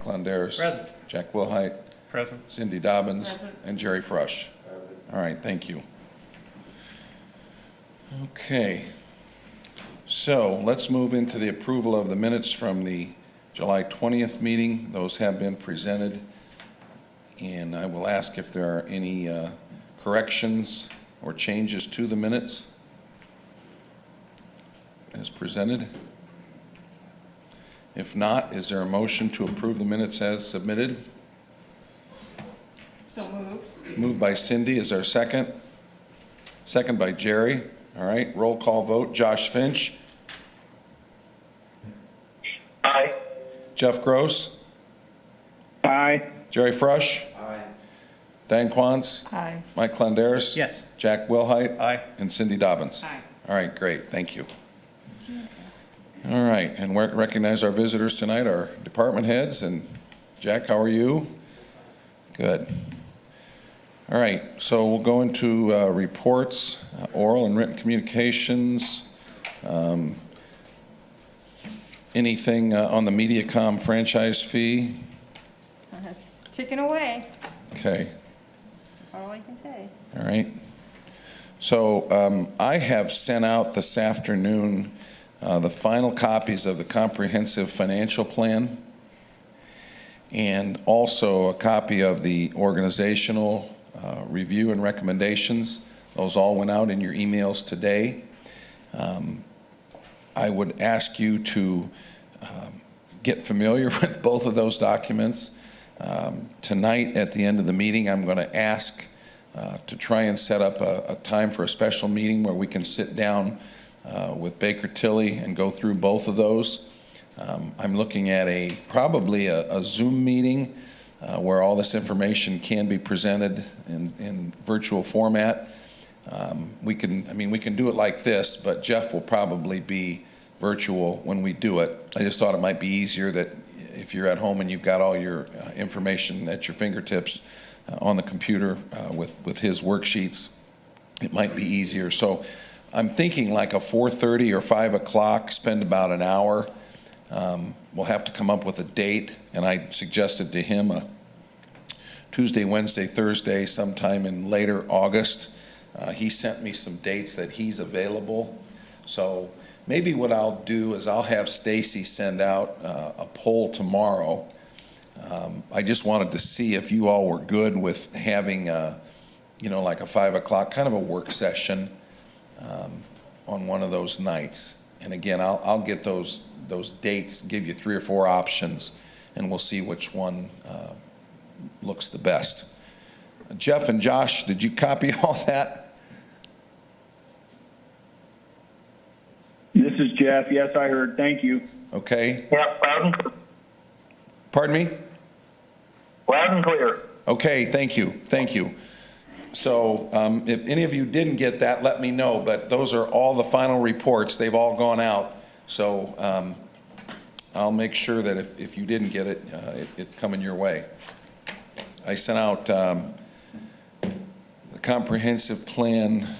Clondaris. Present. Jack Wilhite. Present. Cindy Dobbins. Present. And Jerry Frush. All right, thank you. Okay. So let's move into the approval of the minutes from the July 20th meeting. Those have been presented. And I will ask if there are any corrections or changes to the minutes as presented. If not, is there a motion to approve the minutes as submitted? So moved. Moved by Cindy, is there a second? Second by Jerry. All right, roll call vote. Josh Finch. Aye. Jeff Gross. Aye. Jerry Frush. Aye. Dan Quantz. Aye. Mike Clondaris. Yes. Jack Wilhite. Aye. And Cindy Dobbins. Aye. All right, great, thank you. All right, and we recognize our visitors tonight, our department heads, and Jack, how are you? Good. All right, so we'll go into reports, oral and written communications. Anything on the MediaCom franchise fee? It's ticking away, Okay, that's all I can say. all right. So I have sent out this afternoon the final copies of the comprehensive financial plan and also a copy of the organizational review and recommendations. Those all went out in your emails today. I would ask you to get familiar with both of those documents. Tonight, at the end of the meeting, I'm going to ask to try and set up a time for a special meeting where we can sit down with Baker Tilly and go through both of those. I'm looking at probably a Zoom meeting where all this information can be presented in virtual format. We can do it like this, but Jeff will probably be virtual when we do it. I just thought it might be easier that if you're at home and you've got all your information at your fingertips on the computer with his worksheets, it might be easier. So I'm thinking like a 4:30 or 5 o'clock, spend about an hour. We'll have to come up with a date, and I suggested to him a Tuesday, Wednesday, Thursday, sometime in later August. He sent me some dates that he's available. So maybe what I'll do is I'll have Stacy send out a poll tomorrow. I just wanted to see if you all were good with having, like a 5 o'clock, kind of a work session on one of those nights. And again, I'll get those dates, give you 3 or 4 options, and we'll see which one looks the best. Jeff and Josh, did you copy all that? This is Jeff. Yes, I heard. Thank you. Okay. Yeah, Pardon me? loud and clear. Okay, thank you, thank you. So if any of you didn't get that, let me know, but those are all the final reports. They've all gone out. So I'll make sure that if you didn't get it, it's coming your way. I sent out the comprehensive plan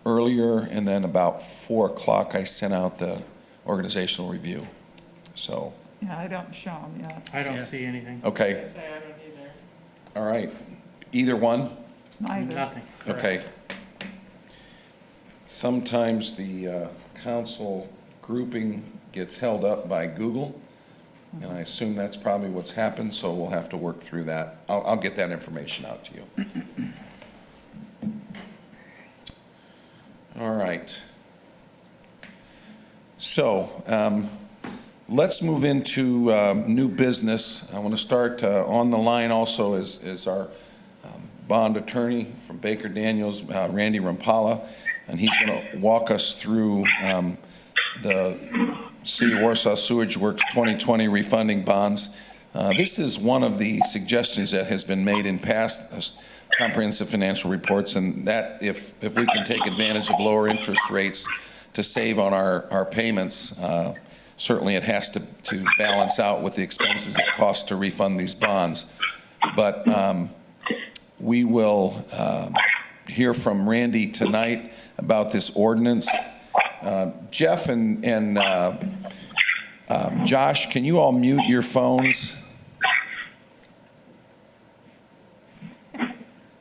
earlier, and then about 4 o'clock I sent out the organizational review. So, Yeah, I don't show them yet. I don't see anything. okay, Say I don't either. all right. Either one? Neither. Nothing. Correct. Okay. Sometimes the council grouping gets held up by Google, and I assume that's probably what's happened, so we'll have to work through that. I'll get that information out to you. All right. So let's move into new business. I want to start on the line also is our bond attorney from Baker Daniels, Randy Rampala, and he's going to walk us through the City of Warsaw Sewage Works 2020 refunding bonds. This is one of the suggestions that has been made in past comprehensive financial reports, and that if we can take advantage of lower interest rates to save on our payments, certainly it has to balance out with the expenses it costs to refund these bonds. But we will hear from Randy tonight about this ordinance. Jeff and Josh, can you all mute your phones?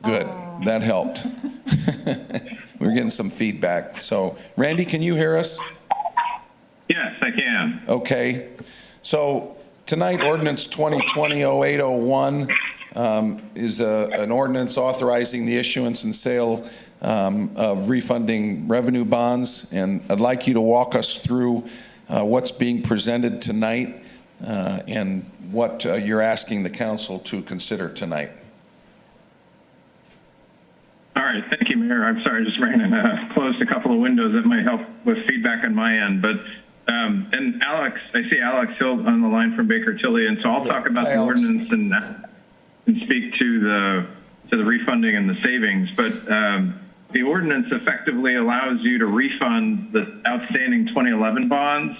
Good, that helped. We're getting some feedback. So, Randy, can you hear us? Yes, I can. Okay. So tonight, ordinance 2020-0801 is an ordinance authorizing the issuance and sale of refunding revenue bonds. And I'd like you to walk us through what's being presented tonight and what you're asking the council to consider tonight. All right, thank you, Mayor. I'm sorry, I just ran and closed a couple of windows that might help with feedback on my end. But and Alex, I see Alex Hill on the line from Baker Tilly, and so I'll talk about the ordinance and speak to the refunding and the savings. But the ordinance effectively allows you to refund the outstanding 2011 bonds.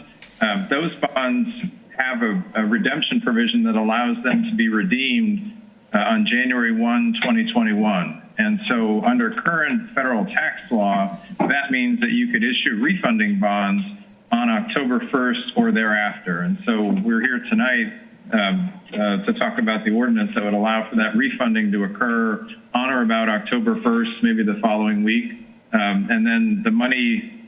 Those bonds have a redemption provision that allows them to be redeemed on January 1, 2021. And so under current federal tax law, that means that you could issue refunding bonds on October 1st or thereafter. And so we're here tonight to talk about the ordinance that would allow for that refunding to occur on or about October 1st, maybe the following week. And then the money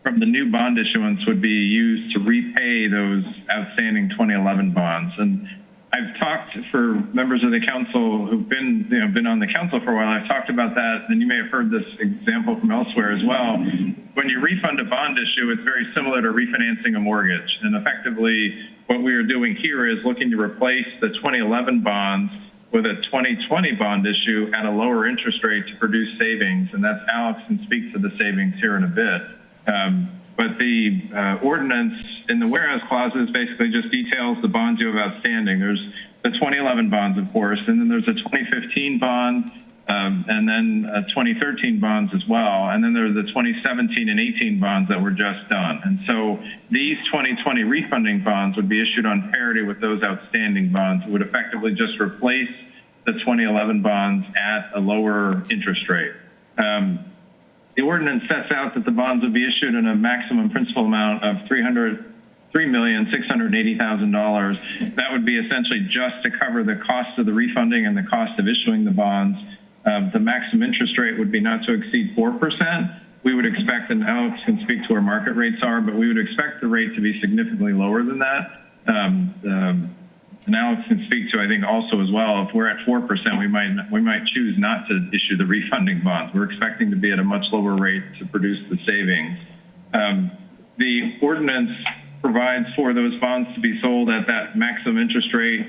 from the new bond issuance would be used to repay those outstanding 2011 bonds. And I've talked for members of the council who've been on the council for a while. I've talked about that, and you may have heard this example from elsewhere as well. When you refund a bond issue, it's very similar to refinancing a mortgage. And effectively, what we are doing here is looking to replace the 2011 bonds with a 2020 bond issue at a lower interest rate to produce savings. And that's Alex can speak to the savings here in a bit. But the ordinance in the whereas clauses basically just details the bonds you have outstanding. There's the 2011 bonds, of course, and then there's a 2015 bond, and then 2013 bonds as well. And then there are the 2017 and 18 bonds that were just done. And so these 2020 refunding bonds would be issued on parity with those outstanding bonds. It would effectively just replace the 2011 bonds at a lower interest rate. The ordinance sets out that the bonds would be issued in a maximum principal amount of $3,680,000. That would be essentially just to cover the cost of the refunding and the cost of issuing the bonds. The maximum interest rate would be not to exceed 4%. We would expect, and Alex can speak to where market rates are, but we would expect the rate to be significantly lower than that. And Alex can speak to, I think, also as well, if we're at 4%, we might choose not to issue the refunding bonds. We're expecting to be at a much lower rate to produce the savings. The ordinance provides for those bonds to be sold at that maximum interest rate.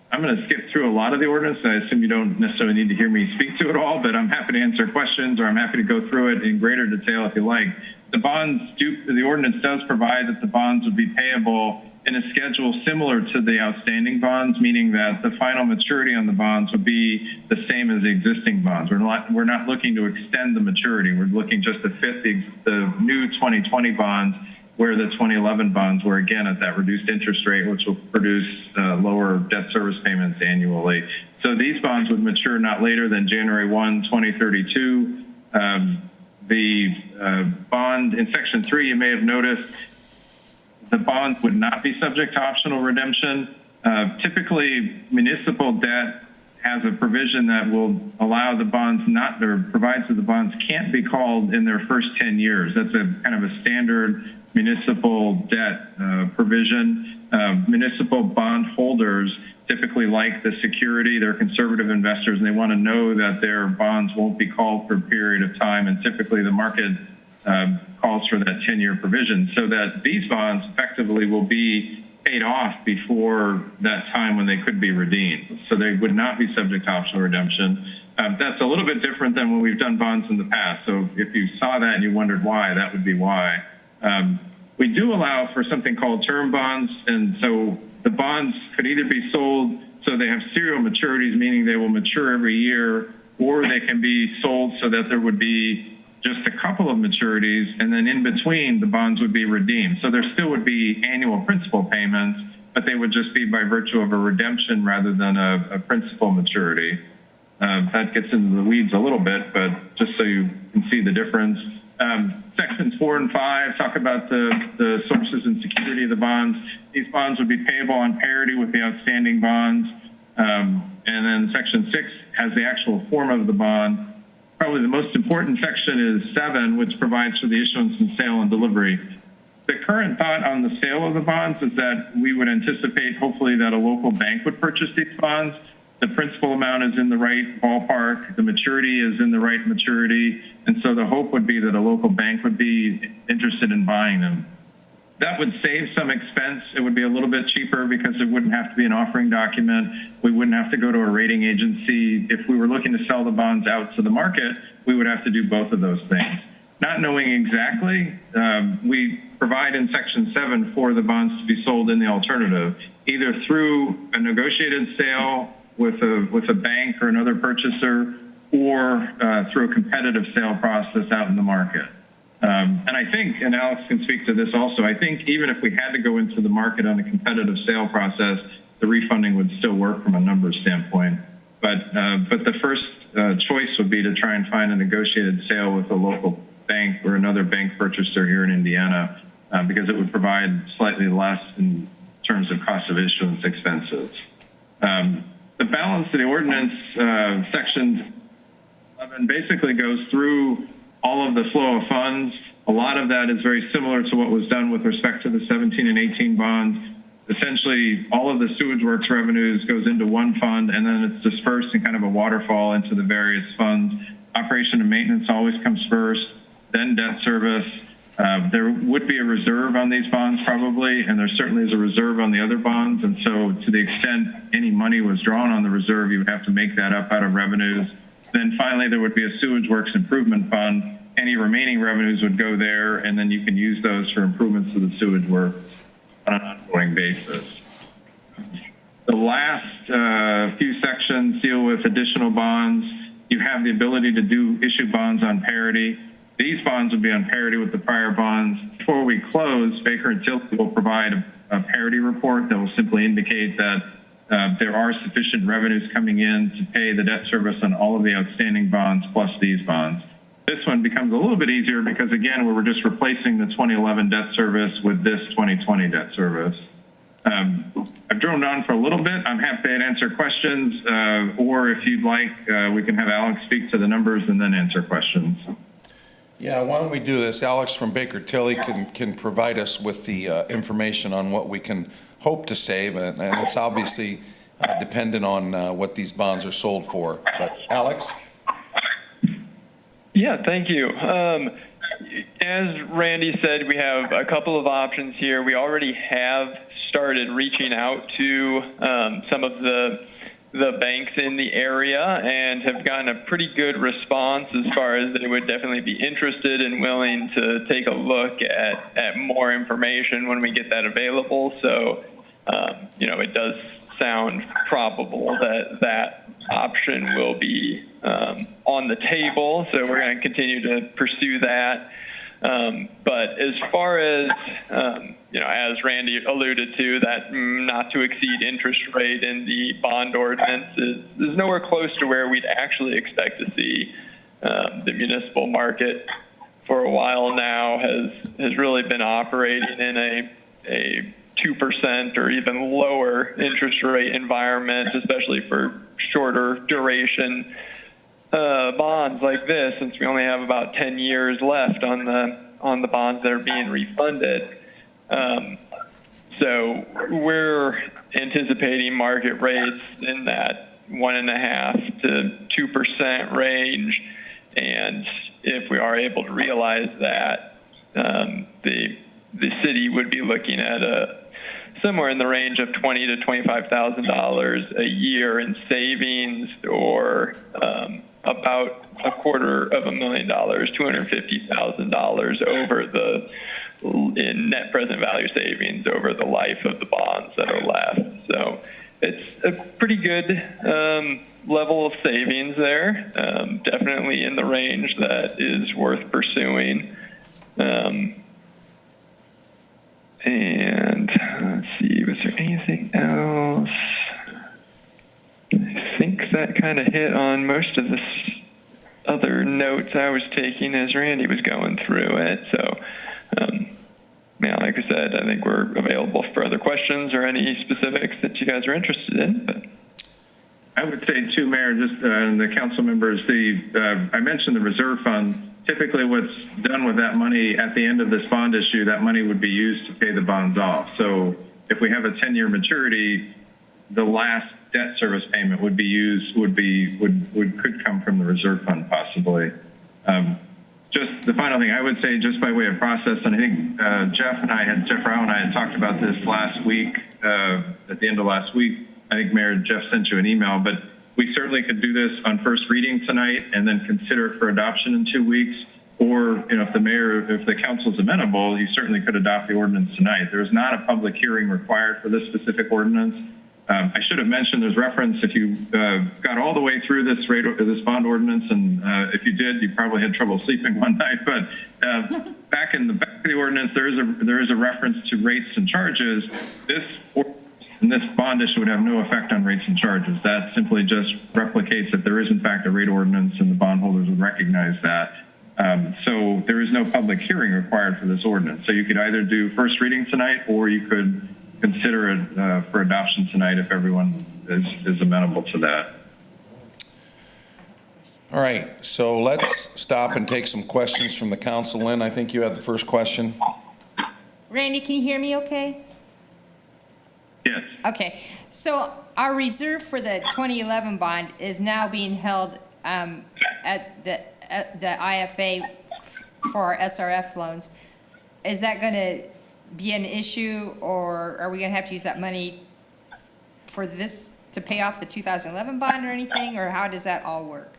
I'm going to skip through a lot of the ordinance. I assume you don't necessarily need to hear me speak to it all, but I'm happy to answer questions, or I'm happy to go through it in greater detail if you like. The ordinance does provide that the bonds would be payable in a schedule similar to the outstanding bonds, meaning that the final maturity on the bonds would be the same as the existing bonds. We're not looking to extend the maturity. We're looking just to fit the new 2020 bonds where the 2011 bonds were, again, at that reduced interest rate, which will produce lower debt service payments annually. So these bonds would mature not later than January 1, 2032. The bond in Section 3, you may have noticed, the bonds would not be subject to optional redemption. Typically, municipal debt has a provision that will allow the bonds not, or provides that the bonds can't be called in their first 10 years. That's a kind of a standard municipal debt provision. Municipal bond holders typically like the security. They're conservative investors, and they want to know that their bonds won't be called for a period of time. And typically, the market calls for that 10-year provision, so that these bonds effectively will be paid off before that time when they could be redeemed. So they would not be subject to optional redemption. That's a little bit different than when we've done bonds in the past. So if you saw that and you wondered why, that would be why. We do allow for something called term bonds, and so the bonds could either be sold so they have serial maturities, meaning they will mature every year, or they can be sold so that there would be just a couple of maturities, and then in between the bonds would be redeemed. So there still would be annual principal payments, but they would just be by virtue of a redemption rather than a principal maturity. That gets into the weeds a little bit, but just so you can see the difference. Sections 4 and 5 talk about the sources and security of the bonds. These bonds would be payable on parity with the outstanding bonds. And then Section 6 has the actual form of the bond. Probably the most important section is 7, which provides for the issuance and sale and delivery. The current thought on the sale of the bonds is that we would anticipate, hopefully, that a local bank would purchase these bonds. The principal amount is in the right ballpark. The maturity is in the right maturity. And so the hope would be that a local bank would be interested in buying them. That would save some expense. It would be a little bit cheaper because it wouldn't have to be an offering document. We wouldn't have to go to a rating agency. If we were looking to sell the bonds out to the market, we would have to do both of those things. Not knowing exactly, we provide in Section 7 for the bonds to be sold in the alternative, either through a negotiated sale with a bank or another purchaser, or through a competitive sale process out in the market. And I think, and Alex can speak to this also, I think even if we had to go into the market on a competitive sale process, the refunding would still work from a numbers standpoint. But the first choice would be to try and find a negotiated sale with a local bank or another bank purchaser here in Indiana, because it would provide slightly less in terms of cost of issuance expenses. The balance of the ordinance, Section 11, basically goes through all of the flow of funds. A lot of that is very similar to what was done with respect to the 17 and 18 bonds. Essentially, all of the sewage works revenues goes into one fund, and then it's dispersed in kind of a waterfall into the various funds. Operation and maintenance always comes first, then debt service. There would be a reserve on these bonds probably, and there certainly is a reserve on the other bonds. And so to the extent any money was drawn on the reserve, you would have to make that up out of revenues. Then finally, there would be a sewage works improvement fund. Any remaining revenues would go there, and then you can use those for improvements to the sewage works on an ongoing basis. The last few sections deal with additional bonds. You have the ability to issue bonds on parity. These bonds would be on parity with the prior bonds. Before we close, Baker & Tilly will provide a parity report that will simply indicate that there are sufficient revenues coming in to pay the debt service on all of the outstanding bonds plus these bonds. This one becomes a little bit easier because, again, we're just replacing the 2011 debt service with this 2020 debt service. I've droned on for a little bit. I'm happy to answer questions, or if you'd like, we can have Alex speak to the numbers and then answer questions. Yeah, why don't we do this? Alex from Baker Tilly can provide us with the information on what we can hope to save, and it's obviously dependent on what these bonds are sold for. But Alex? Yeah, thank you. As Randy said, we have a couple of options here. We already have started reaching out to some of the banks in the area and have gotten a pretty good response as far as they would definitely be interested and willing to take a look at more information when we get that available. So, it does sound probable that that option will be on the table. So we're going to continue to pursue that. But as far as, as Randy alluded to, that not to exceed interest rate in the bond ordinance is nowhere close to where we'd actually expect to see the municipal market for a while now has really been operating in a 2% or even lower interest rate environment, especially for shorter duration bonds like this, since we only have about 10 years left on the bonds that are being refunded. So we're anticipating market rates in that 1.5% to 2% range, and if we are able to realize that, the city would be looking at somewhere in the range of $20,000 to $25,000 a year in savings, or about $250,000, $250,000 over in net present value savings over the life of the bonds that are left. So it's a pretty good level of savings there, definitely in the range that is worth pursuing. And let's see, was there anything else? I think that kind of hit on most of other notes I was taking as Randy was going through it. So, yeah, like I said, I think we're available for other questions or any specifics that you guys are interested in. But I would say too, Mayor, just and the council members, I mentioned the reserve fund. Typically what's done with that money at the end of this bond issue, that money would be used to pay the bonds off. So if we have a 10-year maturity, the last debt service payment would be used, could come from the reserve fund possibly. Just the final thing I would say, just by way of process, and I think Jeff Rao and I had talked about this last week, at the end of last week. I think Mayor Jeff sent you an email, but we certainly could do this on first reading tonight and then consider it for adoption in 2 weeks. Or, if the council's amenable, you certainly could adopt the ordinance tonight. There's not a public hearing required for this specific ordinance. I should have mentioned there's reference if you got all the way through this bond ordinance, and if you did, you probably had trouble sleeping one night. But back in the back of the ordinance, there is a reference to rates and charges. This bond issue would have no effect on rates and charges. That simply just replicates that there is in fact a rate ordinance, and the bondholders would recognize that. So there is no public hearing required for this ordinance. So you could either do first reading tonight, or you could consider it for adoption tonight if everyone is amenable to that. All right, so let's stop and take some questions from the council. Lynn, I think you had the first question. Randy, can you hear me okay? Yes. Okay, so our reserve for the 2011 bond is now being held at the IFA for our SRF loans. Is that going to be an issue, or are we going to have to use that money for this to pay off the 2011 bond or anything, or how does that all work?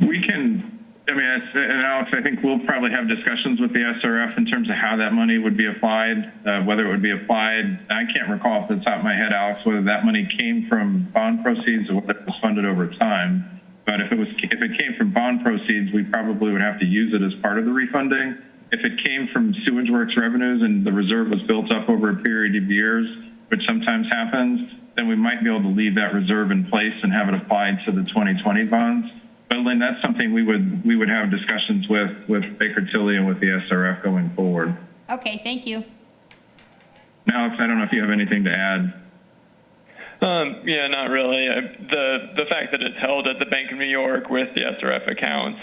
We can, and Alex, I think we'll probably have discussions with the SRF in terms of how that money would be applied, whether it would be applied. I can't recall off the top of my head, Alex, whether that money came from bond proceeds or whether it was funded over time. But if it came from bond proceeds, we probably would have to use it as part of the refunding. If it came from sewage works revenues and the reserve was built up over a period of years, which sometimes happens, then we might be able to leave that reserve in place and have it applied to the 2020 bonds. But Lynn, that's something we would have discussions with Baker Tilly and with the SRF going forward. Okay, thank you. Now, Alex, I don't know if you have anything to add. yeah, not really. The fact that it's held at the Bank of New York with the SRF accounts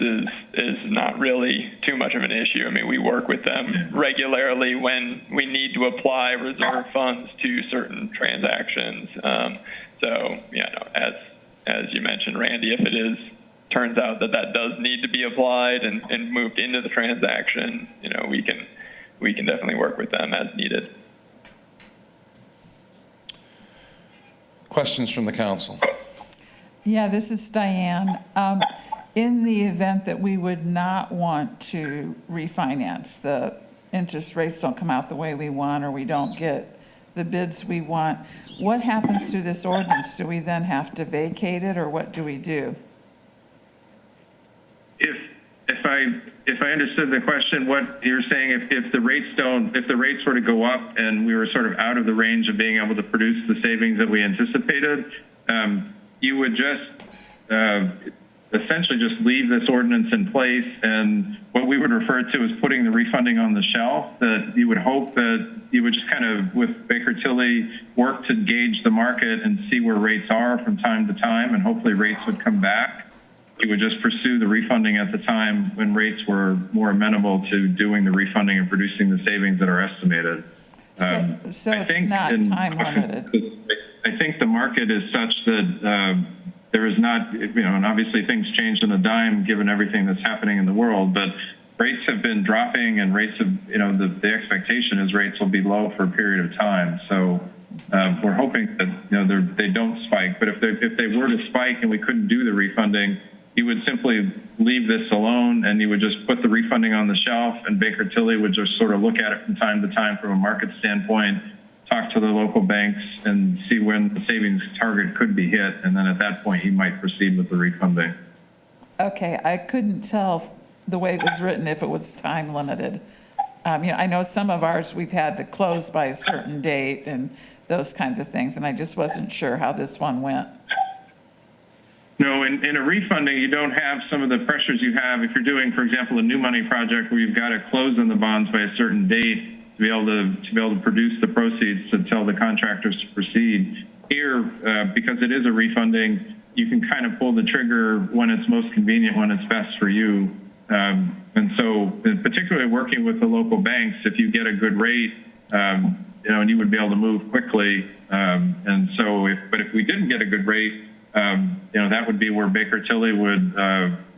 is not really too much of an issue. I mean, we work with them regularly when we need to apply reserve funds to certain transactions. So, yeah, no, as you mentioned, Randy, if it turns out that does need to be applied and moved into the transaction, we can definitely work with them as needed. Questions from the council? Yeah, this is Diane. In the event that we would not want to refinance, the interest rates don't come out the way we want, or we don't get the bids we want, what happens to this ordinance? Do we then have to vacate it, or what do we do? If I understood the question, what you're saying, if the rates were to go up and we were sort of out of the range of being able to produce the savings that we anticipated, you would just essentially just leave this ordinance in place, and what we would refer to as putting the refunding on the shelf. That you would hope that you would just kind of, with Baker Tilly, work to gauge the market and see where rates are from time to time, and hopefully rates would come back. You would just pursue the refunding at the time when rates were more amenable to doing the refunding and producing the savings that are estimated. So it's not time limited. I think the market is such that there is not, and obviously things change on a dime given everything that's happening in the world, but rates have been dropping, and rates have, the expectation is rates will be low for a period of time. So we're hoping that, they don't spike, but if they were to spike and we couldn't do the refunding, you would simply leave this alone, and you would just put the refunding on the shelf, and Baker Tilly would just sort of look at it from time to time from a market standpoint, talk to the local banks, and see when the savings target could be hit, and then at that point you might proceed with the refunding. Okay, I couldn't tell the way it was written if it was time limited. I know some of ours we've had to close by a certain date and those kinds of things, and I just wasn't sure how this one went. No, in a refunding, you don't have some of the pressures you have if you're doing, for example, a new money project where you've got to close on the bonds by a certain date to be able to produce the proceeds to tell the contractors to proceed. Here, because it is a refunding, you can kind of pull the trigger when it's most convenient, when it's best for you. And so, particularly working with the local banks, if you get a good rate, and you would be able to move quickly. And so, but if we didn't get a good rate, that would be where Baker Tilly would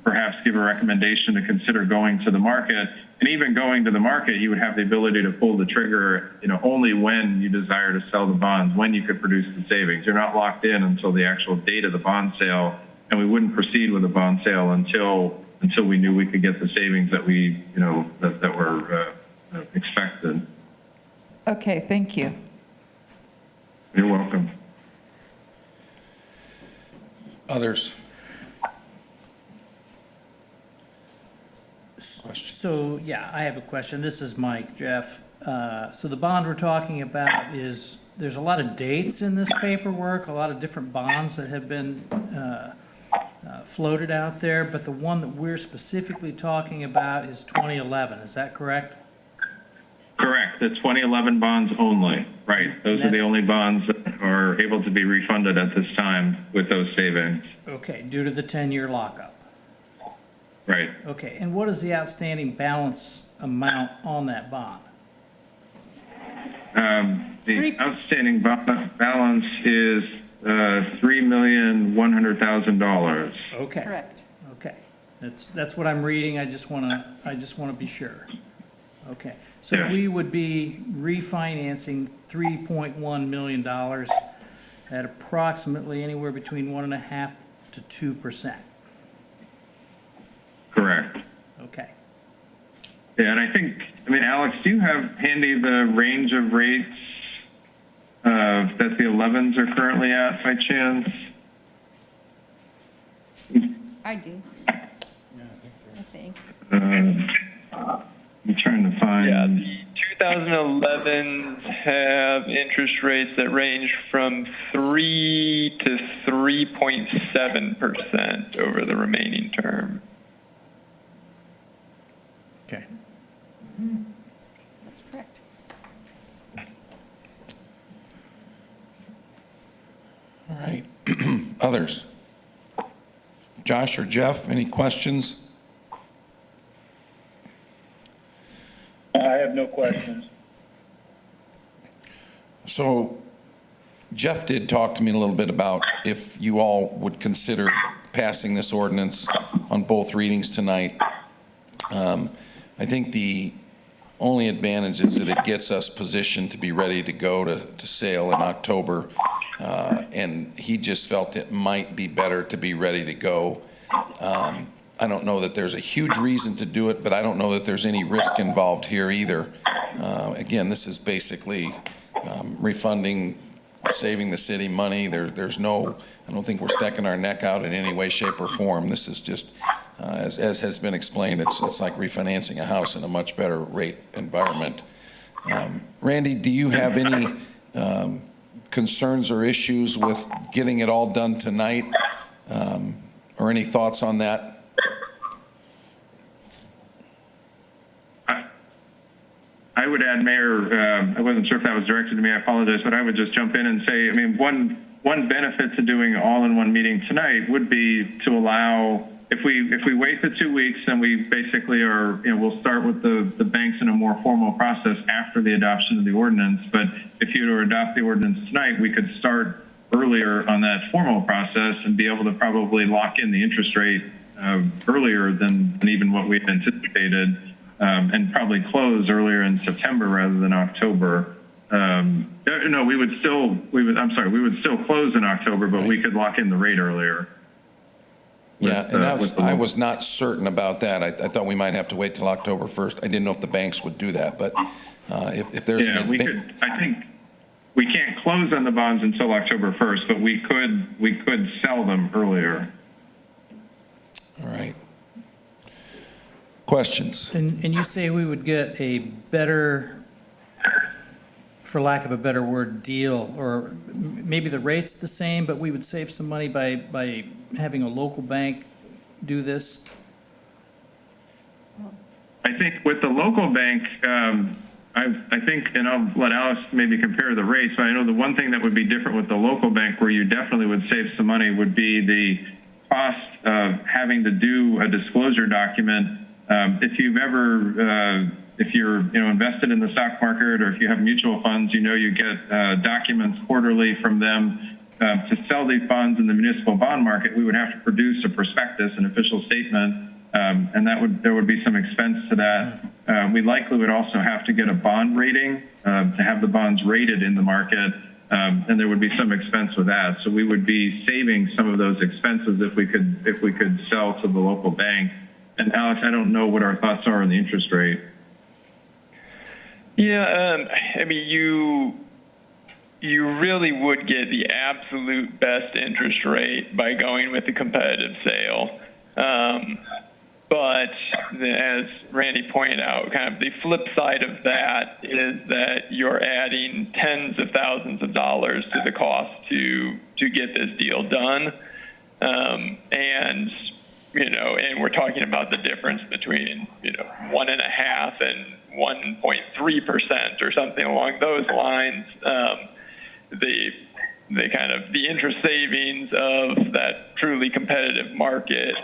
perhaps give a recommendation to consider going to the market. And even going to the market, you would have the ability to pull the trigger, only when you desire to sell the bonds, when you could produce the savings. You're not locked in until the actual date of the bond sale, and we wouldn't proceed with a bond sale until we knew we could get the savings that we, that were expected. Okay, thank you. You're welcome. Others? So, yeah, I have a question. This is Mike, Jeff. So the bond we're talking about there's a lot of dates in this paperwork, a lot of different bonds that have been floated out there, but the one that we're specifically talking about is 2011. Is that correct? Correct. The 2011 bonds only. Right. Those are the only bonds that are able to be refunded at this time with those savings. Okay, due to the 10-year lockup. Right. Okay, and what is the outstanding balance amount on that bond? The outstanding balance is $3,100,000. Okay. Correct. Okay, that's what I'm reading. I just wanna be sure. Okay, so Yeah. we would be refinancing $3.1 million at approximately anywhere between 1.5% to 2%. Correct. Okay. Yeah, and I think, Alex, do you have handy the range of rates that the 11s are currently at by chance? I do. I think. I'm trying to find. Yeah, the 2011s have interest rates that range from 3 to 3.7% over the remaining term. Okay. That's correct. All right. Others? Josh or Jeff, any questions? I have no questions. So Jeff did talk to me a little bit about if you all would consider passing this ordinance on both readings tonight. I think the only advantage is that it gets us positioned to be ready to go to sale in October. And he just felt it might be better to be ready to go. I don't know that there's a huge reason to do it, but I don't know that there's any risk involved here either. Again, this is basically refunding, saving the city money. There's no, I don't think we're sticking our neck out in any way, shape, or form. This is just, as has been explained, it's like refinancing a house in a much better rate environment. Randy, do you have any concerns or issues with getting it all done tonight, or any thoughts on that? I would add, Mayor, I wasn't sure if that was directed to me, I apologize, but I would just jump in and say, one benefit to doing all in one meeting tonight would be to allow, if we wait the 2 weeks, then we basically are, we'll start with the banks in a more formal process after the adoption of the ordinance. But if you were to adopt the ordinance tonight, we could start earlier on that formal process and be able to probably lock in the interest rate earlier than even what we had anticipated. And probably close earlier in September rather than October. No, we would still close in October, but we could lock in the rate earlier. Yeah, and I was not certain about that. I thought we might have to wait till October 1st. I didn't know if the banks would do that, but if there's... Yeah, we could, I think we can't close on the bonds until October 1st, but we could sell them earlier. All right. Questions? And you say we would get a better for lack of a better word, deal, or maybe the rate's the same, but we would save some money by having a local bank do this? I think with the local bank, I think, and I'll let Alex maybe compare the rates, but I know the one thing that would be different with the local bank where you definitely would save some money would be the cost of having to do a disclosure document. If you've ever, if you're invested in the stock market or if you have mutual funds, you get documents quarterly from them. To sell these bonds in the municipal bond market, we would have to produce a prospectus, an official statement, and there would be some expense to that. We likely would also have to get a bond rating to have the bonds rated in the market, and there would be some expense with that. So we would be saving some of those expenses if we could sell to the local bank. And Alex, I don't know what our thoughts are on the interest rate. Yeah, I mean, you really would get the absolute best interest rate by going with a competitive sale. But as Randy pointed out, kind of the flip side of that is that you're adding tens of thousands of dollars to the cost to get this deal done. And we're talking about the difference between, 1.5% and 1.3% or something along those lines. The interest savings of that truly competitive market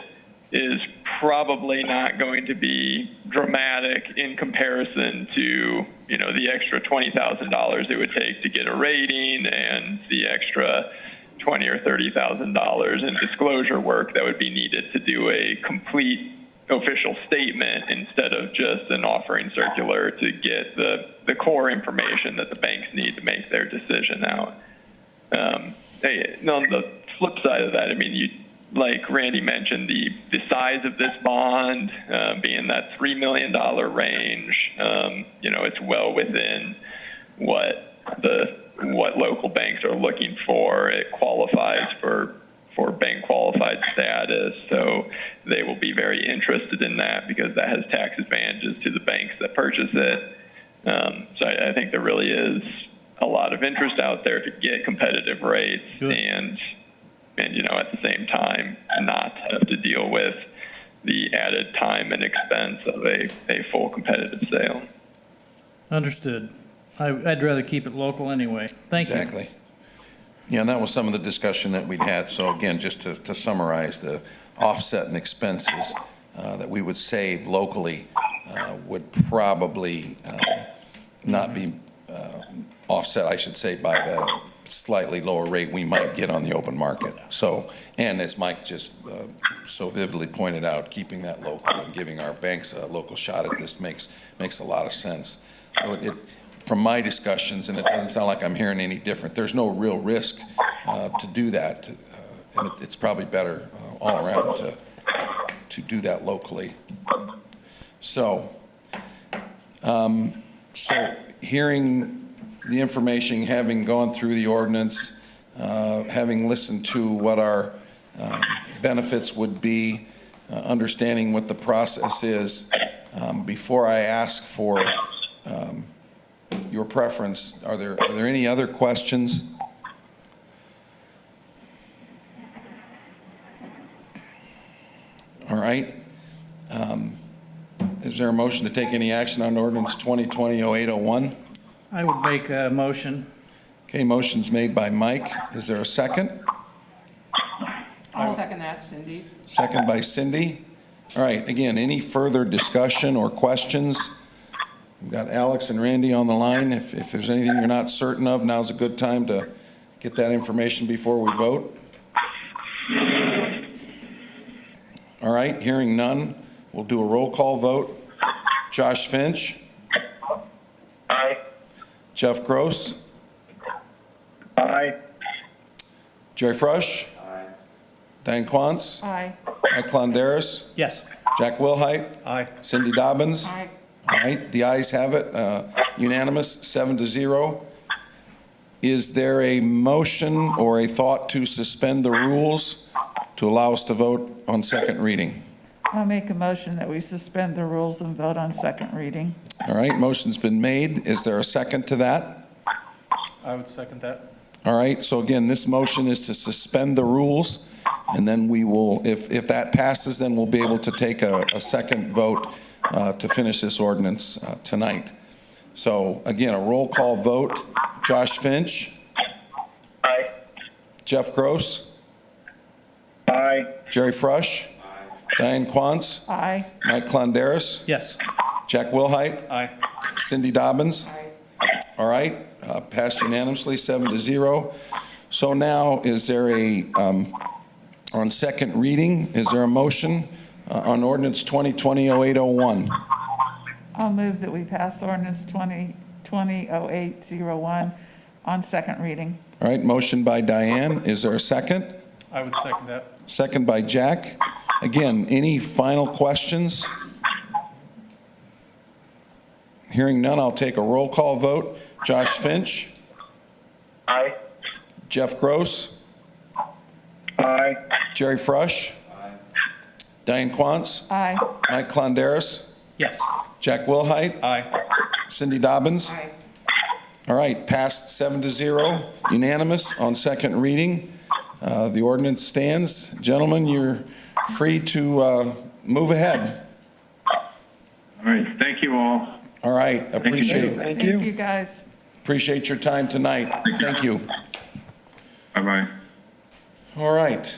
is probably not going to be dramatic in comparison to, the extra $20,000 it would take to get a rating and the extra $20,000 or $30,000 in disclosure work that would be needed to do a complete official statement instead of just an offering circular to get the core information that the banks need to make their decision out. On the flip side of that, I mean, like Randy mentioned, the size of this bond being that $3 million range, it's well within what local banks are looking for. It qualifies for bank qualified status, so they will be very interested in that because that has tax advantages to the banks that purchase it. So I think there really is a lot of interest out there to get competitive rates. Good. and at the same time not have to deal with the added time and expense of a full competitive sale. Understood. I'd rather keep it local anyway. Thank you. Exactly. Yeah, and that was some of the discussion that we'd had. So again, just to summarize, the offset and expenses that we would save locally would probably not be offset, I should say, by the slightly lower rate we might get on the open market. So, and as Mike just so vividly pointed out, keeping that local and giving our banks a local shot at this makes a lot of sense. So from my discussions, and it doesn't sound like I'm hearing any different, there's no real risk to do that. And it's probably better all around to do that locally. So, hearing the information, having gone through the ordinance, having listened to what our benefits would be, understanding what the process is, before I ask for your preference, are there any other questions? All right. Is there a motion to take any action on ordinance 2020-0801? I would make a motion. Okay, motion's made by Mike. Is there a second? I'll second that, Cindy. Second by Cindy. All right, again, any further discussion or questions? We've got Alex and Randy on the line. If there's anything you're not certain of, now's a good time to get that information before we vote. All right, hearing none, we'll do a roll call vote. Josh Finch? Aye. Jeff Gross? Aye. Jerry Frush? Aye. Diane Quantz? Aye. Mike Londaris? Yes. Jack Wilhite? Aye. Cindy Dobbins? Aye. All right, the ayes have it, unanimous, 7-0. Is there a motion or a thought to suspend the rules to allow us to vote on second reading? I'll make a motion that we suspend the rules and vote on second reading. All right, motion's been made. Is there a second to that? I would second that. All right, so again, this motion is to suspend the rules, and then we will, if that passes, then we'll be able to take a second vote to finish this ordinance tonight. So again, a roll call vote. Josh Finch? Aye. Jeff Gross? Aye. Jerry Frush? Diane Quantz? Aye. Mike Clondaris? Yes. Jack Wilhite? Aye. Cindy Dobbins? All right, passed unanimously, 7-0. So now, is there on second reading, is there a motion on ordinance 2020-0801? I'll move that we pass ordinance 2020-0801 on second reading. All right, motion by Diane. Is there a second? I would second that. Second by Jack. Again, any final questions? Hearing none, I'll take a roll call vote. Josh Finch? Aye. Jeff Gross? Aye. Jerry Frush? Diane Quantz? Aye. Mike Clondaris? Yes. Jack Wilhite? Aye. Cindy Dobbins? All right, passed 7-0, unanimous on second reading. The ordinance stands. Gentlemen, you're free to move ahead. All right, thank you all. All right, appreciate Thank you, guys. your time tonight. Thank you. Bye-bye. All right.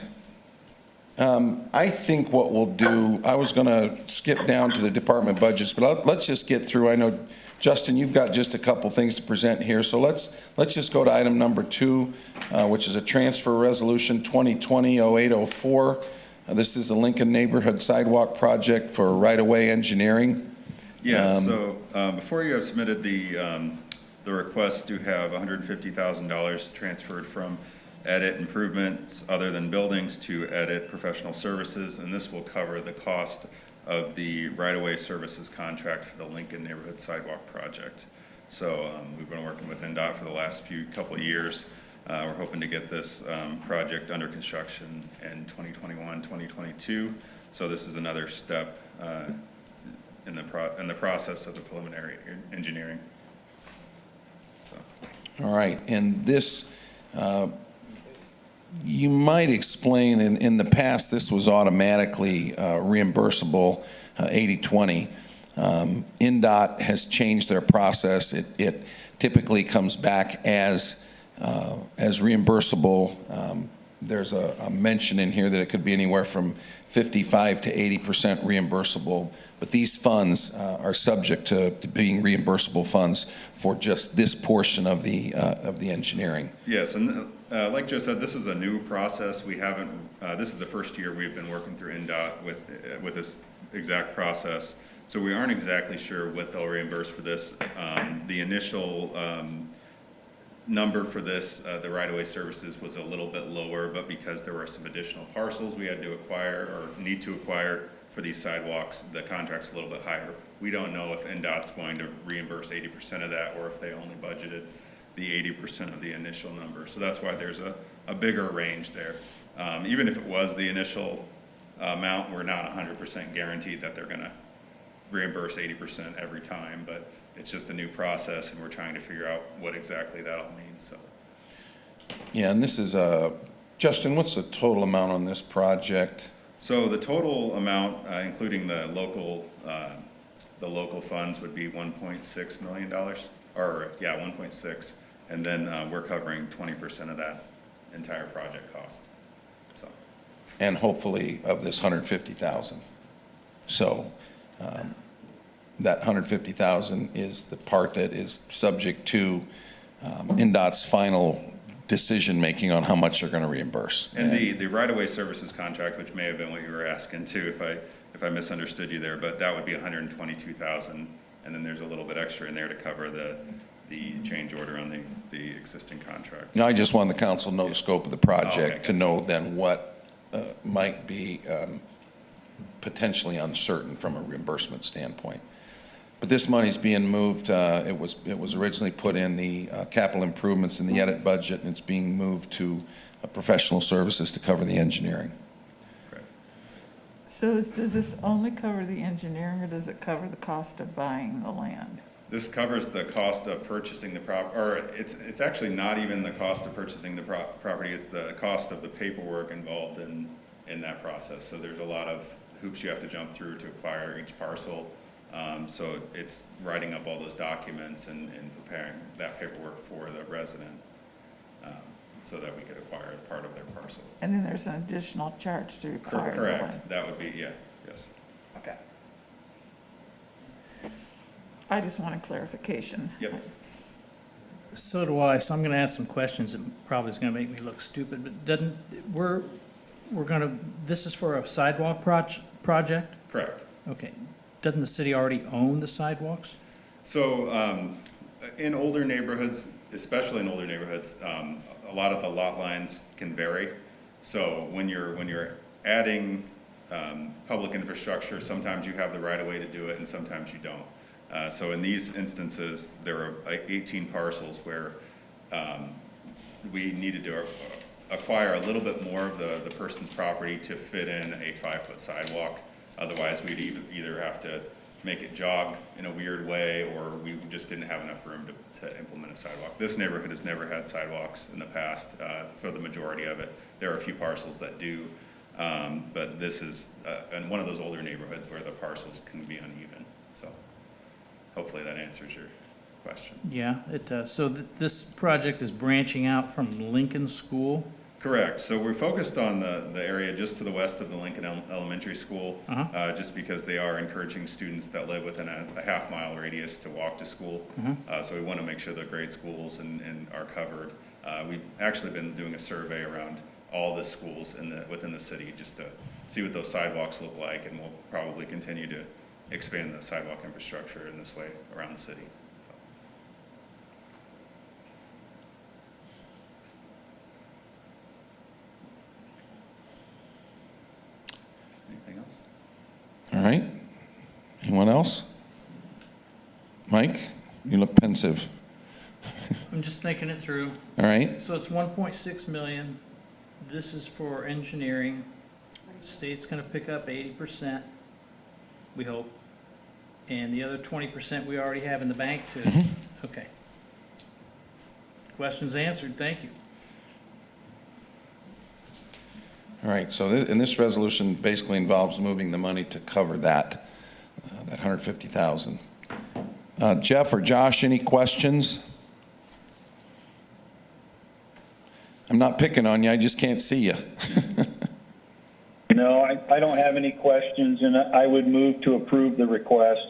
I think what we'll do, I was going to skip down to the department budgets, but let's just get through. I know, Justin, you've got just a couple things to present here, so let's just go to item number 2, which is a transfer resolution 2020-0804. This is the Lincoln Neighborhood Sidewalk Project for right-of-way engineering. Yeah, so before you have submitted the request to have $150,000 transferred from edit improvements other than buildings to edit professional services, and this will cover the cost of the right-of-way services contract for the Lincoln Neighborhood Sidewalk Project. So we've been working with NDOT for the last couple of years. We're hoping to get this project under construction in 2021, 2022. So this is another step in the process of the preliminary engineering. So. All right, and this, you might explain, in the past, this was automatically reimbursable, 80/20. NDOT has changed their process. It typically comes back as reimbursable. There's a mention in here that it could be anywhere from 55 to 80% reimbursable, but these funds are subject to being reimbursable funds for just this portion of the engineering. Yes, and like Joe said, this is a new process. We haven't. This is the first year we've been working through NDOT with this exact process, so we aren't exactly sure what they'll reimburse for this. The initial number for this, the right-of-way services, was a little bit lower, but because there were some additional parcels we had to acquire or need to acquire for these sidewalks, the contract's a little bit higher. We don't know if NDOT's going to reimburse 80% of that or if they only budgeted the 80% of the initial number. So that's why there's a bigger range there. Even if it was the initial amount, we're not 100% guaranteed that they're gonna reimburse 80% every time, but it's just a new process and we're trying to figure out what exactly that all means, so. Yeah, and this is, Justin, what's the total amount on this project? So the total amount, including the local funds, would be $1.6 million, or yeah, 1.6, and then we're covering 20% of that entire project cost. So. And hopefully of this 150,000. So that 150,000 is the part that is subject to NDOT's final decision-making on how much they're going to reimburse. And the right-of-way services contract, which may have been what you were asking too, if I misunderstood you there, but that would be $122,000, and then there's a little bit extra in there to cover the change order on the existing contract. Now, I just want the council to know the scope of the project, Okay. to know then what might be potentially uncertain from a reimbursement standpoint. But this money's being moved, it was originally put in the capital improvements in the edit budget, and it's being moved to professional services to cover the engineering. So does this only cover the engineering, or does it cover the cost of buying the land? This covers the cost of purchasing the or it's actually not even the cost of purchasing the property, it's the cost of the paperwork involved in that process. So there's a lot of hoops you have to jump through to acquire each parcel. So it's writing up all those documents and preparing that paperwork for the resident, so that we could acquire part of their parcel. And then there's an additional charge to acquire the land. Correct, that would be, yeah, yes. Okay. I just want a clarification. Yep. So do I, so I'm gonna ask some questions that probably is gonna make me look stupid, but doesn't, we're gonna, this is for a sidewalk project? Correct. Okay. Doesn't the city already own the sidewalks? So, in older neighborhoods, especially in older neighborhoods, a lot of the lot lines can vary. So when you're adding, public infrastructure, sometimes you have the right of way to do it and sometimes you don't. So in these instances, there are like 18 parcels where, we needed to acquire a little bit more of the person's property to fit in a 5-foot sidewalk. Otherwise, we'd either have to make it jog in a weird way, or we just didn't have enough room to implement a sidewalk. This neighborhood has never had sidewalks in the past, for the majority of it. There are a few parcels that do, but this is in one of those older neighborhoods where the parcels can be uneven. So hopefully that answers your question. Yeah, it does. So this project is branching out from Lincoln School? Correct. So we're focused on the area just to the west of the Lincoln Elementary School, just because they are encouraging students that live within a half-mile radius to walk to school. So we want to make sure the grade schools and are covered. We've actually been doing a survey around all the schools within the city just to see what those sidewalks look like, and we'll probably continue to expand the sidewalk infrastructure in this way around the city. Anything else? All right. Anyone else? Mike, you look pensive. I'm just thinking it through. All right. So it's 1.6 million. This is for engineering. State's gonna pick up 80%, we hope. And the other 20% we already have in the bank to, okay. Questions answered, thank you. All right, so and this resolution basically involves moving the money to cover that 150,000. Jeff or Josh, any questions? I'm not picking on you, I just can't see you. No, I don't have any questions, and I would move to approve the request.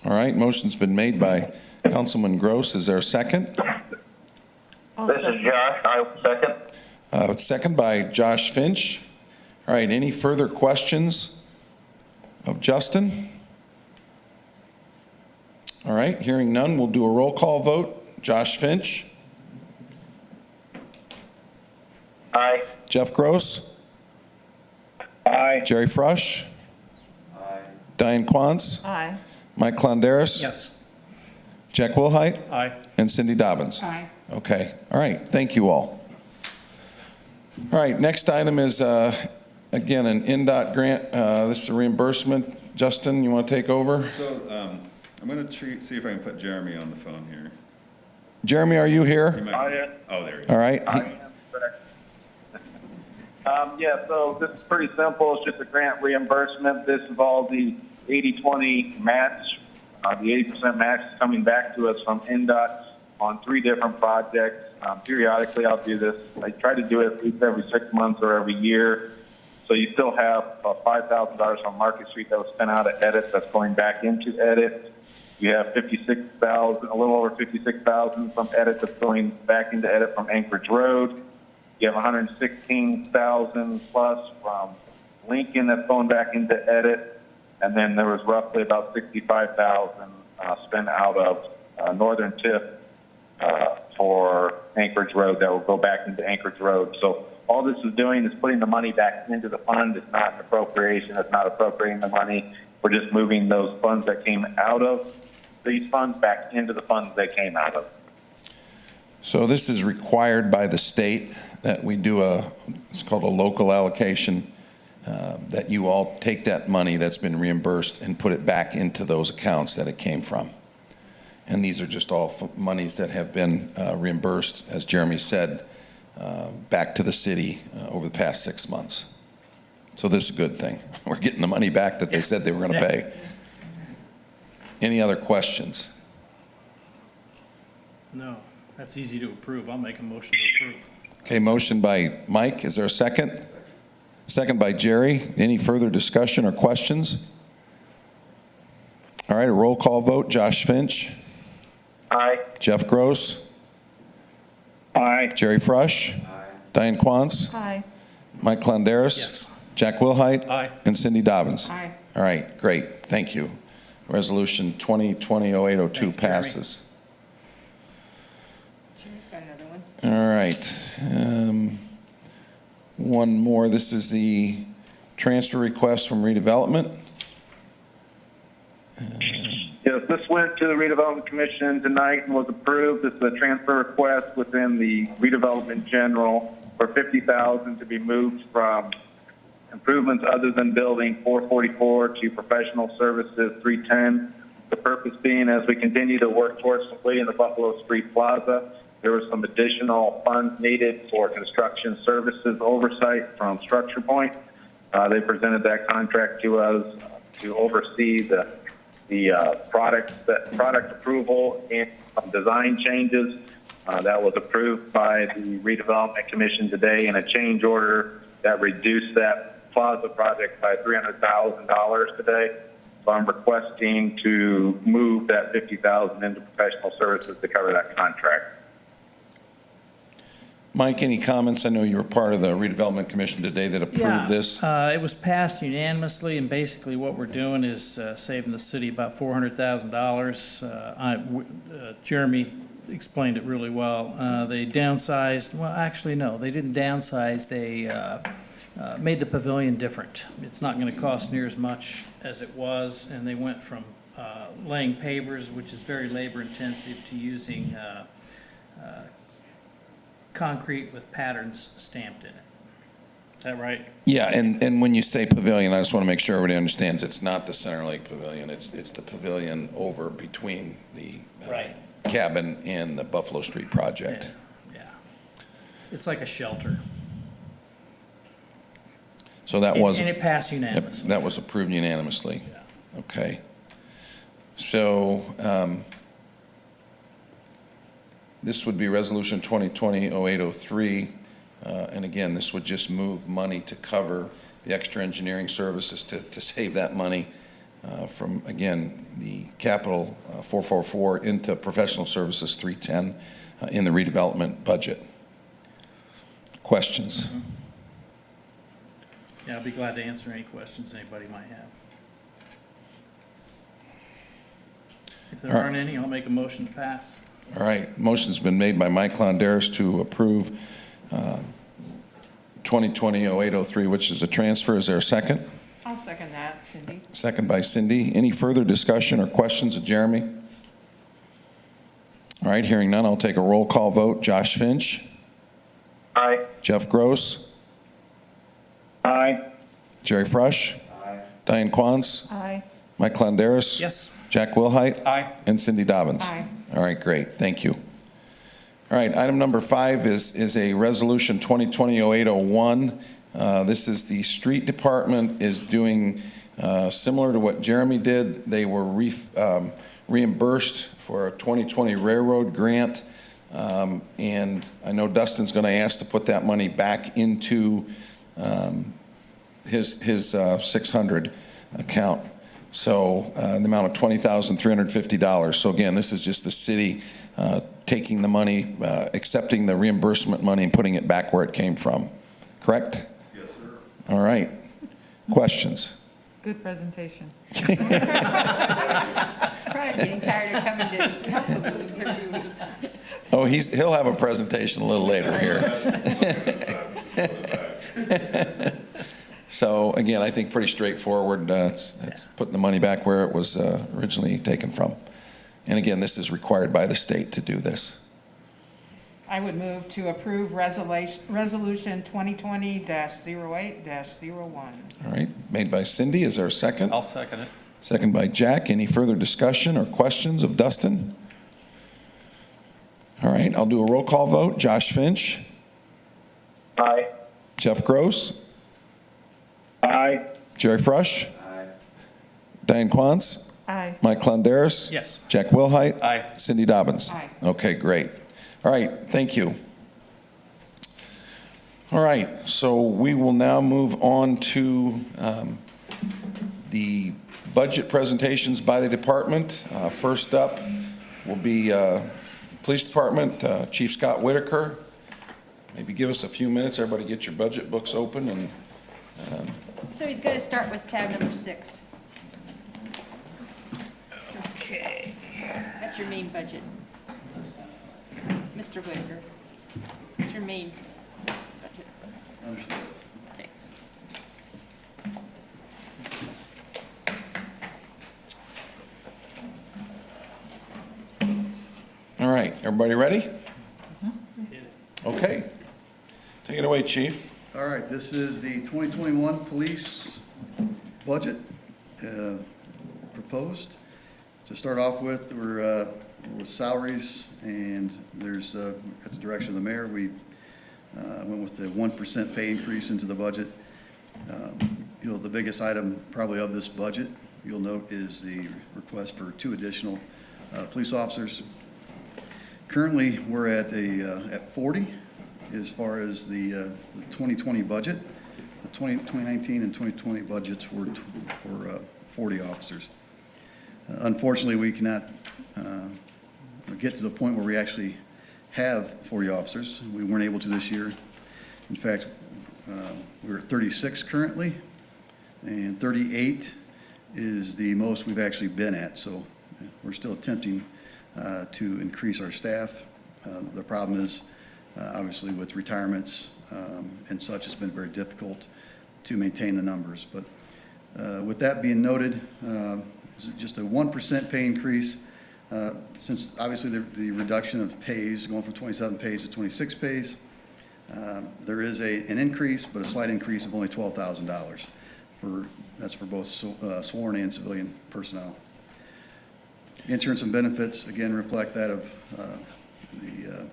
All right, motion's been made by Councilman Gross. Is there a second? This is Josh, I second. Second by Josh Finch. All right, any further questions of Justin? All right, hearing none, we'll do a roll call vote. Josh Finch? Aye. Jeff Gross? Aye. Jerry Frush? Aye. Diane Quantz? Aye. Mike Clondaris? Yes. Jack Wilhite? Aye. And Cindy Dobbins? Aye. Okay, all right, thank you all. All right, next item is, again, an NDOT grant. This is a reimbursement. Justin, you want to take over? So, I'm going to see if I can put Jeremy on the phone here. Jeremy, are you He here? might- Oh, there you All go. right. Yeah, so this is pretty simple. It's just a grant reimbursement. This is all the 80-20 match. The 80% match is coming back to us from NDOT on 3 different projects. Periodically, I'll do this. I try to do it at least every 6 months or every year. So you still have $5,000 on Market Street that was spent out at Edit that's going back into Edit. You have 56,000, a little over 56,000 from Edit that's going back into Edit from Anchorage Road. You have 116,000 plus from Lincoln that's going back into Edit, and then there was roughly about 65,000 spent out of Northern Tip for Anchorage Road that will go back into Anchorage Road. So all this is doing is putting the money back into the fund. It's not an appropriation. It's not appropriating the money. We're just moving those funds that came out of these funds back into the funds they came out of. So this is required by the state that we do it's called a local allocation, that you all take that money that's been reimbursed and put it back into those accounts that it came from. And these are just all monies that have been reimbursed, as Jeremy said, back to the city over the past 6 months. So this is a good thing. We're getting the money back that they said they were going to pay. Any other questions? No, that's easy to approve. I'll make a motion to approve. Okay, motion by Mike. Is there a second? Second by Jerry. Any further discussion or questions? All right, a roll call vote. Josh Finch. Aye. Jeff Gross. Aye. Jerry Frush. Diane Quantz. Hi. Mike Clondaris. Yes. Jack Wilhite. Aye. And Cindy Dobbins. Aye. All right, great. Thank you. Resolution 2020-0802 Thanks, Jeremy. passes. Jerry's got another one. All right. One more. This is the transfer request from redevelopment. Yes, this went to the redevelopment commission tonight and was approved. This is a transfer request within the redevelopment general for $50,000 to be moved from improvements other than building 444 to professional services 310. The purpose being, as we continue to work towards completing the Buffalo Street Plaza, there was some additional funds needed for construction services oversight from Structure Point. They presented that contract to us to oversee the product approval and design changes. That was approved by the redevelopment commission today in a change order that reduced that plaza project by $300,000 today. So I'm requesting to move that $50,000 into professional services to cover that contract. Mike, any comments? I know you were part of the redevelopment commission today that approved this. It was passed unanimously, and basically what we're doing is saving the city about $400,000. Jeremy explained it really well. They downsized, well, actually, no, they didn't downsize. They made the pavilion different. It's not going to cost near as much as it was, and they went from laying pavers, which is very labor intensive, to using concrete with patterns stamped in it. Is that right? Yeah, and when you say pavilion, I just want to make sure everybody understands it's not the Center Lake Pavilion. It's the pavilion over between the Right. cabin and the Buffalo Street project. Yeah. It's like a shelter. So that was, And it passed yep, unanimously. that was approved unanimously. Yeah. Okay. So this would be Resolution 2020-0803. And again, this would just move money to cover the extra engineering services to save that money from, again, the capital 444 into professional services 310 in the redevelopment budget. Questions? Mm-hmm. Yeah, I'll be glad to answer any questions anybody might have. If there All right. aren't any, I'll make a motion to pass. All right, motion's been made by Mike Clondaris to approve 2020-0803, which is a transfer. Is there a second? I'll second that, Cindy. Second by Cindy. Any further discussion or questions of Jeremy? All right, hearing none, I'll take a roll call vote. Josh Finch. Aye. Jeff Gross. Aye. Jerry Frush. Diane Quantz. Aye. Mike Clondaris. Yes. Jack Wilhite. Aye. And Cindy Dobbins. Aye. All right, great, thank you. All right, item number 5 is a resolution 2020-0801. This is the street department is doing similar to what Jeremy did. They were reimbursed for a 2020 railroad grant. And I know Dustin's going to ask to put that money back into his 600 account. So the amount of $20,350. So again, this is just the city taking the money, accepting the reimbursement money and putting it back where it came from. Correct? Yes, sir. All right. Questions? Good presentation. Probably getting tired of coming to council meetings every week. Oh, he'll have a presentation a little later here. So again, I think pretty straightforward. It's putting the money back where it was originally taken from. And again, this is required by the state to do this. I would move to approve resolution 2020-08-01. All right, made by Cindy. Is there a second? I'll second it. Second by Jack. Any further discussion or questions of Dustin? All right, I'll do a roll call vote. Josh Finch, Aye. Jeff Gross, Aye. Jerry Frush, Diane Quantz, Aye. Mike Clondaris. Yes. Jack Wilhite. Aye. Cindy Dobbins. Aye. Okay, great. All right, thank you. All right, so we will now move on to the budget presentations by the department. First up will be Police Department, Chief Scott Whitaker. Maybe give us a few minutes, everybody get your budget books open and So he's going to start with tab number 6. Okay. That's your main budget. Mr. Whitaker. That's your main budget. Okay. all right, everybody ready? Okay. Take it away, Chief. All right, this is the 2021 police budget proposed. To start off with, we're with salaries, and there's, at the direction of the mayor, we went with the 1% pay increase into the budget. You know, the biggest item probably of this budget, you'll note, is the request for 2 additional police officers. Currently, we're at 40 as far as the 2020 budget. The 2019 and 2020 budgets were for 40 officers. Unfortunately, we cannot get to the point where we actually have 40 officers. We weren't able to this year. In fact, we're at 36 currently, and 38 is the most we've actually been at. So we're still attempting to increase our staff. The problem is, obviously, with retirements and such, it's been very difficult to maintain the numbers. But with that being noted, it's just a 1% pay increase. Since obviously the reduction of pays, going from 27 pays to 26 pays, there is an increase, but a slight increase of only $12,000. That's for both sworn and civilian personnel. Insurance and benefits, again, reflect that of the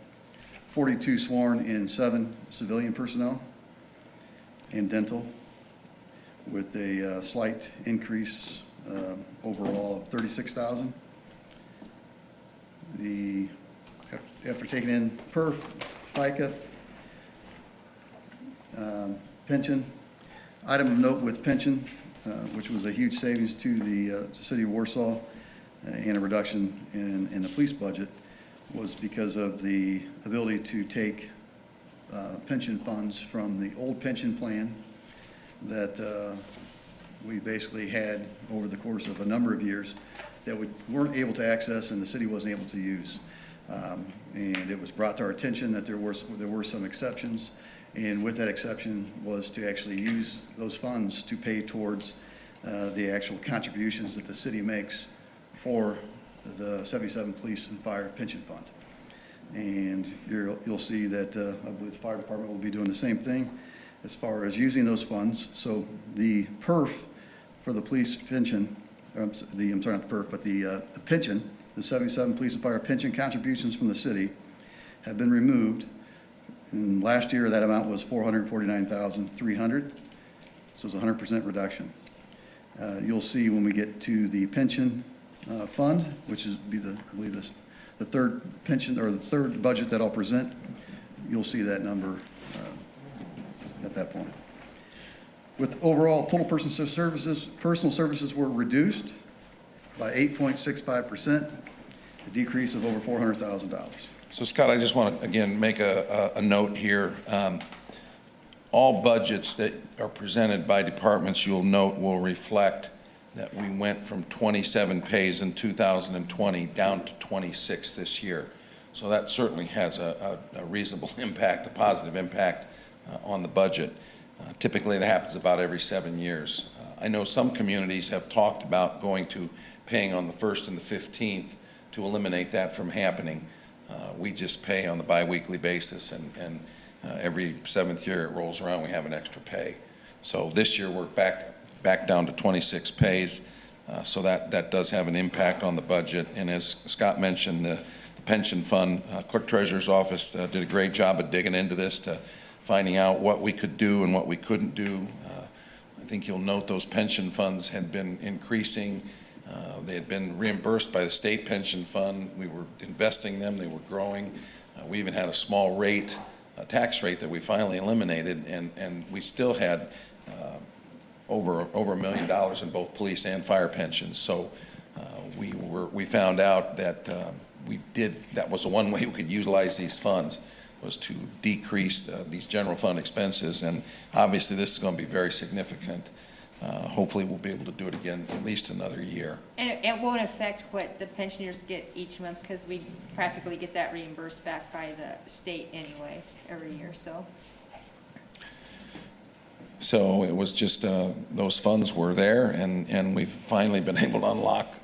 42 sworn and 7 civilian personnel, and dental, with a slight increase overall of $36,000. After taking in PERF, FICA, pension, item of note with pension, which was a huge savings to the city of Warsaw, and a reduction in the police budget, was because of the ability to take pension funds from the old pension plan that we basically had over the course of a number of years that we weren't able to access and the city wasn't able to use. And it was brought to our attention that there were some exceptions, and with that exception was to actually use those funds to pay towards the actual contributions that the city makes for the 77 Police and Fire Pension Fund. And you'll see that I believe the fire department will be doing the same thing as far as using those funds. So the PERF for the police pension, I'm sorry, not the PERF, but the pension, the 77 Police and Fire Pension contributions from the city have been removed. And last year, that amount was $449,300, so it's a 100% reduction. You'll see when we get to the pension fund, which is I believe the third pension, or the third budget that I'll present, you'll see that number at that point. With overall total personal services were reduced by 8.65%, a decrease of over $400,000. So Scott, I just want to, again, make a note here. All budgets that are presented by departments, you'll note, will reflect that we went from 27 pays in 2020 down to 26 this year. So that certainly has a reasonable impact, a positive impact on the budget. Typically, that happens about every 7 years. I know some communities have talked about going to paying on the 1st and the 15th to eliminate that from happening. We just pay on the biweekly basis, and every 7th year it rolls around, we have an extra pay. So this year we're back down to 26 pays, so that does have an impact on the budget. And as Scott mentioned, the pension fund. Clerk Treasurer's Office did a great job of digging into this, to finding out what we could do and what we couldn't do. I think you'll note those pension funds had been increasing. They had been reimbursed by the state pension fund. We were investing them, they were growing. We even had a small rate, a tax rate that we finally eliminated, and we still had over $1 million in both police and fire pensions. So we found out that that was the one way we could utilize these funds, was to decrease these general fund expenses, and obviously this is going to be very significant. Hopefully we'll be able to do it again at least another year. And it won't affect what the pensioners get each month, because we practically get that reimbursed back by the state anyway, every year, so. So it was just, those funds were there, and we've finally been able to unlock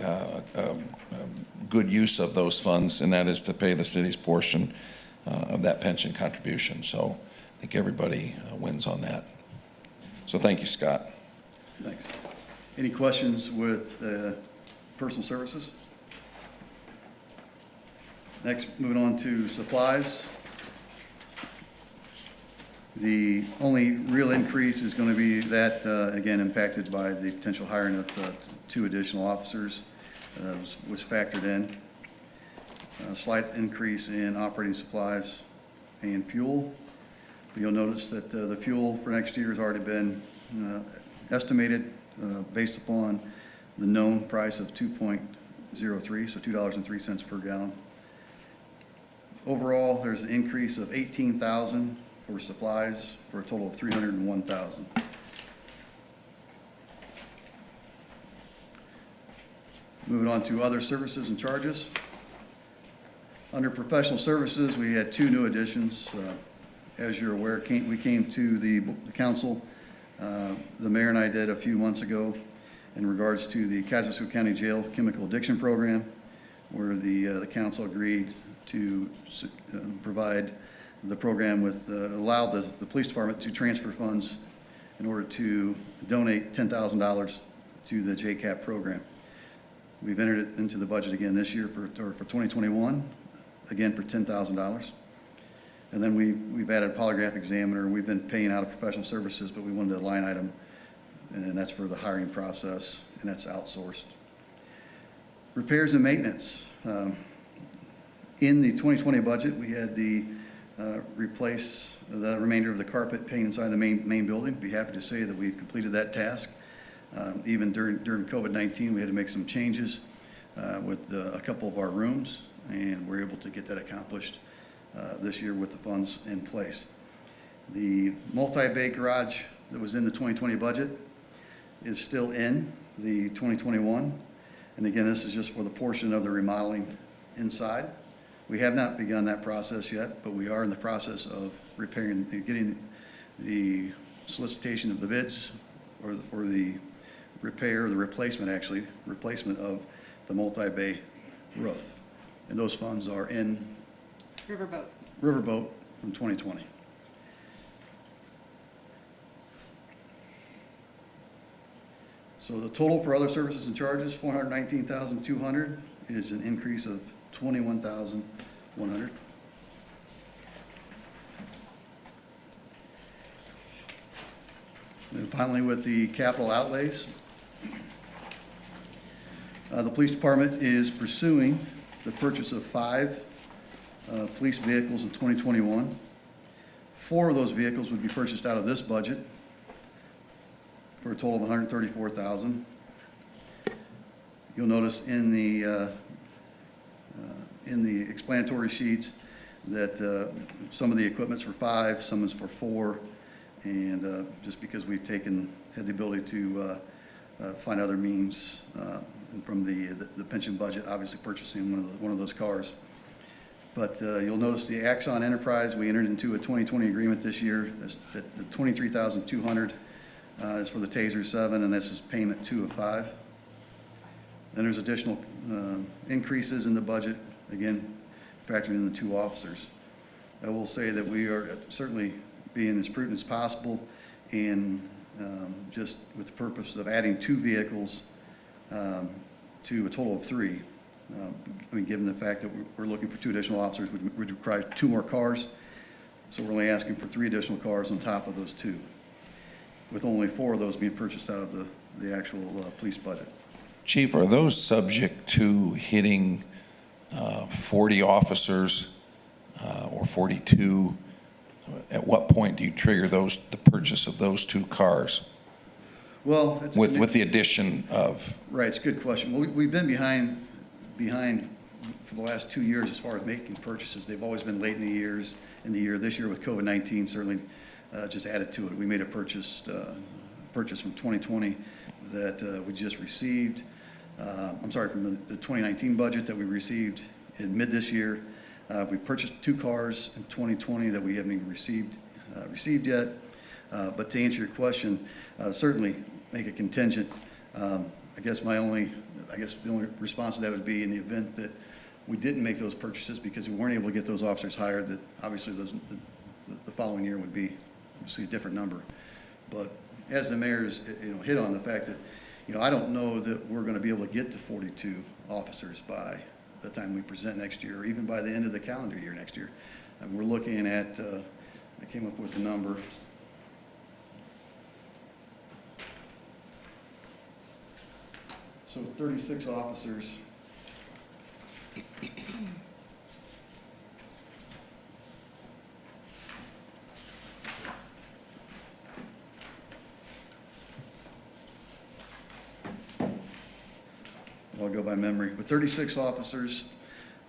good use of those funds, and that is to pay the city's portion of that pension contribution. So I think everybody wins on that. So thank you, Scott. Thanks. Any questions with personal services? Next, moving on to supplies. The only real increase is going to be that, again, impacted by the potential hiring of 2 additional officers, was factored in. A slight increase in operating supplies and fuel. You'll notice that the fuel for next year has already been estimated based upon the known price of 2.03, so $2.03 per gallon. Overall, there's an increase of $18,000 for supplies for a total of $301,000. Moving on to other services and charges. Under professional services, we had 2 new additions. As you're aware, we came to the council, the mayor and I did a few months ago, in regards to the Kaskaskia County Jail Chemical Addiction Program, where the council agreed to provide the program with, allow the police department to transfer funds in order to donate $10,000 to the JCAP program. We've entered it into the budget again this year for 2021, again for $10,000. And then we've added a polygraph examiner. We've been paying out of professional services, but we wanted a line item, and that's for the hiring process, and that's outsourced. Repairs and maintenance. In the 2020 budget, we had the replace the remainder of the carpet paint inside the main building. Be happy to say that we've completed that task. Even during COVID-19, we had to make some changes with a couple of our rooms, and we're able to get that accomplished this year with the funds in place. The multi-bay garage that was in the 2020 budget is still in the 2021. And again, this is just for the portion of the remodeling inside. We have not begun that process yet, but we are in the process of repairing, getting the solicitation of the bids for the repair, the replacement of the multi-bay roof. And those funds are in Riverboat. Riverboat from 2020. So the total for other services and charges, $419,200, is an increase of $21,100. And finally, with the capital outlays, the police department is pursuing the purchase of 5 police vehicles in 2021. 4 of those vehicles would be purchased out of this budget for a total of $134,000. You'll notice in the explanatory sheets that some of the equipment's for 5, some is for 4, and just because we've had the ability to find other means from the pension budget, obviously purchasing one of those cars. But you'll notice the Axon Enterprise, we entered into a 2020 agreement this year. The $23,200 is for the TASER 7, and this is payment 2 of 5. Then there's additional increases in the budget, again, factoring in the 2 officers. I will say that we are certainly being as prudent as possible, and just with the purpose of adding 2 vehicles to a total of 3. I mean, given the fact that we're looking for 2 additional officers, would require 2 more cars. So we're only asking for 3 additional cars on top of those 2, with only 4 of those being purchased out of the actual police budget. Chief, are those subject to hitting 40 officers or 42? At what point do you trigger the purchase of those 2 cars Well, it's with the addition of? Right, it's a good question. Well, we've been behind for the last 2 years as far as making purchases. They've always been late in the year. This year with COVID-19 certainly just added to it. We made a purchase from 2020 that we just received. From the 2019 budget that we received in mid this year. We purchased 2 cars in 2020 that we haven't even received yet. But to answer your question, certainly make it contingent. I guess the only response to that would be in the event that we didn't make those purchases because we weren't able to get those officers hired, that obviously the following year would be obviously a different number. But as the mayor's hit on the fact that, I don't know that we're going to be able to get to 42 officers by the time we present next year, or even by the end of the calendar year next year. And we're looking at, I came up with the number. So 36 officers. I'll go by memory. With 36 officers,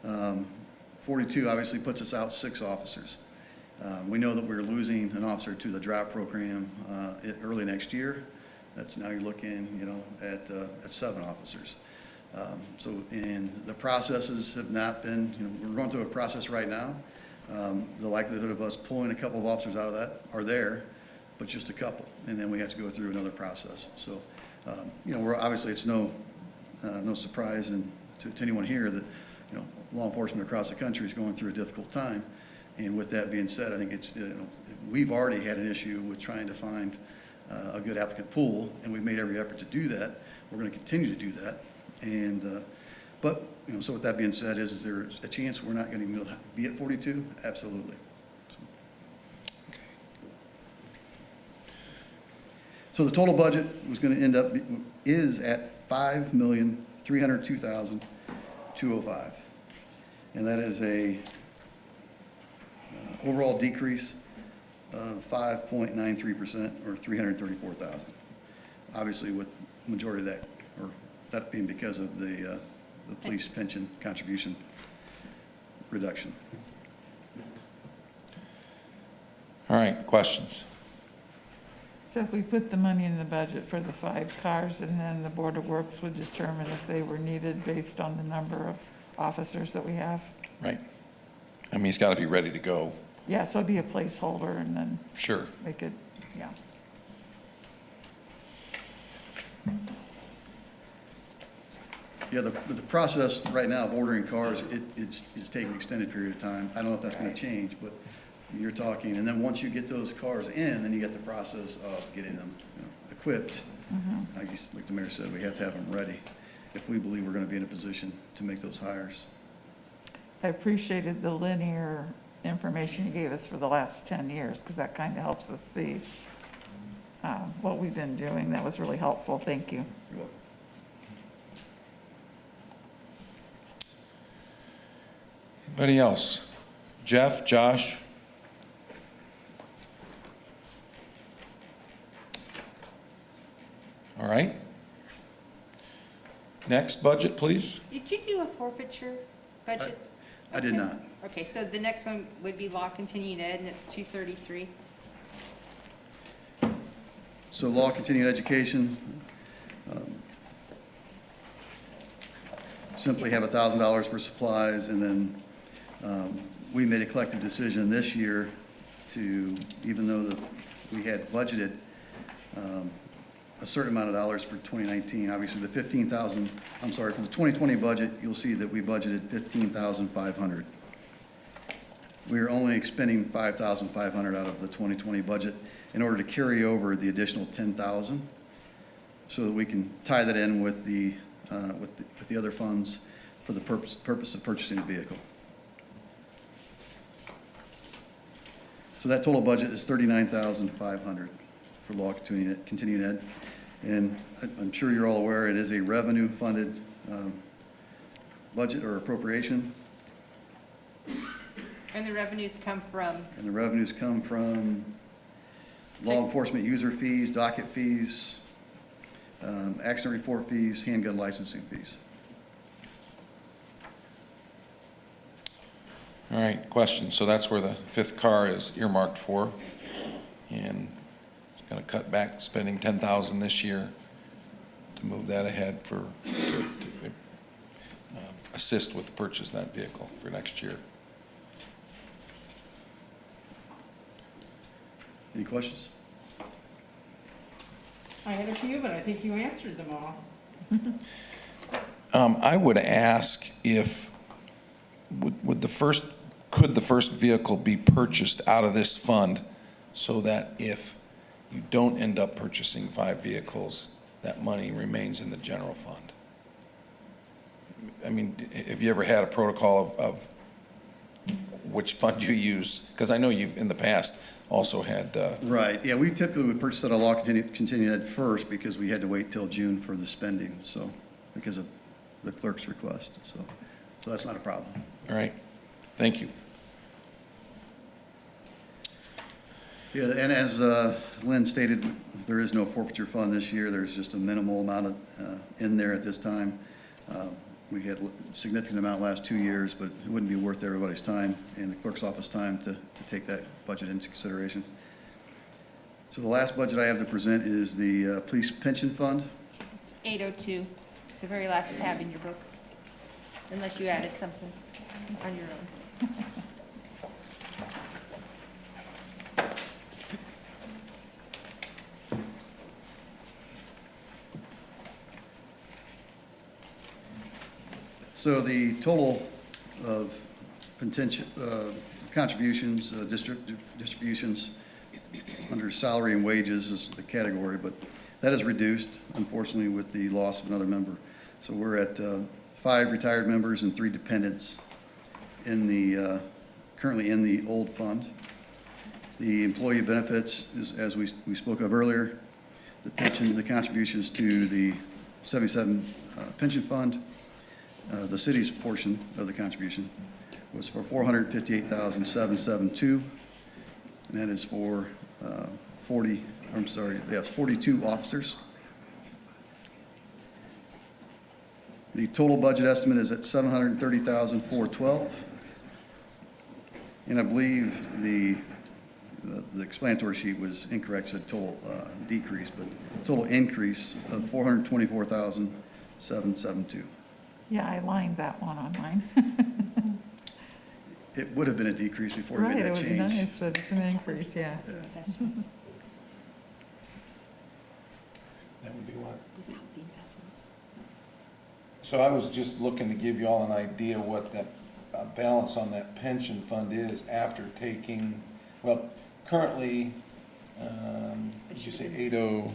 42 obviously puts us out 6 officers. We know that we're losing an officer to the drop program early next year. That's now you're looking, at 7 officers. And the processes have not been, we're going through a process right now. The likelihood of us pulling a couple of officers out of that are there, but just a couple. And then we have to go through another process. So, we're obviously, it's no surprise to anyone here that, law enforcement across the country is going through a difficult time. And with that being said, I think we've already had an issue with trying to find a good applicant pool, and we've made every effort to do that. We're going to continue to do that. And, but, so with that being said, is there a chance we're not going to be at 42? Absolutely. So the total budget was going to end up, is at $5,302,205. And that is a overall decrease of 5.93%, or $334,000. Obviously, with the majority of that, or that being because of the police pension contribution reduction. All right, questions? So if we put the money in the budget for the 5 cars, and then the Board of Works would determine if they were needed based on the number of officers that we have? Right. I mean, he's got to be ready to go. Yeah, so it'd be a placeholder and then Sure. make it, yeah. Yeah, the process right now of ordering cars, it's taking an extended period of time. I don't know if that's going to change, but you're talking, and then once you get those cars in, then you get the process of getting them equipped. Like the mayor said, we have to have them ready if we believe we're going to be in a position to make those hires. I appreciated the linear information you gave us for the last 10 years, because that kind of helps us see what we've been doing. That was really helpful. Thank you. You're welcome. Anybody else? Jeff, Josh? All right. Next budget, please. Did you do a forfeiture budget? I did not. Okay, so the next one would be law continuing ed, and it's 233. So law continuing education, simply have $1,000 for supplies, and then we made a collective decision this year to, even though we had budgeted a certain amount of dollars for 2019, obviously the for the 2020 budget, you'll see that we budgeted $15,500. We are only expending $5,500 out of the 2020 budget in order to carry over the additional $10,000, so that we can tie that in with the other funds for the purpose of purchasing the vehicle. So that total budget is $39,500 for law continuing ed. And I'm sure you're all aware, it is a revenue-funded budget or appropriation, And the revenues come from, and the revenues come from law enforcement user fees, docket fees, accident report fees, handgun licensing fees. All right, question. So that's where the fifth car is earmarked for. And it's going to cut back spending $10,000 this year to move that ahead to assist with the purchase of that vehicle for next year. Any questions? I had a few, but I think you answered them all. I would ask if, could the first vehicle be purchased out of this fund so that if you don't end up purchasing 5 vehicles, that money remains in the general fund? I mean, have you ever had a protocol of which fund you use? Because I know you've, in the past, also had, Right, yeah, we typically would purchase out of law continuing ed first because we had to wait till June for the spending, so, because of the clerk's request, so that's not a problem. all right, thank you. Yeah, and as Lynn stated, there is no forfeiture fund this year. There's just a minimal amount in there at this time. We had a significant amount last 2 years, but it wouldn't be worth everybody's time and the clerk's office time to take that budget into consideration. So the last budget I have to present is the police pension fund. it's 802, the very last tab in your book, unless you added something on your own. So the total of contributions, distributions under salary and wages is the category, but that is reduced, unfortunately, with the loss of another member. So we're at 5 retired members and 3 dependents in the, currently in the old fund. The employee benefits is, as we spoke of earlier, the pension, the contributions to the 77 pension fund. The city's portion of the contribution was for $458,772, and that is for 42 officers. The total budget estimate is at $730,412, and I believe the explanatory sheet was incorrect, said total decrease, but total increase of $424,772. Yeah, I lined that one on mine. It would have been a decrease before we Right, made it that would be change. nice, but it's an increase, yeah. Investments, That would be what? without the investments. So I was just looking to give you all an idea what that balance on that pension fund is after taking, well, currently, did you say 80?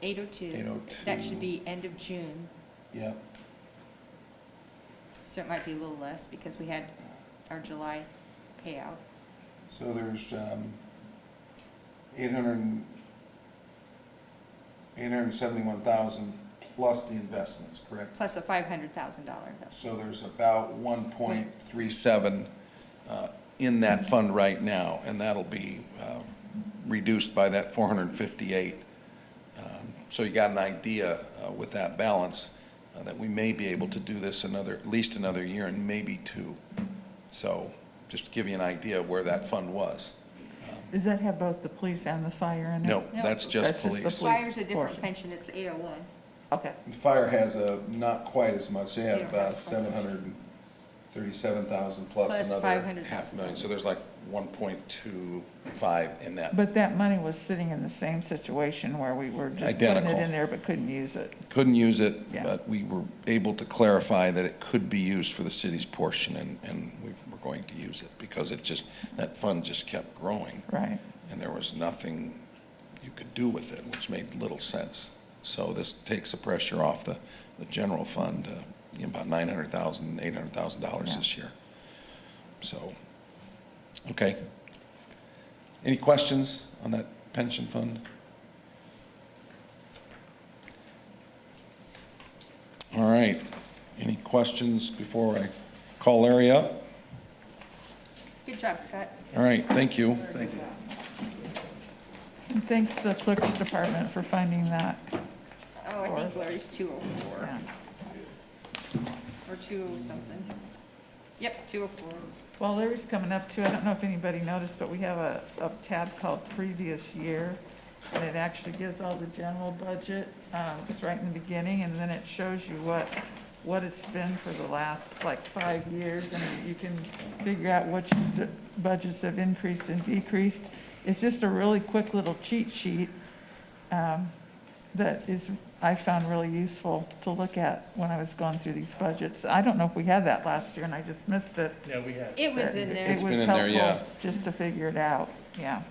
802. 802. That should be end of June, Yep. so it might be a little less because we had our July payout. So there's 871,000 plus the investments, correct? Plus a $500,000 investment. So there's about 1.37 in that fund right now, and that'll be reduced by that 458. So you got an idea with that balance that we may be able to do this at least another year and maybe 2. So just to give you an idea of where that fund was. Does that have both the police and the fire in it? No, that's just That's just the police. police. Fire's a different portion. pension, it's 801. Okay, Fire has not quite as much. They have Yeah. 737,000 plus Plus another 500,000. $500,000. So there's like 1.25 in that. but that money was sitting in the same situation where we were just putting it Identical. in there but couldn't use it. Couldn't use it, Yeah. but we were able to clarify that it could be used for the city's portion, and we were going to use it because that fund just kept growing, Right. and there was nothing you could do with it, which made little sense. So this takes the pressure off the general fund about $900,000, $800,000 this year. So, okay. Any questions on that pension fund? All right. Any questions before I call Larry up? Good job, Scott. All right, thank you. Thank you. And thanks to the clerk's department for finding that. Oh, I think Course. Larry's 204, Yeah. or 20 something. Yep, 204. Well, Larry's coming up too. I don't know if anybody noticed, but we have a tab called Previous Year. And it actually gives all the general budget. It's right in the beginning, and then it shows you what it's been for the last, like, 5 years. And you can figure out which budgets have increased and decreased. It's just a really quick little cheat sheet that is, I found really useful to look at when I was going through these budgets. I don't know if we had that last year, and I just missed it. Yeah, we had. It was in there. It It's was been in there, yeah. helpful just to figure it out, yeah.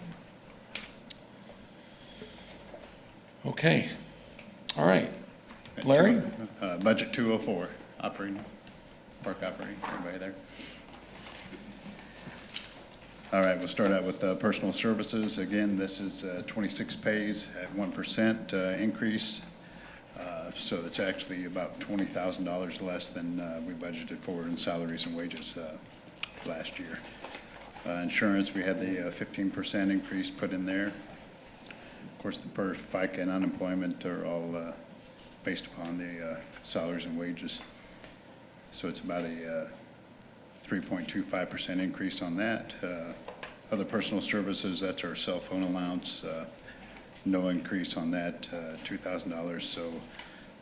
Okay. All right. Larry? Budget 204, operating, park operating, everybody there? All right, we'll start out with personal services. Again, this is 26 pays at 1% increase. So it's actually about $20,000 less than we budgeted for in salaries and wages last year. Insurance, we had the 15% increase put in there. Of course, the PERF, FICA, and unemployment are all based upon the salaries and wages. So it's about a 3.25% increase on that. Other personal services, that's our cell phone allowance, no increase on that, $2,000. So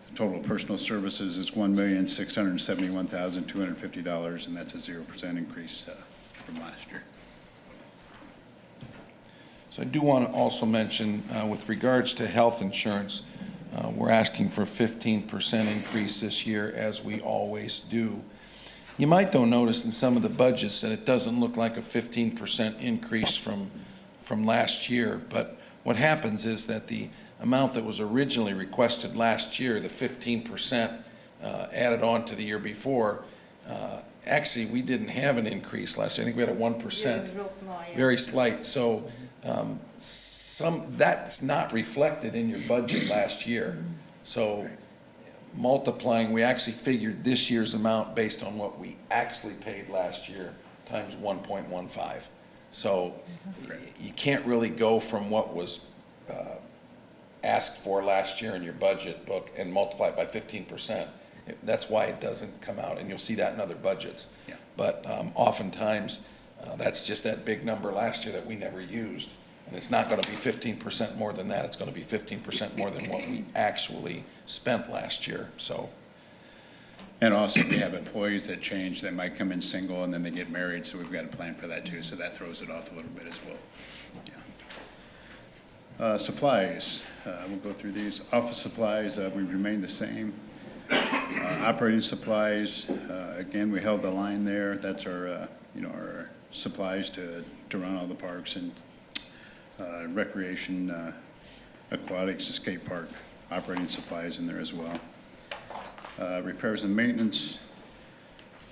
the total personal services is $1,671,250, and that's a 0% increase from last year. So I do want to also mention, with regards to health insurance, we're asking for a 15% increase this year, as we always do. You might, though, notice in some of the budgets that it doesn't look like a 15% increase from last year. But what happens is that the amount that was originally requested last year, the 15% added on to the year before, actually, we didn't have an increase last year. I think we had a 1%. Yeah, it was real small, yeah. Very slight. So that's not reflected in your budget last year. So multiplying, we actually figured this year's amount based on what we actually paid last year times 1.15. So you can't really go from what was asked for last year in your budget book and multiply it by 15%. That's why it doesn't come out, and you'll see that in other budgets. Yeah. But oftentimes, that's just that big number last year that we never used. And it's not going to be 15% more than that. It's going to be 15% more than what we actually spent last year, so. And also, we have employees that change, they might come in single and then they get married, so we've got a plan for that too, so that throws it off a little bit as well. Yeah. Supplies, we'll go through these. Office supplies, we remain the same. Operating supplies, again, we held the line there. That's our, our supplies to run all the parks and recreation, aquatics, skate park, operating supplies in there as well. Repairs and maintenance,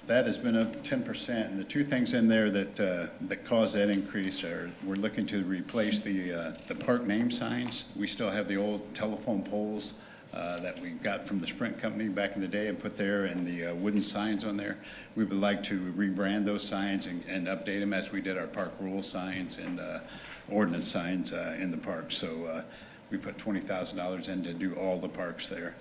that has been up 10%. And the two things in there that caused that increase are, we're looking to replace the park name signs. We still have the old telephone poles that we got from the Sprint company back in the day and put there, and the wooden signs on there. We would like to rebrand those signs and update them as we did our park rule signs and ordinance signs in the park. So we put $20,000 in to do all the parks there.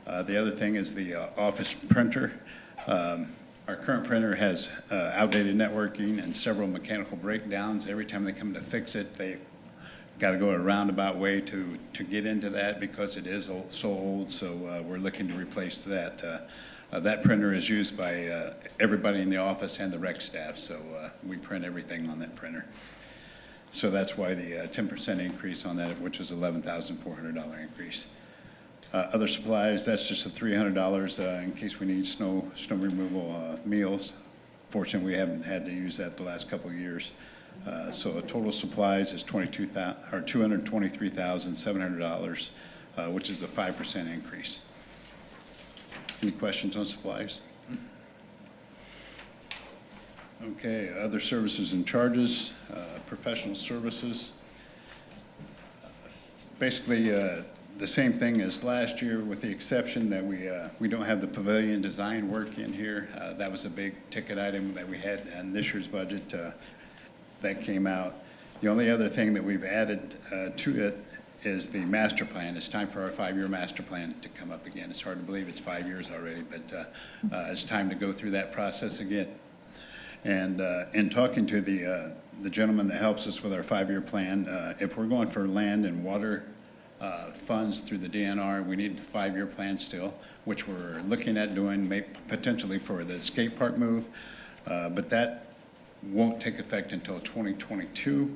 The other thing is the office printer. Our current printer has outdated networking and several mechanical breakdowns. Every time they come to fix it, they got to go a roundabout way to get into that because it is so old. So we're looking to replace that. That printer is used by everybody in the office and the rec staff. So we print everything on that printer. So that's why the 10% increase on that, which is $11,400 increase. Other supplies, that's just a $300 in case we need snow removal meals. Fortunately, we haven't had to use that the last couple of years. So total supplies is $223,700, which is a 5% increase. Any questions on supplies? Okay, other services and charges, professional services. Basically, the same thing as last year, with the exception that we don't have the pavilion design work in here. That was a big ticket item that we had in this year's budget that came out. The only other thing that we've added to it is the master plan. It's time for our 5-year master plan to come up again. It's hard to believe it's 5 years already, but it's time to go through that process again. And in talking to the gentleman that helps us with our 5-year plan, if we're going for land and water funds through the DNR, we need the 5-year plan still, which we're looking at doing potentially for the skate park move, but that won't take effect until 2022.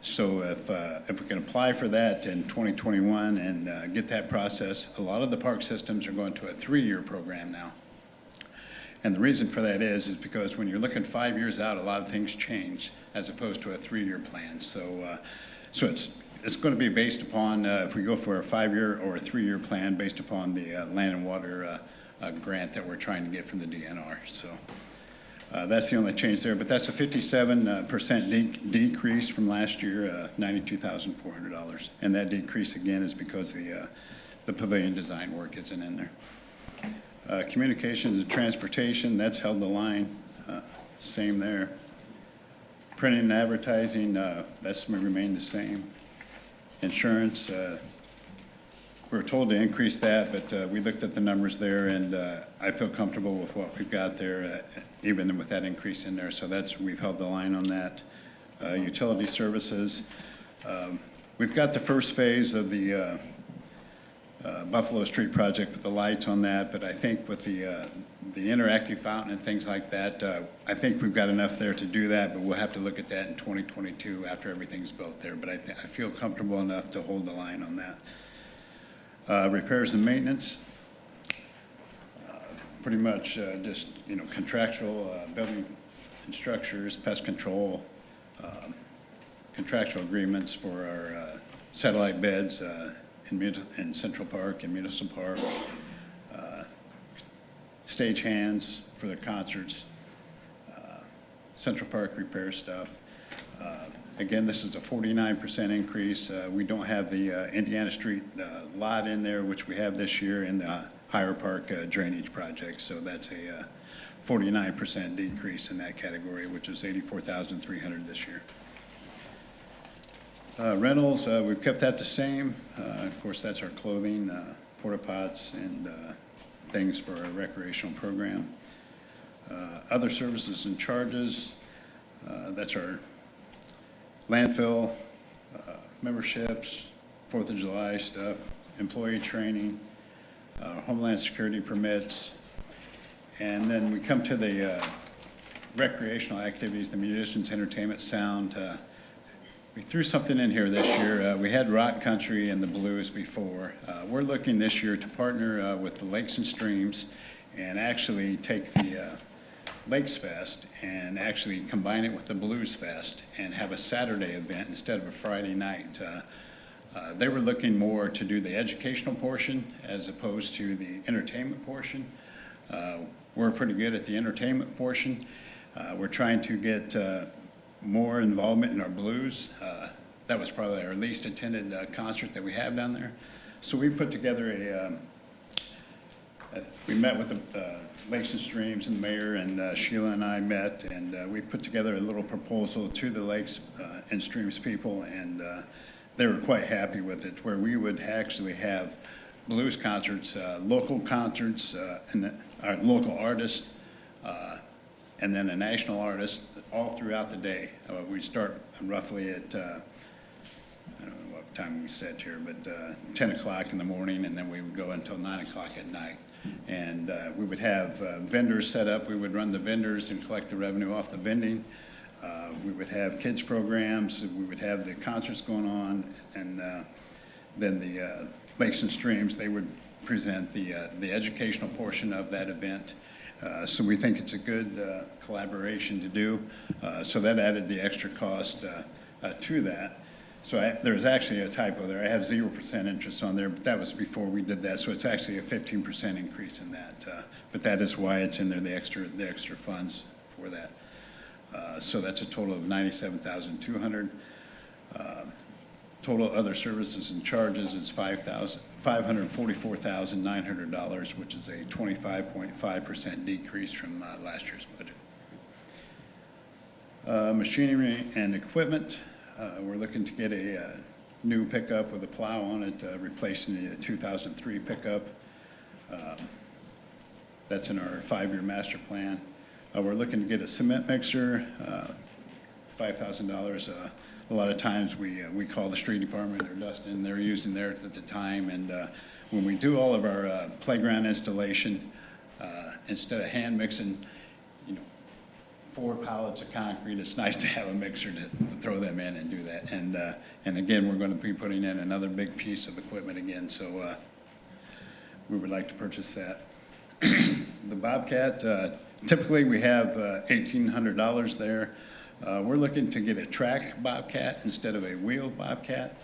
So if we can apply for that in 2021 and get that process, a lot of the park systems are going to a 3-year program now. And the reason for that is because when you're looking 5 years out, a lot of things change as opposed to a 3-year plan. So it's going to be based upon, if we go for a 5-year or a 3-year plan, based upon the land and water grant that we're trying to get from the DNR. So that's the only change there. But that's a 57% decrease from last year, $92,400. And that decrease, again, is because the pavilion design work isn't in there. Communications and transportation, that's held the line, same there. Printing and advertising, that's remained the same. Insurance, we were told to increase that, but we looked at the numbers there, and I feel comfortable with what we've got there, even with that increase in there. So we've held the line on that. Utility services, we've got the first phase of the Buffalo Street project with the lights on that, but I think with the interactive fountain and things like that, I think we've got enough there to do that, but we'll have to look at that in 2022 after everything's built there. But I feel comfortable enough to hold the line on that. Repairs and maintenance, pretty much just, contractual building and structures, pest control, contractual agreements for our satellite beds in Central Park and Municipal Park, stage hands for the concerts, Central Park repair stuff. Again, this is a 49% increase. We don't have the Indiana Street lot in there, which we have this year in the Higher Park drainage project. So that's a 49% decrease in that category, which is $84,300 this year. Rentals, we've kept that the same. Of course, that's our clothing, porta pots, and things for our recreational program. Other services and charges, that's our landfill, memberships, 4th of July stuff, employee training, Homeland Security permits, and then we come to the recreational activities, the musicians, entertainment, sound. We threw something in here this year. We had rock country and the blues before. We're looking this year to partner with the Lakes and Streams and actually take the Lakes Fest and actually combine it with the Blues Fest and have a Saturday event instead of a Friday night. They were looking more to do the educational portion as opposed to the entertainment portion. We're pretty good at the entertainment portion. We're trying to get more involvement in our blues. That was probably our least attended concert that we have down there. So we put together we met with the Lakes and Streams and the mayor, and Sheila and I met, and we put together a little proposal to the Lakes and Streams people, and they were quite happy with it, where we would actually have blues concerts, local concerts, and our local artists, and then a national artist all throughout the day. We start roughly at, I don't know what time we set here, but 10 o'clock in the morning, and then we would go until 9 o'clock at night. And we would have vendors set up. We would run the vendors and collect the revenue off the vending. We would have kids programs. We would have the concerts going on, and then the Lakes and Streams, they would present the educational portion of that event. So we think it's a good collaboration to do. So that added the extra cost to that. So there's actually a typo there. I have 0% interest on there, but that was before we did that, so it's actually a 15% increase in that. But that is why it's in there, the extra funds for that. So that's a total of $97,200. Total other services and charges is $544,900, which is a 25.5% decrease from last year's budget. Machinery and equipment, we're looking to get a new pickup with a plow on it, replacing the 2003 pickup. That's in our 5-year master plan. We're looking to get a cement mixer, $5,000. A lot of times we call the street department or Dustin, they're using theirs at the time. And when we do all of our playground installation, instead of hand mixing, 4 pallets of concrete, it's nice to have a mixer to throw them in and do that. And again, we're going to be putting in another big piece of equipment again, so we would like to purchase that. The Bobcat, typically we have $1,800 there. We're looking to get a track Bobcat instead of a wheeled Bobcat.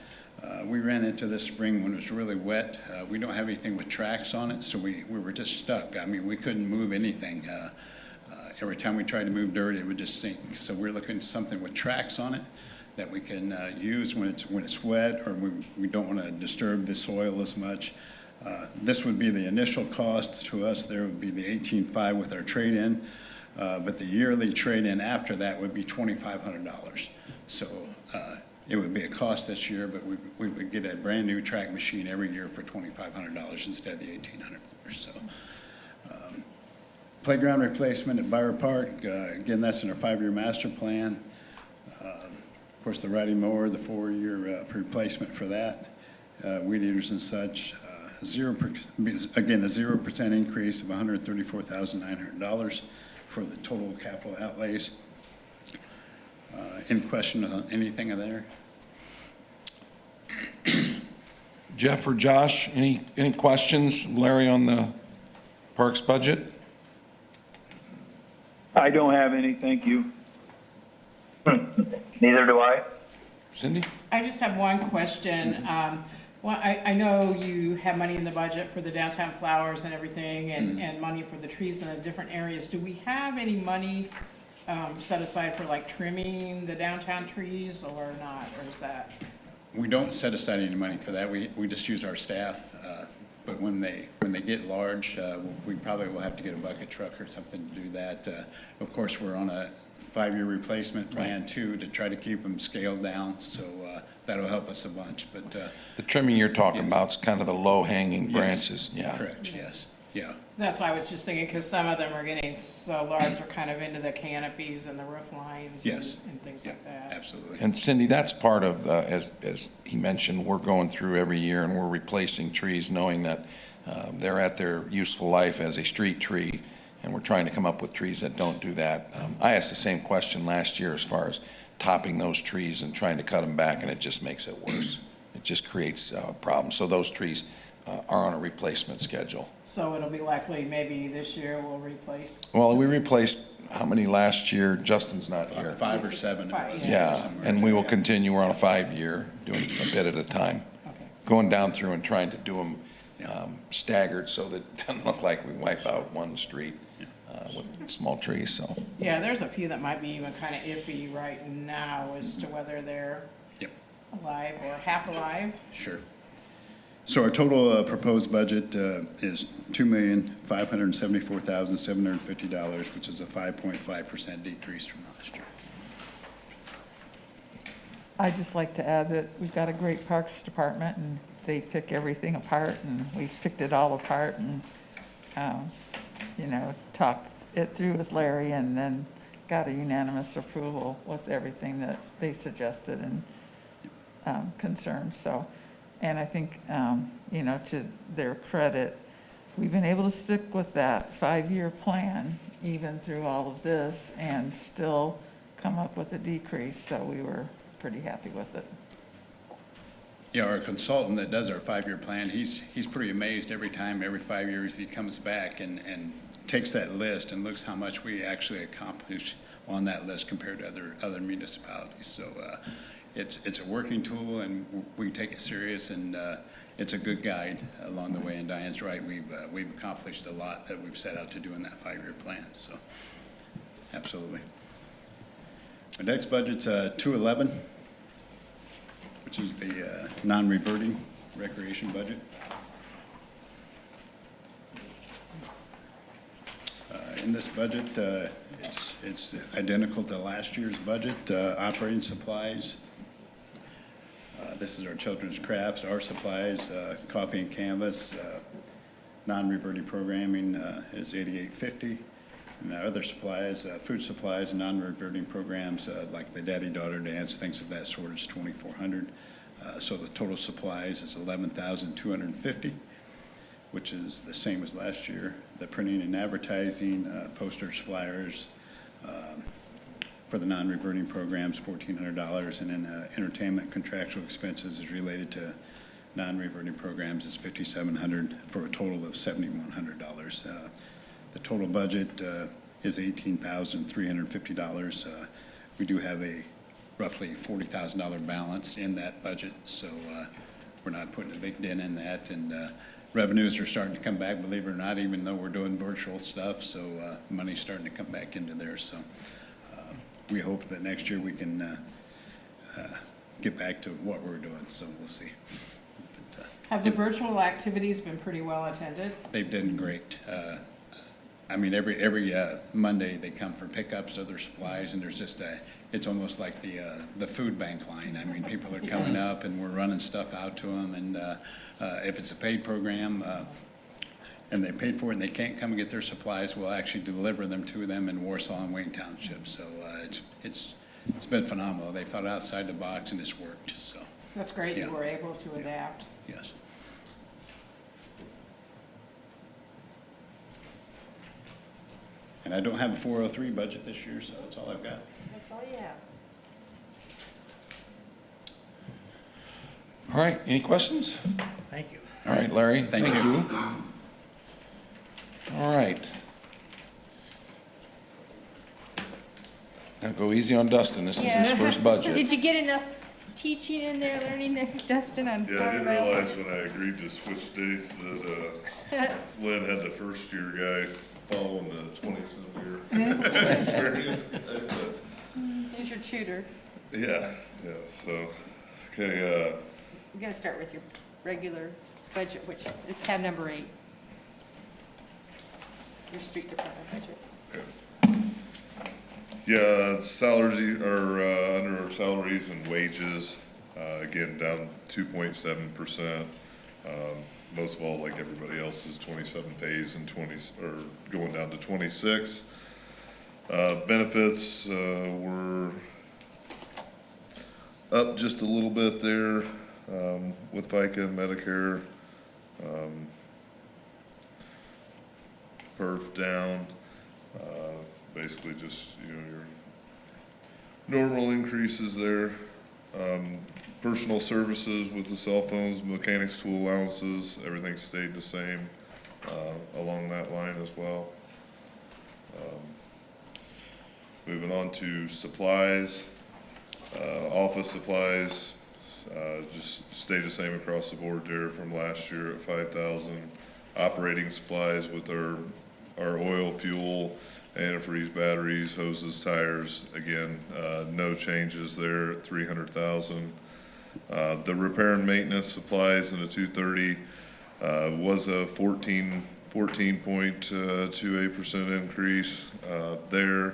We ran into this spring when it was really wet. We don't have anything with tracks on it, so we were just stuck. I mean, we couldn't move anything. Every time we tried to move dirt, it would just sink. So we're looking at something with tracks on it that we can use when it's wet, or we don't want to disturb the soil as much. This would be the initial cost to us. There would be the $18,500 with our trade-in, but the yearly trade-in after that would be $2,500. So it would be a cost this year, but we would get a brand-new track machine every year for $2,500 instead of the $1,800. So playground replacement at Byron Park, again, that's in our 5-year master plan. Of course, the riding mower, the 4-year replacement for that, weed eaters and such. Again, a 0% increase of $134,900 for the total capital outlays. Any question on anything in there? Jeff or Josh, any questions, Larry, on the parks budget? I don't have any, thank you. Neither do I. Cindy? I just have one question. Well, I know you have money in the budget for the downtown flowers and everything, and money for the trees in the different areas. Do we have any money set aside for like trimming the downtown trees or not, or is that? We don't set aside any money for that. We just use our staff. But when they get large, we probably will have to get a bucket truck or something to do that. Of course, we're on a 5-year replacement plan too to try to keep them scaled down. So that'll help us a bunch. But The trimming you're talking about is kind of the low-hanging branches, yeah. Correct. Yes. Yeah. That's why I was just thinking, because some of them are getting so large, they're kind of into the canopies and the roof lines. Yes. And things like that. Absolutely. And Cindy, that's part of, as he mentioned, we're going through every year and we're replacing trees knowing that they're at their useful life as a street tree, and we're trying to come up with trees that don't do that. I asked the same question last year as far as topping those trees and trying to cut them back, and it just makes it worse. It just creates problems. So those trees are on a replacement schedule. So it'll be likely maybe this year we'll replace. Well, we replaced how many last year? Justin's not here. 5 or 7. It was. Yeah, Somewhere. and we will continue. We're on a 5-year, doing a bit at a time. Okay. Going down through and trying to do them staggered so that it doesn't look like we wipe out one street with small trees, so. Yeah, there's a few that might be even kind of iffy right now as to whether they're Yep. alive or half alive. Sure. So our total proposed budget is $2,574,750, which is a 5.5% decrease from last year. I'd just like to add that we've got a great parks department, and they pick everything apart, and we picked it all apart, and, talked it through with Larry, and then got a unanimous approval with everything that they suggested and concerned, so. And I think, to their credit, we've been able to stick with that 5-year plan, even through all of this, and still come up with a decrease, so we were pretty happy with it. Yeah, our consultant that does our 5-year plan, he's pretty amazed every 5 years he comes back and takes that list and looks how much we actually accomplish on that list compared to other municipalities. So it's a working tool, and we take it serious, and it's a good guide along the way. And Diane's right, we've accomplished a lot that we've set out to do in that 5-year plan, so absolutely. Our next budget's 211, which is the non-reverting recreation budget. In this budget, it's identical to last year's budget. Operating supplies, this is our children's crafts, art supplies, coffee and canvas. Non-reverting programming is $88.50. And our other supplies, food supplies and non-reverting programs like the daddy-daughter dance, things of that sort is $2,400. So the total supplies is $11,250, which is the same as last year. The printing and advertising, posters, flyers, for the non-reverting programs, $1,400, and then entertainment contractual expenses is related to non-reverting programs is $5,700 for a total of $7,100. The total budget is $18,350. We do have a roughly $40,000 balance in that budget, so we're not putting a big dent in that, and revenues are starting to come back, believe it or not, even though we're doing virtual stuff, so money's starting to come back into there, so we hope that next year we can get back to what we're doing, so we'll see. But, Have the virtual activities been pretty well attended? they've done great. I mean, every Monday they come for pickups of their supplies, and there's just it's almost like the food bank line. I mean, people are coming up, and we're running stuff out to them, and if it's a paid program, and they paid for it and they can't come and get their supplies, we'll actually deliver them to them in Warsaw and Wayne Township. So it's been phenomenal. They thought outside the box, and it's worked, so. That's great Yeah. you were able to adapt. Yes. And I don't have a 403 budget this year, so that's all I've got. That's all you have. All right, any questions? Thank you. All right, Larry, thank Thank you. All right. Now go easy on Dustin, this is his first budget. Did you get enough teaching in there, learning there, Dustin, on Yeah, I didn't barbells? realize when I agreed to switch dates that Lynn had the first year guy following the 20-some year experience guy, but Here's your tutor. yeah, so, okay, We're gonna start with your regular budget, which is tab number 8. Your street department budget. yeah, salaries are, under our salaries and wages, again, down 2.7%. Most of all, like everybody else, is 27 pays and going down to 26. Benefits, were up just a little bit there, with FICA and Medicare. Perf down, basically just, your normal increases there. Personal services with the cell phones, mechanics tool allowances, everything stayed the same, along that line as well. Moving on to supplies, office supplies, just stayed the same across the board there from last year at 5,000. Operating supplies with our oil, fuel, antifreeze batteries, hoses, tires, again, no changes there at 300,000. The repair and maintenance supplies in the 230 was a 14.28% increase there,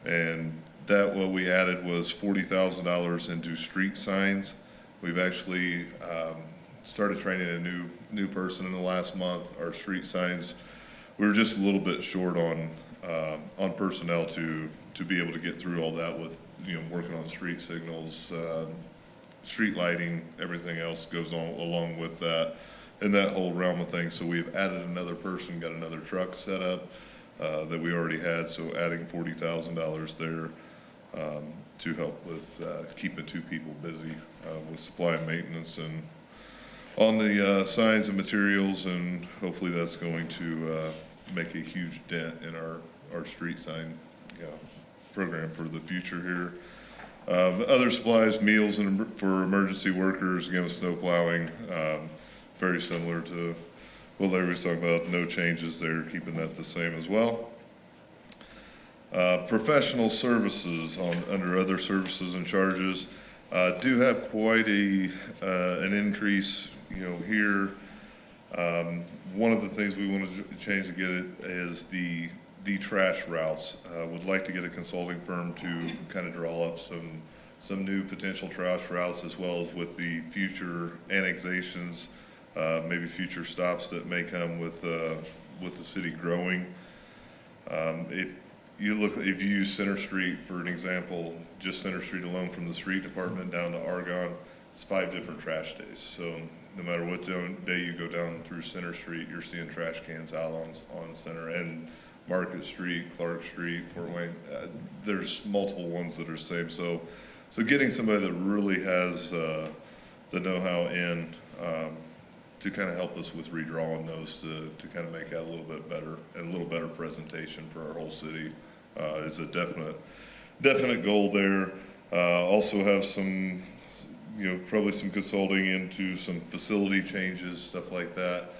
and that what we added was $40,000 into street signs. We've actually started training a new person in the last month. Our street signs, we were just a little bit short on personnel to be able to get through all that with, working on street signals, street lighting, everything else goes on along with that, and that whole realm of things. So we've added another person, got another truck set up that we already had, so adding $40,000 there to help with keeping 2 people busy with supply and maintenance and on the signs and materials, and hopefully that's going to make a huge dent in our street sign program for the future here. Other supplies, meals for emergency workers, again, with snow plowing, very similar to what Larry was talking about, no changes there, keeping that the same as well. Professional services under other services and charges, do have quite an increase, here. One of the things we want to change to get it is the trash routes. Would like to get a consulting firm to kind of draw up some new potential trash routes, as well as with the future annexations, maybe future stops that may come with the city growing. If you use Center Street for an example, just Center Street alone from the street department down to Argonne, it's 5 different trash days. So no matter what day you go down through Center Street, you're seeing trash cans out on Center and Market Street, Clark Street, Fort Wayne. There's multiple ones that are the same. So getting somebody that really has the know-how in to kind of help us with redrawing those to kind of make that a little bit better and a little better presentation for our whole city is a definite goal there. Also have some, probably some consulting into some facility changes, stuff like that,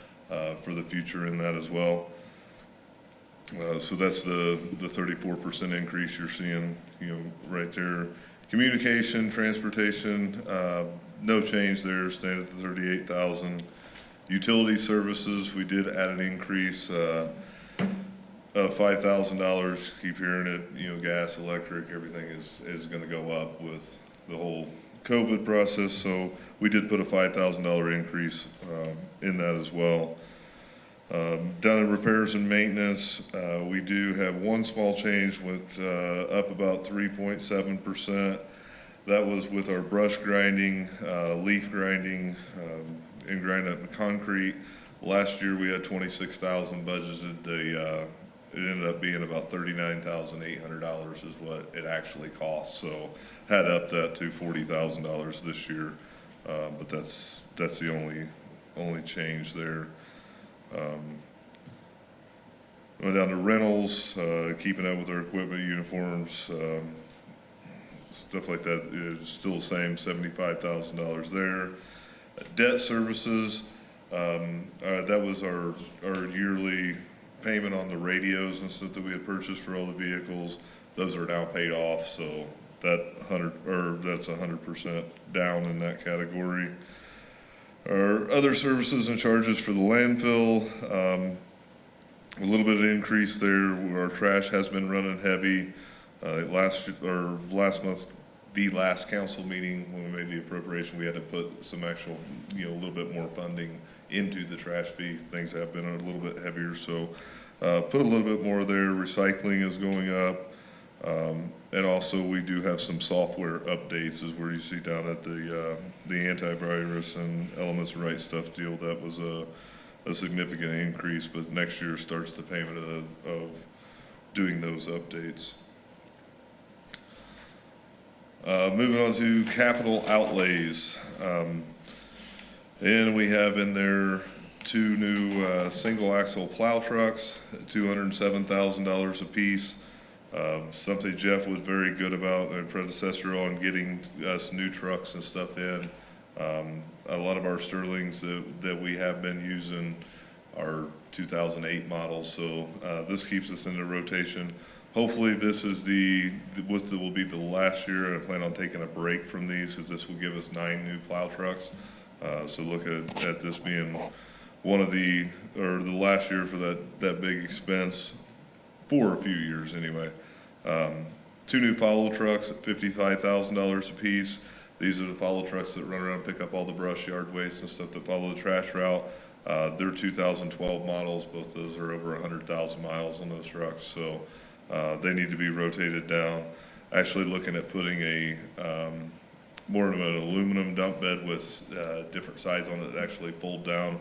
for the future in that as well. So that's the 34% increase you're seeing, right there. Communication, transportation, no change there, staying at the 38,000. Utility services, we did add an increase of $5,000. Keep hearing it, gas, electric, everything is going to go up with the whole COVID process. So we did put a $5,000 increase in that as well. Down in repairs and maintenance, we do have one small change, went up about 3.7%. That was with our brush grinding, leaf grinding, and grinding up the concrete. Last year we had 26,000 budgeted. It ended up being about $39,800 is what it actually cost. So had upped that to $40,000 this year, but that's the only change there. Went down to rentals, keeping up with our equipment, uniforms, stuff like that is still the same, $75,000 there. Debt services, that was our yearly payment on the radios and stuff that we had purchased for all the vehicles. Those are now paid off, so that's 100% down in that category. Our other services and charges for the landfill, a little bit of increase there. Our trash has been running heavy. Last month, the last council meeting, when we made the appropriation, we had to put some actual, a little bit more funding into the trash fee. Things have been a little bit heavier, so put a little bit more there. Recycling is going up. And also we do have some software updates, is where you see down at the antivirus and Elements Right Stuff deal. That was a significant increase, but next year starts the payment of doing those updates. Moving on to capital outlays. And we have in there 2 new single axle plow trucks, $207,000 a piece. Something Jeff was very good about, my predecessor, on getting us new trucks and stuff in. A lot of our Sterlings that we have been using are 2008 models, so this keeps us in the rotation. Hopefully this is will be the last year, and I plan on taking a break from these, because this will give us 9 new plow trucks. So look at this being one of the last year for that big expense, for a few years anyway. 2 new follow trucks at $55,000 a piece. These are the follow trucks that run around, pick up all the brush, yard waste and stuff that follow the trash route. They're 2012 models. Both those are over 100,000 miles on those trucks, so they need to be rotated down. Actually looking at putting a more of an aluminum dump bed with different sides on it that actually fold down.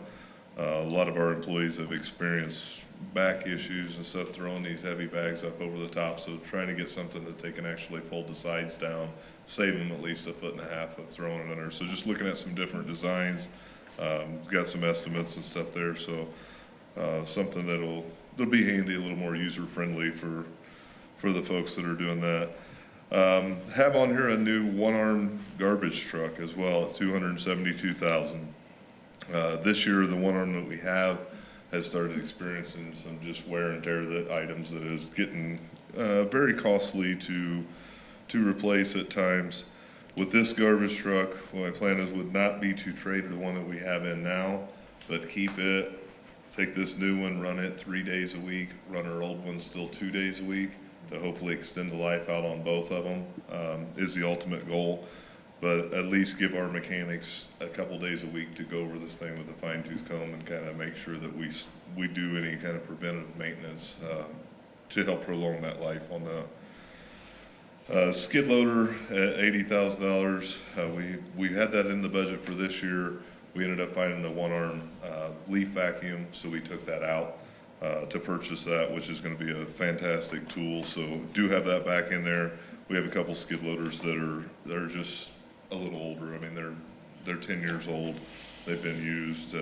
A lot of our employees have experienced back issues and stuff throwing these heavy bags up over the top, so trying to get something that they can actually fold the sides down, save them at least 1.5 feet of throwing it under. So just looking at some different designs, got some estimates and stuff there, so something that'll be handy, a little more user friendly for the folks that are doing that. Have on here a new one-arm garbage truck as well at $272,000. This year, the one arm that we have has started experiencing some just wear and tear that items that is getting very costly to replace at times. With this garbage truck, my plan is would not be to trade the one that we have in now, but keep it, take this new one, run it 3 days a week, run our old one still 2 days a week to hopefully extend the life out on both of them, is the ultimate goal. But at least give our mechanics a couple days a week to go over this thing with a fine tooth comb and kind of make sure that we do any kind of preventative maintenance to help prolong that life on the skid loader at $80,000. We had that in the budget for this year. We ended up finding the one-arm leaf vacuum, so we took that out to purchase that, which is going to be a fantastic tool. So do have that back in there. We have a couple skid loaders that are just a little older. I mean, they're 10 years old. They've been used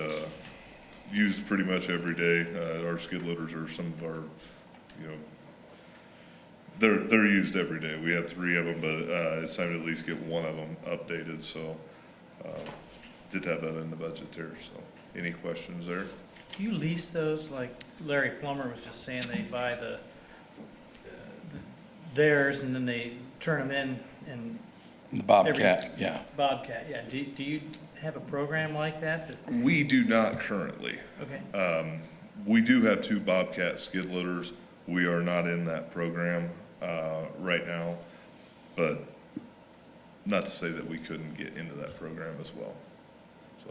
pretty much every day. Our skid loaders are some of our, they're used every day. We have 3 of them, but it's time to at least get one of them updated. So did have that in the budget there. So any questions there? Do you lease those, like Larry Plummer was just saying, they buy theirs and then they turn them in and Bobcat, yeah. Bobcat, yeah. Do you have a program like that? We do not currently. Okay. We do have 2 Bobcat skid loaders. We are not in that program right now, but not to say that we couldn't get into that program as well. So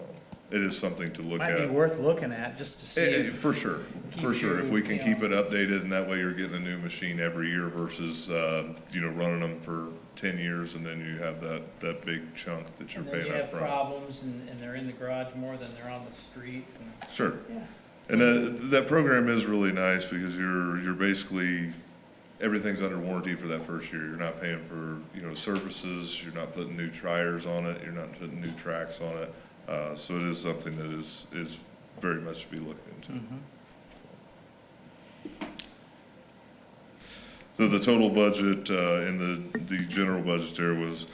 it is something to look at. Might be worth looking at just to see if For sure, for sure. If we can keep it updated and that way you're getting a new machine every year versus, running them for 10 years and then you have that big chunk that you're and then paying you up have front. problems and they're in the garage more than they're on the street. Sure. Yeah. And that program is really nice because you're basically, everything's under warranty for that first year. You're not paying for, services, you're not putting new tires on it, you're not putting new tracks on it. So it is something that is very much to be looked into. Mm-hmm. So the total budget in the general budget there was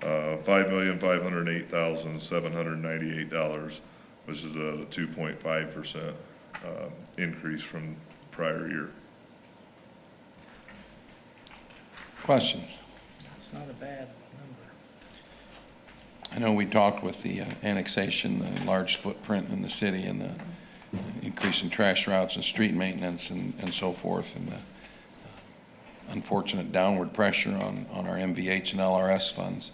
$5,508,798, which is a 2.5% increase from prior year. Questions? It's not a bad number. I know we talked with the annexation, the large footprint in the city and the increase in trash routes and street maintenance and so forth, and the unfortunate downward pressure on our MVH and LRS funds.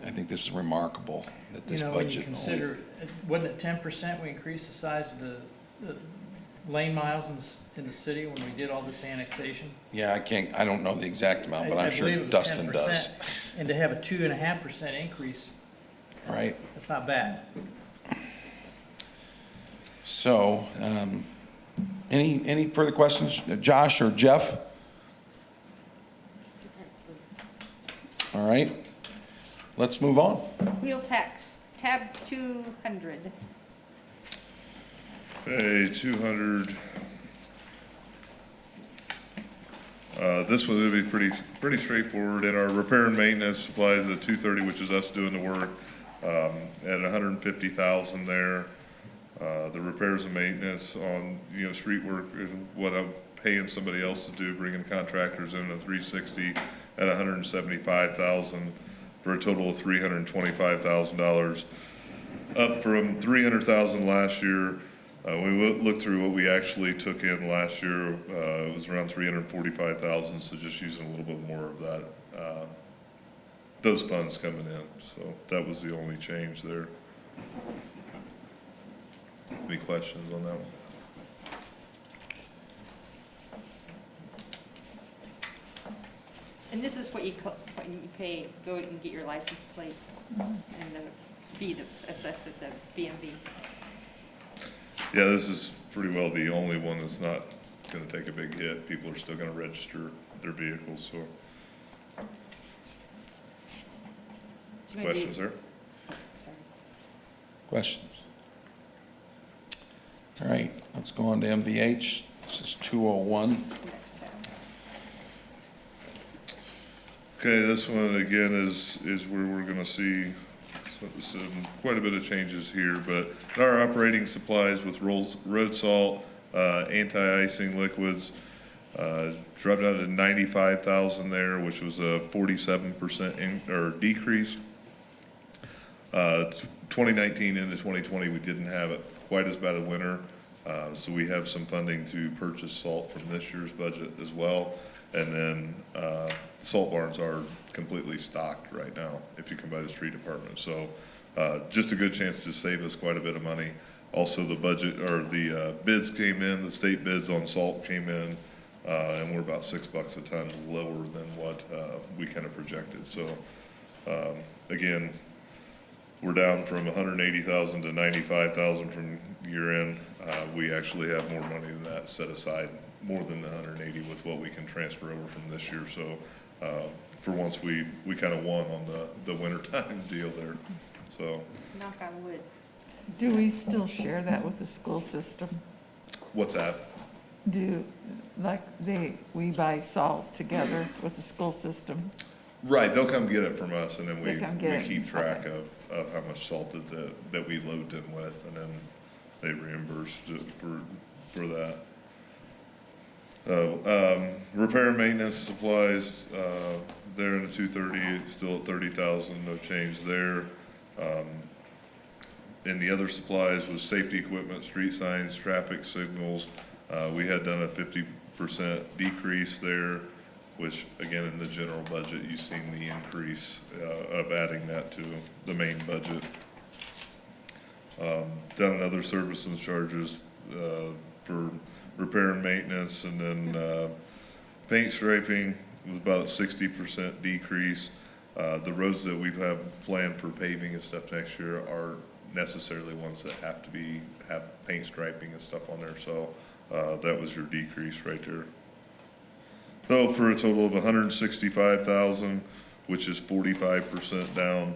I think this is remarkable that this budget. When you consider, wasn't it 10% we increased the size of the lane miles in the city when we did all this annexation? Yeah, I don't know the exact amount, but I'm sure Dustin does. I believe it was 10%. And to have a 2.5% increase, Right. that's not bad. So, any further questions? Josh or Jeff? All right, let's move on. Wheel tax, tab 200. Okay, 200. This one would be pretty straightforward. In our repair and maintenance supplies at 230, which is us doing the work, at 150,000 there. The repairs and maintenance on, street work is what I'm paying somebody else to do, bringing contractors in at 360 at 175,000 for a total of $325,000, up from 300,000 last year. We looked through what we actually took in last year. It was around 345,000, so just using a little bit more of that, those funds coming in. So that was the only change there. Any questions on that one? And this is what you pay, go and get your license plate, and the fee that's assessed at the BMV. Yeah, this is pretty well the only one that's not gonna take a big hit. People are still gonna register their vehicles, so. Questions there? Questions? All right, let's go on to MVH. This is 201. Okay, this one again is where we're gonna see quite a bit of changes here, but our operating supplies with road salt, anti-icing liquids, dropped down to 95,000 there, which was a 47% decrease. 2019 into 2020, we didn't have it quite as bad a winter, so we have some funding to purchase salt from this year's budget as well. And then salt barns are completely stocked right now if you come by the street department. So just a good chance to save us quite a bit of money. Also, the budget or the bids came in, the state bids on salt came in, and we're about $6 a ton lower than what we kind of projected. So again, we're down from 180,000 to 95,000 from year end. We actually have more money than that set aside, more than the 180 with what we can transfer over from this year. So for once, we kind of won on the wintertime deal there. So Knock on wood. Do we still share that with the school system? what's that? We buy salt together with the school system? Right, they'll come get it from us, and then we They come get it. keep track of how much salt that we load them with, and then they reimburse for that. Repair and maintenance supplies, they're in the 230, still at 30,000, no change there. And the other supplies was safety equipment, street signs, traffic signals. We had done a 50% decrease there, which again, in the general budget, you've seen the increase of adding that to the main budget. Done another service and charges for repair and maintenance, and then paint striping was about a 60% decrease. The roads that we have planned for paving and stuff next year are necessarily ones that have paint striping and stuff on there, so that was your decrease right there. So for a total of 165,000, which is 45% down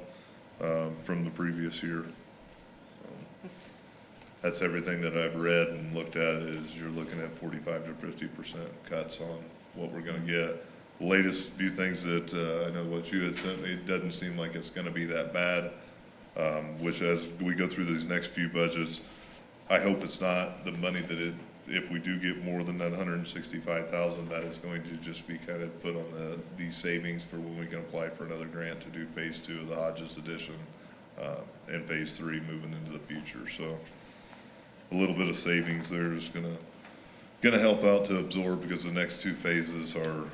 from the previous year. So that's everything that I've read and looked at, is you're looking at 45 to 50% cuts on what we're gonna get. The latest few things that I know what you had sent me, it doesn't seem like it's gonna be that bad, which as we go through these next few budgets, I hope it's not the money that if we do get more than that 165,000, that is going to just be kind of put on these savings for when we can apply for another grant to do phase 2 of the Hodges addition, and phase 3 moving into the future. So a little bit of savings there is gonna help out to absorb, because the next 2 phases are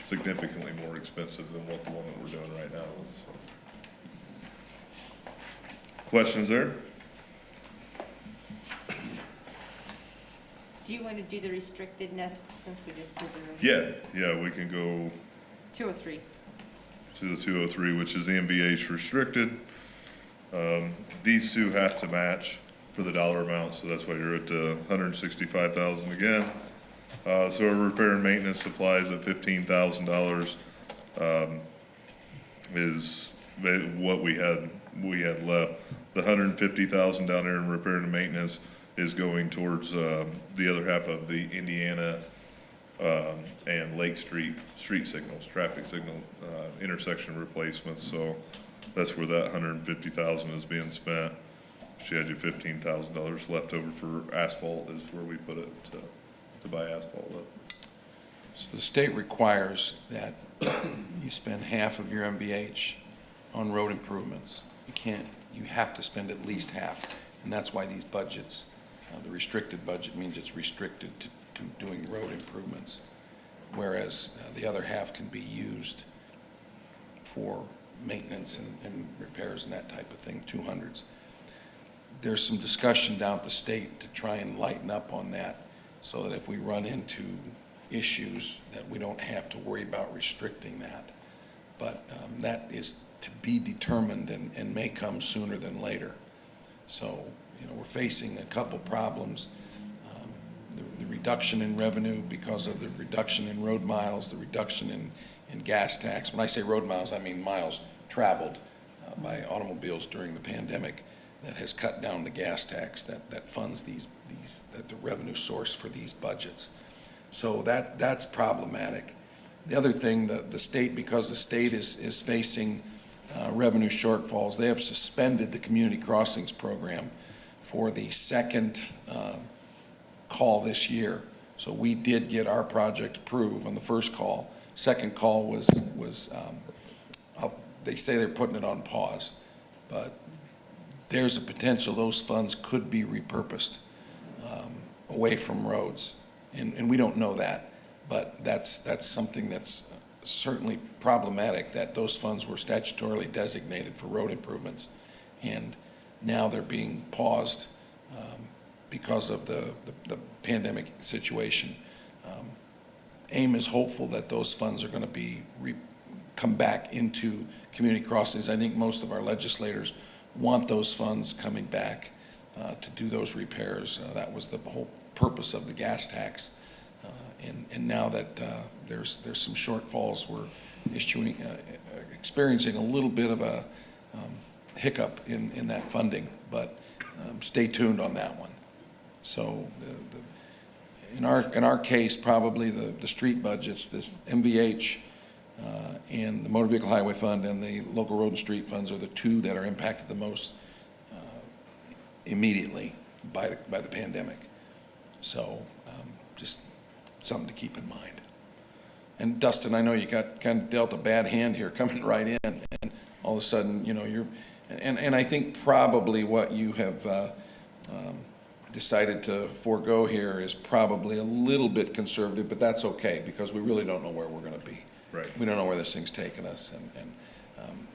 significantly more expensive than what the one that we're doing right now is. Questions there? Do you want to do the restricted next, since we just did the? Yeah, we can go 203. to the 203, which is the MVH restricted. These two have to match for the dollar amount, so that's why you're at 165,000 again. So our repair and maintenance supplies at $15,000 is what we had left. The 150,000 down there in repair and maintenance is going towards the other half of the Indiana and Lake Street signals, traffic signal intersection replacements. So that's where that 150,000 is being spent. She had you $15,000 left over for asphalt, is where we put it to buy asphalt with. So the state requires that you spend half of your MVH on road improvements. You have to spend at least half, and that's why these budgets, the restricted budget means it's restricted to doing road improvements, whereas the other half can be used for maintenance and repairs and that type of thing, 200s. There's some discussion down at the state to try and lighten up on that, so that if we run into issues, that we don't have to worry about restricting that. But that is to be determined and may come sooner than later. So, we're facing a couple problems. The reduction in revenue because of the reduction in road miles, the reduction in gas tax. When I say road miles, I mean miles traveled by automobiles during the pandemic. That has cut down the gas tax that funds the revenue source for these budgets. So that's problematic. The other thing, the state, because the state is facing revenue shortfalls, they have suspended the community crossings program for the second call this year. So we did get our project approved on the first call. Second call was they say they're putting it on pause, but there's a potential those funds could be repurposed away from roads. And we don't know that, but that's something that's certainly problematic, that those funds were statutorily designated for road improvements. And now they're being paused because of the pandemic situation. AIM is hopeful that those funds are going to be come back into community crossings. I think most of our legislators want those funds coming back to do those repairs. That was the whole purpose of the gas tax. And now that there's some shortfalls, we're experiencing a little bit of a hiccup in that funding, but stay tuned on that one. So in our case, probably the street budgets, this MVH and the Motor Vehicle Highway Fund and the local road and street funds are the two that are impacted the most immediately by the pandemic. So just something to keep in mind. And Dustin, I know you got kind of dealt a bad hand here coming right in, and all of a sudden, you know, and I think probably what you have decided to forego here is probably a little bit conservative, but that's okay, because we really don't know where we're going to be. Right. We don't know where this thing's taking us, and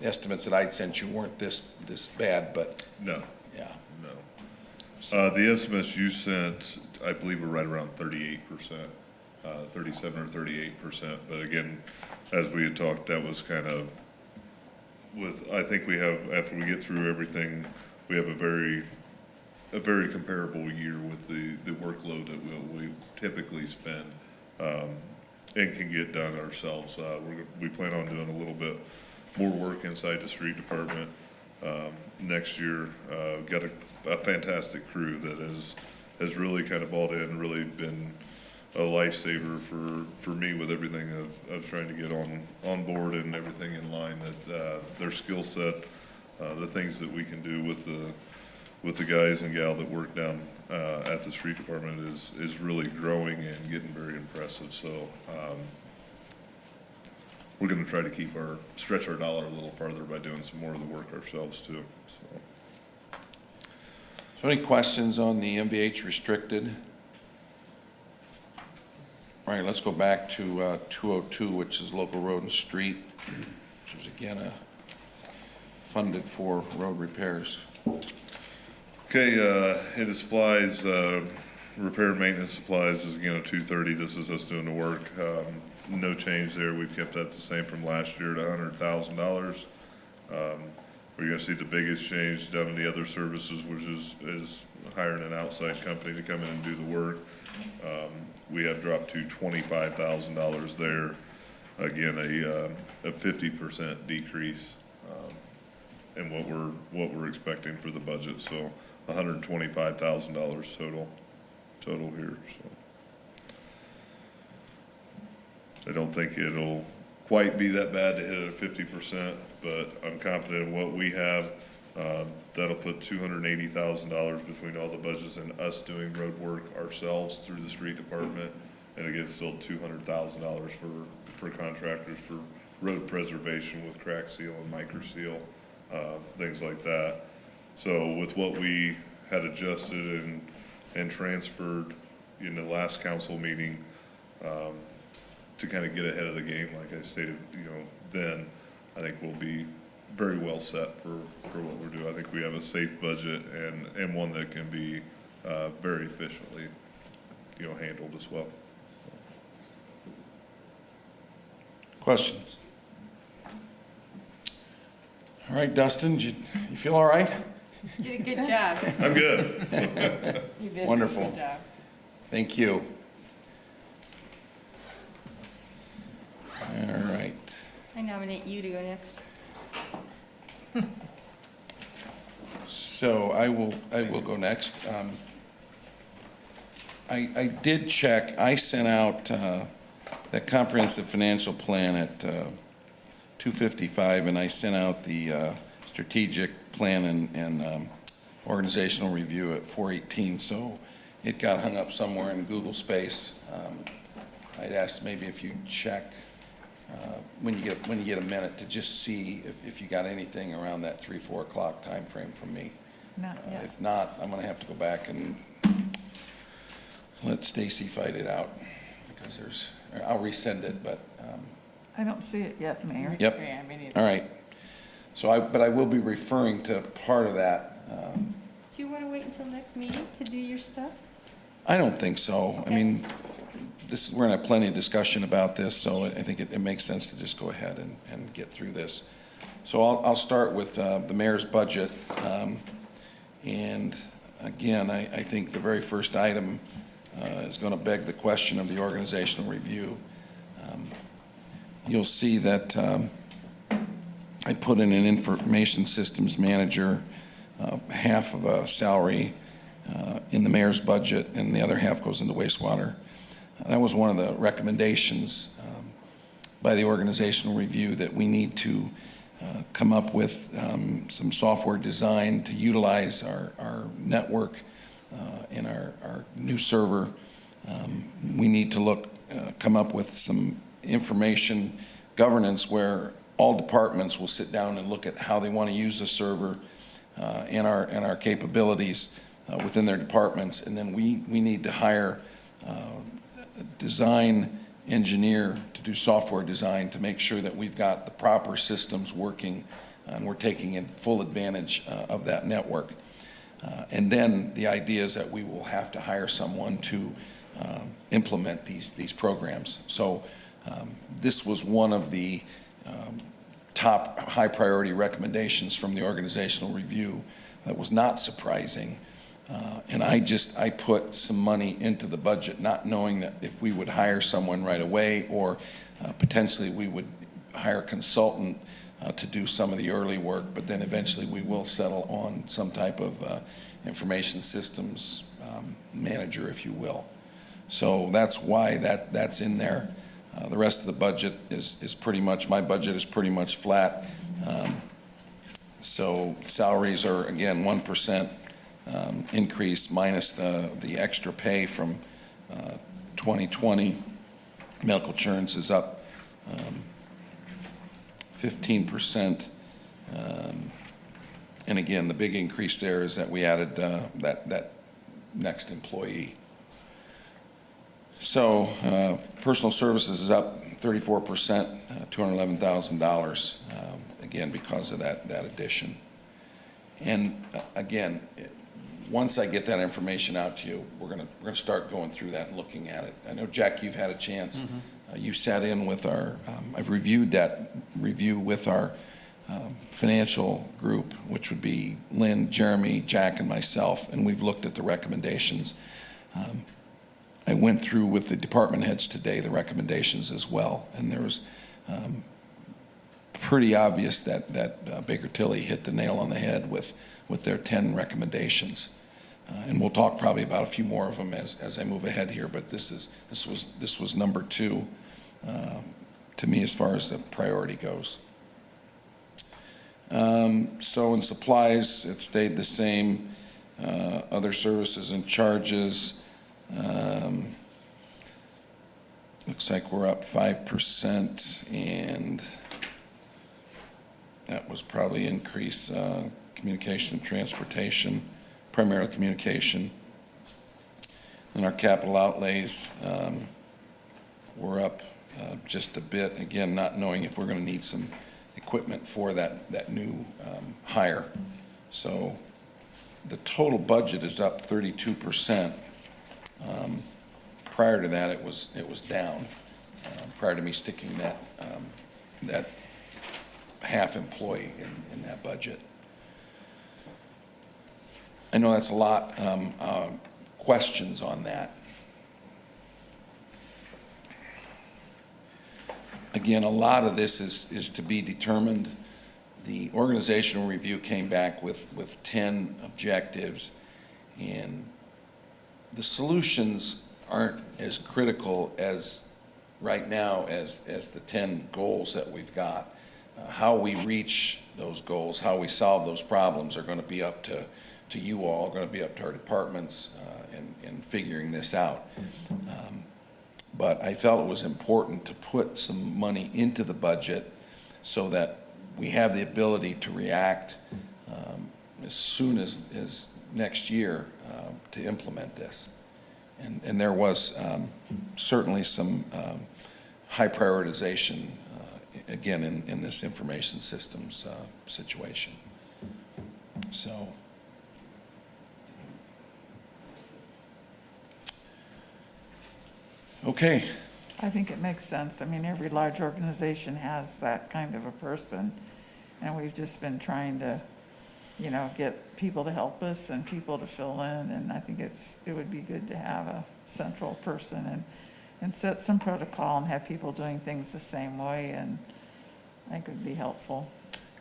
estimates that I'd sent you weren't this bad, but No, yeah. no. The estimates you sent, I believe, were right around 38%, 37 or 38%. But again, as we had talked, that was kind of I think we have, after we get through everything, we have a very comparable year with the workload that we typically spend and can get done ourselves. We plan on doing a little bit more work inside the street department next year. Got a fantastic crew that has really kind of bought in, really been a lifesaver for me with everything of trying to get on board and everything in line, that their skill set, the things that we can do with the guys and gal that work down at the street department is really growing and getting very impressive. So we're going to try to stretch our dollar a little farther by doing some more of the work ourselves too. So any questions on the MVH restricted? All right, let's go back to 202, which is local road and street, which is again funded for road repairs. Okay, it supplies, repair and maintenance supplies is again a 230. This is us doing the work. No change there. We've kept that the same from last year at $100,000. We're gonna see the biggest change down in the other services, which is hiring an outside company to come in and do the work. We have dropped to $25,000 there. Again, a 50% decrease in what we're expecting for the budget. So $125,000 total here. So I don't think it'll quite be that bad to hit it at 50%, but I'm confident in what we have. That'll put $280,000 between all the budgets and us doing road work ourselves through the street department. And again, still $200,000 for contractors for road preservation with crack seal and micro seal, things like that. So with what we had adjusted and transferred in the last council meeting, to kind of get ahead of the game, like I stated, then I think we'll be very well set for what we're doing. I think we have a safe budget and one that can be very efficiently, handled as well. Questions? All right, Dustin, you feel all right? Did a good job. I'm good. You did a Wonderful. good job. Thank you. All right. I nominate you to go next. So I will go next. I did check, I sent out that comprehensive financial plan at 2:55, and I sent out the strategic plan and organizational review at 4:18, so it got hung up somewhere in Google Space. I'd ask maybe if you check when you get a minute to just see if you got anything around that 3, 4 o'clock time frame from me. Not yet. If not, I'm gonna have to go back and let Stacy fight it out, because I'll resend it, but, I don't see it yet, Mayor. yep. Yeah, me neither. All right. So but I will be referring to part of that. Do you want to wait until next meeting to do your stuff? I don't think so. I Okay. mean, we're gonna have plenty of discussion about this, so I think it makes sense to just go ahead and get through this. So I'll start with the mayor's budget. And again, I think the very first item is going to beg the question of the organizational review. You'll see that I put in an information systems manager, half of a salary in the mayor's budget, and the other half goes into wastewater. That was one of the recommendations by the organizational review, that we need to come up with some software design to utilize our network and our new server. We need to come up with some information governance where all departments will sit down and look at how they want to use the server and our capabilities within their departments. And then we need to hire a design engineer to do software design to make sure that we've got the proper systems working and we're taking in full advantage of that network. And then the idea is that we will have to hire someone to implement these programs. So this was one of the top high priority recommendations from the organizational review that was not surprising. And I put some money into the budget, not knowing that if we would hire someone right away, or potentially we would hire a consultant to do some of the early work, but then eventually we will settle on some type of information systems manager, if you will. So that's why that's in there. The rest of the budget is pretty much, my budget is pretty much flat. So salaries are, again, 1%. Increase minus the extra pay from 2020. Medical insurance is up 15%. And again, the big increase there is that we added that next employee. So personal services is up 34%, $211,000, again, because of that addition. And again, once I get that information out to you, we're gonna start going through that and looking at it. I know, Jack, you've had a chance. You sat in with our, I've reviewed that review with our financial group, which would be Lynn, Jeremy, Jack, and myself, and we've looked at the recommendations. I went through with the department heads today the recommendations as well, and there was pretty obvious that Baker Tilly hit the nail on the head with their 10 recommendations. And we'll talk probably about a few more of them as I move ahead here, but this was number 2 to me as far as the priority goes. So in supplies, it stayed the same. Other services and charges, looks like we're up 5%, and that was probably increase communication and transportation, primarily communication. And our capital outlays, we're up just a bit, again, not knowing if we're going to need some equipment for that new hire. So the total budget is up 32%. Prior to that, it was down. Prior to me sticking that half employee in that budget. I know that's a lot. Questions on that? Again, a lot of this is to be determined. The organizational review came back with 10 objectives, and the solutions aren't as critical as right now as the 10 goals that we've got. How we reach those goals, how we solve those problems are going to be up to you all, going to be up to our departments in figuring this out. But I felt it was important to put some money into the budget so that we have the ability to react as soon as next year to implement this. And there was certainly some high prioritization, again, in this information systems situation. So. Okay. I think it makes sense. I mean, every large organization has that kind of a person, and we've just been trying to, you know, get people to help us and people to fill in, and I think it would be good to have a central person and set some protocol and have people doing things the same way, and I think it would be helpful.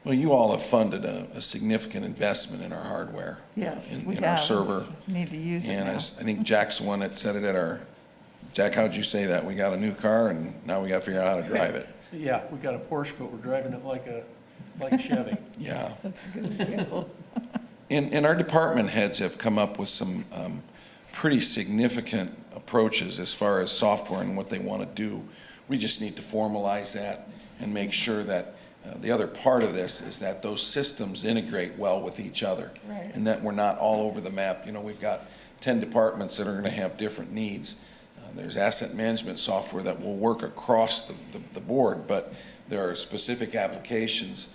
Well, you all have funded a significant investment in our hardware. Yes, we in our have. server. Need to use it And now. I think Jack's the one that said it at our, Jack, how'd you say that? We got a new car and now we got to figure out how to drive it. Yeah, we got a Porsche, but we're driving it like a Chevy. Yeah. That's a good example. And our department heads have come up with some pretty significant approaches as far as software and what they want to do. We just need to formalize that and make sure that the other part of this is that those systems integrate well with each other. Right. And that we're not all over the map. You know, we've got 10 departments that are going to have different needs. There's asset management software that will work across the board, but there are specific applications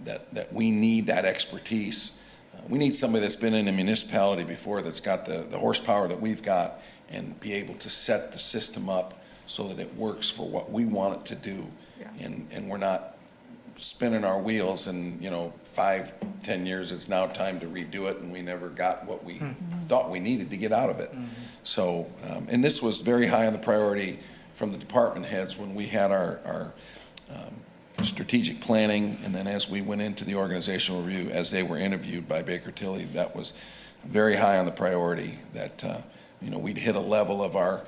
that we need that expertise. We need somebody that's been in a municipality before, that's got the horsepower that we've got, and be able to set the system up so that it works for what we want it to do. Yeah. And we're not spinning our wheels and, you know, 5-10 years, it's now time to redo it, and we never got what we thought we needed to get out of it. So, and this was very high on the priority from the department heads when we had our strategic planning, and then as we went into the organizational review, as they were interviewed by Baker Tilly, that was very high on the priority, that, you know, we'd hit a level of our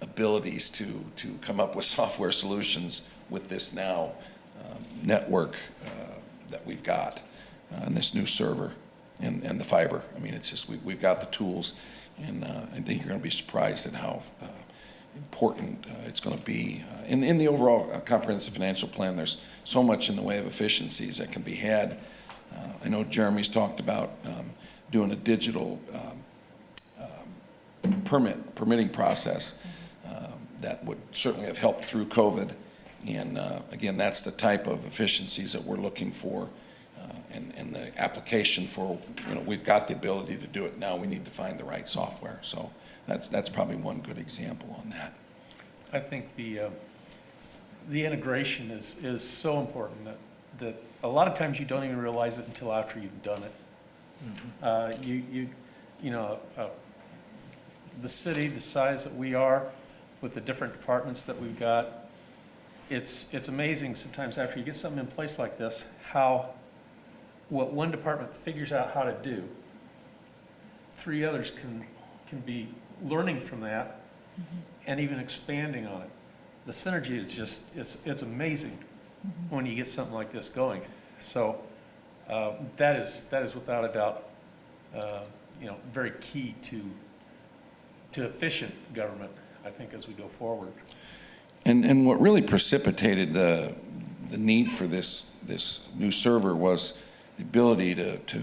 abilities to come up with software solutions with this now network that we've got, and this new server and the fiber. I mean, it's just, we've got the tools, and I think you're going to be surprised at how important it's going to be. In the overall comprehensive financial plan, there's so much in the way of efficiencies that can be had. I know Jeremy's talked about doing a digital permitting process that would certainly have helped through COVID. And again, that's the type of efficiencies that we're looking for, and the application for, you know, we've got the ability to do it. Now we need to find the right software. So that's probably one good example on that. I think the integration is so important that a lot of times you don't even realize it until after you've done it. You know, the city, the size that we are, with the different departments that we've got, it's amazing sometimes after you get something in place like this, how what one department figures out how to do, 3 others can be learning from that and even expanding on it. The synergy is just, it's amazing when you get something like this going. So that is without a doubt, you know, very key to efficient government, I think, as we go forward. And what really precipitated the need for this new server was the ability to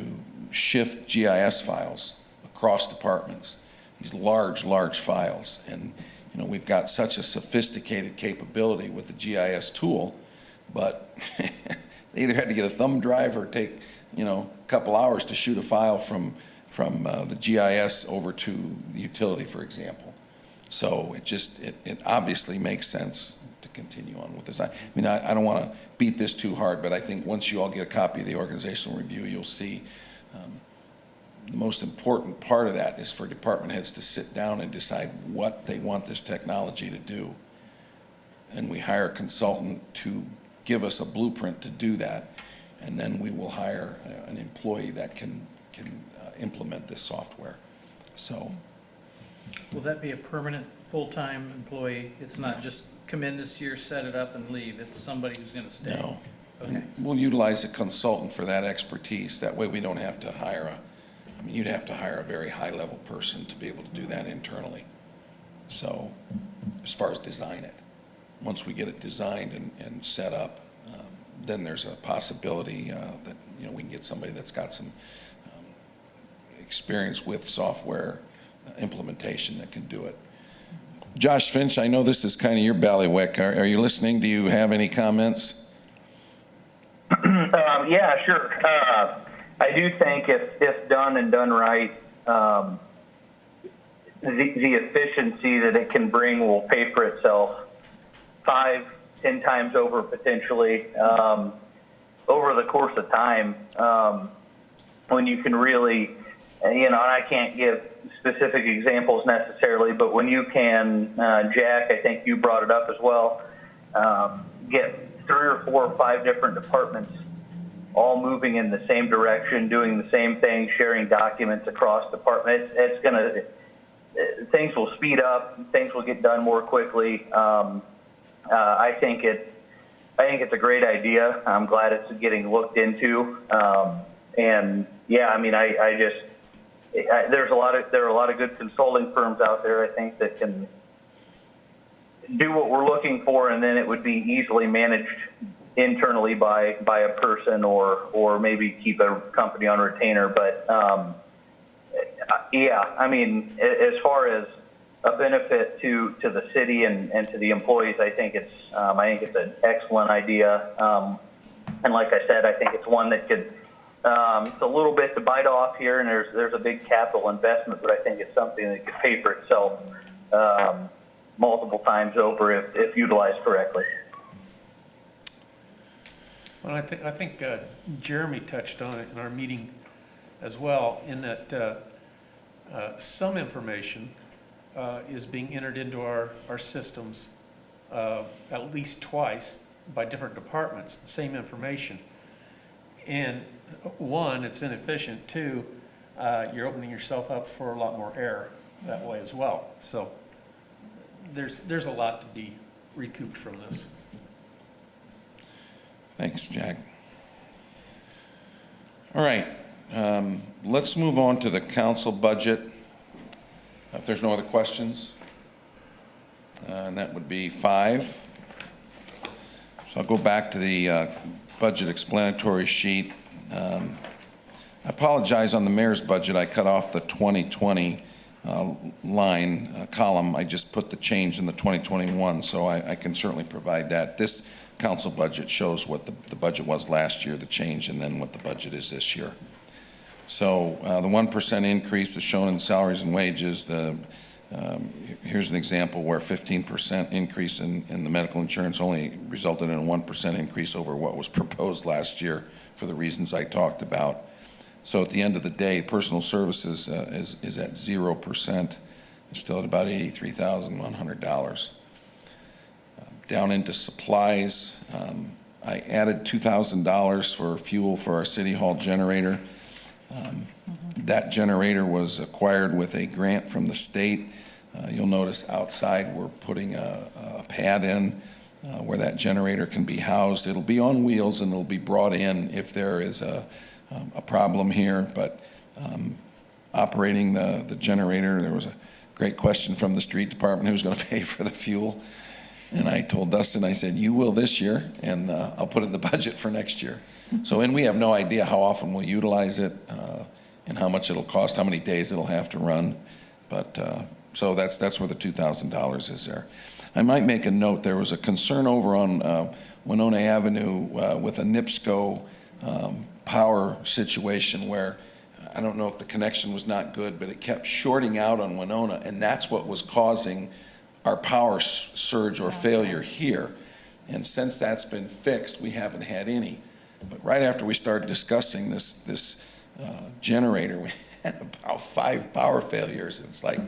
shift GIS files across departments, these large files. And, you know, we've got such a sophisticated capability with the GIS tool, but they either had to get a thumb drive or take, you know, a couple hours to shoot a file from the GIS over to the utility, for example. So it obviously makes sense to continue on with this. I mean, I don't want to beat this too hard, but I think once you all get a copy of the organizational review, you'll see the most important part of that is for department heads to sit down and decide what they want this technology to do. And we hire a consultant to give us a blueprint to do that, and then we will hire an employee that can implement this software. So. Will that be a permanent full-time employee. It's not just come in this year, set it up and leave. It's somebody who's gonna stay. No. Okay. We'll utilize a consultant for that expertise. That way we don't have to hire you'd have to hire a very high-level person to be able to do that internally. So, as far as design it, once we get it designed and set up, then there's a possibility that, we can get somebody that's got some experience with software implementation that can do it. Josh Finch, I know this is kind of your bailiwick. Are you listening? Do you have any comments? Yeah, sure. I do think if done and done right, the efficiency that it can bring will pay for itself 5-10 times over potentially over the course of time. When you can really, and I can't give specific examples necessarily, but when you can, Jack, I think you brought it up as well, get 3 or 4 or 5 different departments all moving in the same direction, doing the same thing, sharing documents across departments. It's gonna, things will speed up, things will get done more quickly. I think it's a great idea. I'm glad it's getting looked into. And yeah, I mean, there are a lot of good consulting firms out there, I think, that can do what we're looking for, and then it would be easily managed internally by a person or maybe keep a company on retainer. But yeah, I mean, as far as a benefit to the city and to the employees, I think it's an excellent idea. And like I said, I think it's one that could, it's a little bit to bite off here, and there's a big capital investment, but I think it's something that could pay for itself multiple times over if utilized correctly. Well, I think Jeremy touched on it in our meeting as well, in that some information is being entered into our systems at least twice by different departments, the same information. And 1, it's inefficient. 2, you're opening yourself up for a lot more error that way as well. So there's a lot to be recouped from this. Thanks, Jack. All right, let's move on to the council budget. If there's no other questions, and that would be 5. So I'll go back to the budget explanatory sheet. I apologize, on the mayor's budget, I cut off the 2020 column. I just put the change in the 2021, so I can certainly provide that. This council budget shows what the budget was last year, the change, and then what the budget is this year. So the 1% increase is shown in salaries and wages. Here's an example where 15% increase in the medical insurance only resulted in a 1% increase over what was proposed last year for the reasons I talked about. So at the end of the day, personal services is at 0%. It's still at about $83,100. Down into supplies, I added $2,000 for fuel for our city hall generator. That generator was acquired with a grant from the state. You'll notice outside we're putting a pad in where that generator can be housed. It'll be on wheels and it'll be brought in if there is a problem here. But operating the generator, there was a great question from the street department, who's going to pay for the fuel? And I told Dustin, I said, you will this year, and I'll put it in the budget for next year. So, and we have no idea how often we'll utilize it and how much it'll cost, how many days it'll have to run. But so that's where the $2,000 is there. I might make a note, there was a concern over on Winona Avenue with a NIPSCO power situation where I don't know if the connection was not good, but it kept shorting out on Winona, and that's what was causing our power surge or failure here. And since that's been fixed, we haven't had any. But right after we started discussing this generator, we had about 5 power failures. It's like,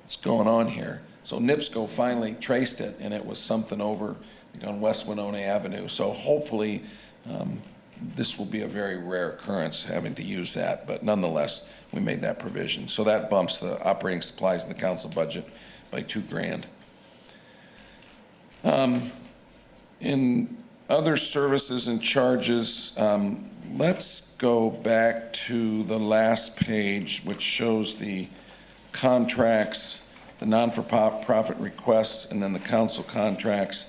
what's going on here? So NIPSCO finally traced it, and it was something over on West Winona Avenue. So hopefully this will be a very rare occurrence having to use that, but nonetheless, we made that provision. So that bumps the operating supplies in the council budget by $2,000. In other services and charges, let's go back to the last page, which shows the contracts, the non-for-profit requests, and then the council contracts.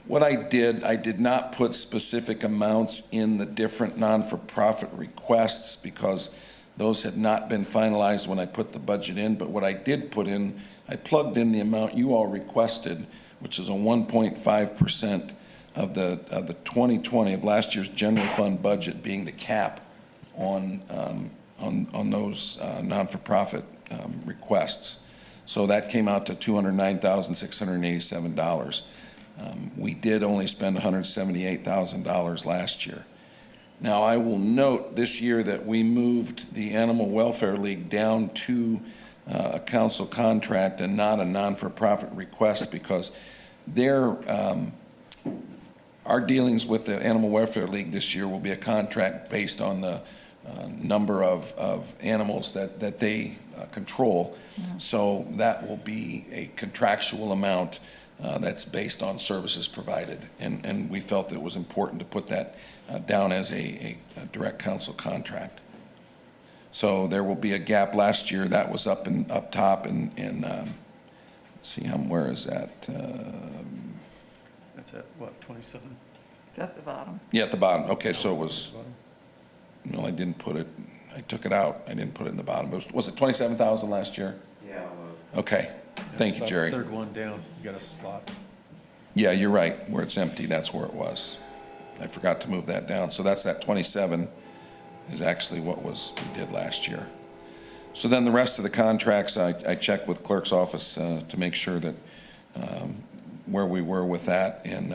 What I did not put specific amounts in the different non-for-profit requests because those had not been finalized when I put the budget in, but what I did put in, I plugged in the amount you all requested, which is a 1.5% of the 2020, of last year's general fund budget being the cap on those non-for-profit requests. So that came out to $209,687. We did only spend $178,000 last year. Now, I will note this year that we moved the Animal Welfare League down to a council contract and not a non-for-profit request because our dealings with the Animal Welfare League this year will be a contract based on the number of animals that they control. So that will be a contractual amount that's based on services provided. And we felt that it was important to put that down as a direct council contract. So there will be a gap. Last year that was up top and let's see, where is that? That's at, what, 27? It's at the bottom. Yeah, at the bottom. Okay, so it was, no, I didn't put it, I took it out. I didn't put it in the bottom. Was it 27,000 last year? Yeah. Okay, thank you, About Jerry. Third one down, you got a slot. Yeah, you're right. Where it's empty, that's where it was. I forgot to move that down. So that's that 27 is actually what we did last year. So then the rest of the contracts, I checked with clerk's office to make sure that where we were with that. And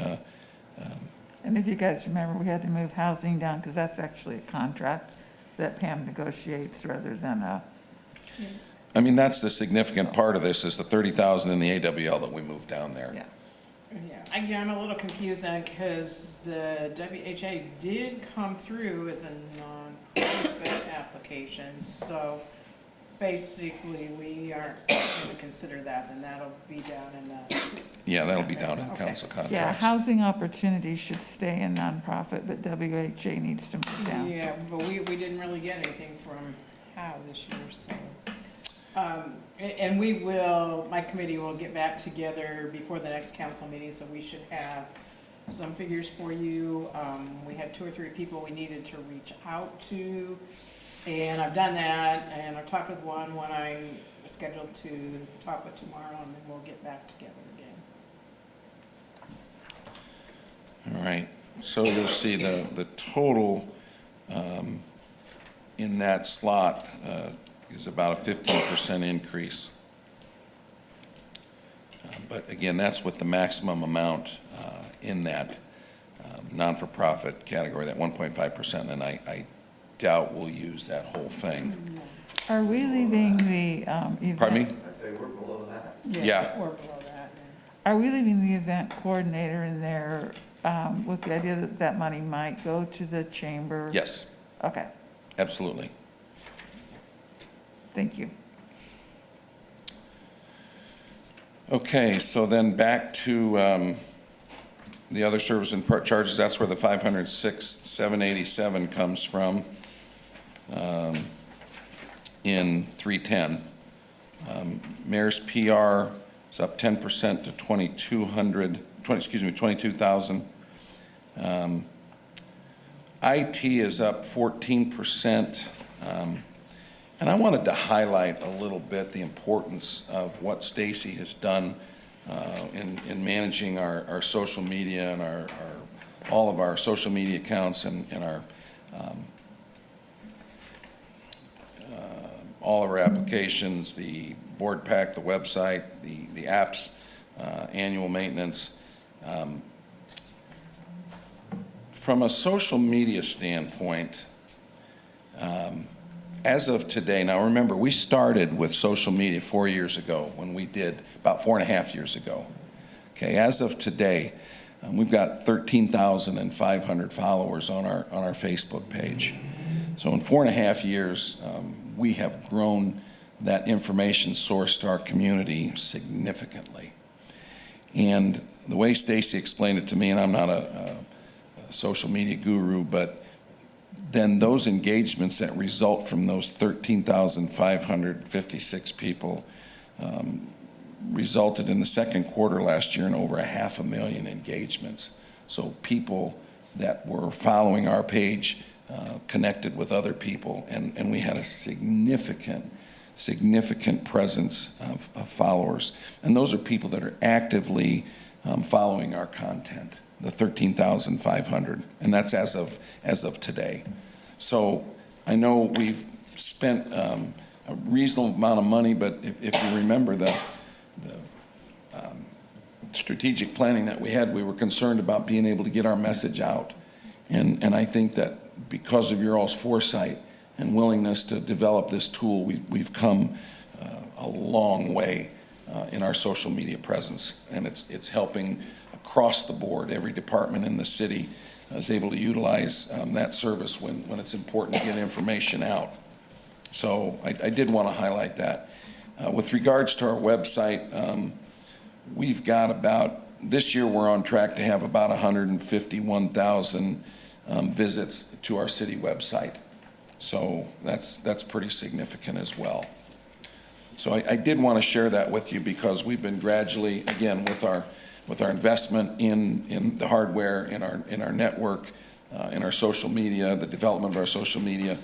if you guys remember, we had to move housing down because that's actually a contract that Pam negotiates rather than a. I mean, that's the significant part of this is the 30,000 in the AWL that we moved down there. Yeah. Yeah, I'm a little confused then because the WHA did come through as a non-profit application. So basically, we aren't going to consider that, and that'll be down in the. Yeah, that'll be down in Okay. council contracts. Yeah, housing opportunities should stay in nonprofit, but WHA needs to move down. Yeah, but we didn't really get anything from Howe this year, so. And we will, my committee will get back together before the next council meeting, so we should have some figures for you. We had 2 or 3 people we needed to reach out to, and I've done that, and I've talked with one I'm scheduled to talk with tomorrow, and then we'll get back together again. All right, so you'll see the total in that slot is about a 15% increase. But again, that's with the maximum amount in that non-for-profit category, that 1.5%, and I doubt we'll use that whole thing. Are we leaving the event? Pardon me? I say we're below that. Yeah. Or below that. Are we leaving the event coordinator in there with the idea that that money might go to the chamber? Yes, Okay, absolutely. thank you. Okay, so then back to the other service and charges, that's where the 506,787 comes from in 310. Mayor's PR is up 10% to 22,000. IT is up 14%. And I wanted to highlight a little bit the importance of what Stacy has done in managing our social media and all of our social media accounts and our all of our applications, the board pack, the website, the apps, annual maintenance. From a social media standpoint, as of today, now remember, we started with social media 4 years ago when we did, about 4.5 years ago. Okay, as of today, we've got 13,500 followers on our Facebook page. So in 4.5 years, we have grown that information source to our community significantly. And the way Stacy explained it to me, and I'm not a social media guru, but then those engagements that result from those 13,556 people resulted in the second quarter last year in over 500,000 engagements. So people that were following our page connected with other people, and we had a significant presence of followers. And those are people that are actively following our content, the 13,500, and that's as of today. So I know we've spent a reasonable amount of money, but if you remember the strategic planning that we had, we were concerned about being able to get our message out. And I think that because of your all's foresight and willingness to develop this tool, we've come a long way in our social media presence, and it's helping across the board. Every department in the city is able to utilize that service when it's important to get information out. So I did want to highlight that. With regards to our website, we've got this year we're on track to have about 151,000 visits to our city website. So that's pretty significant as well. So I did want to share that with you because we've been gradually, again, with our investment in the hardware, in our network, in our social media, the development of our social media,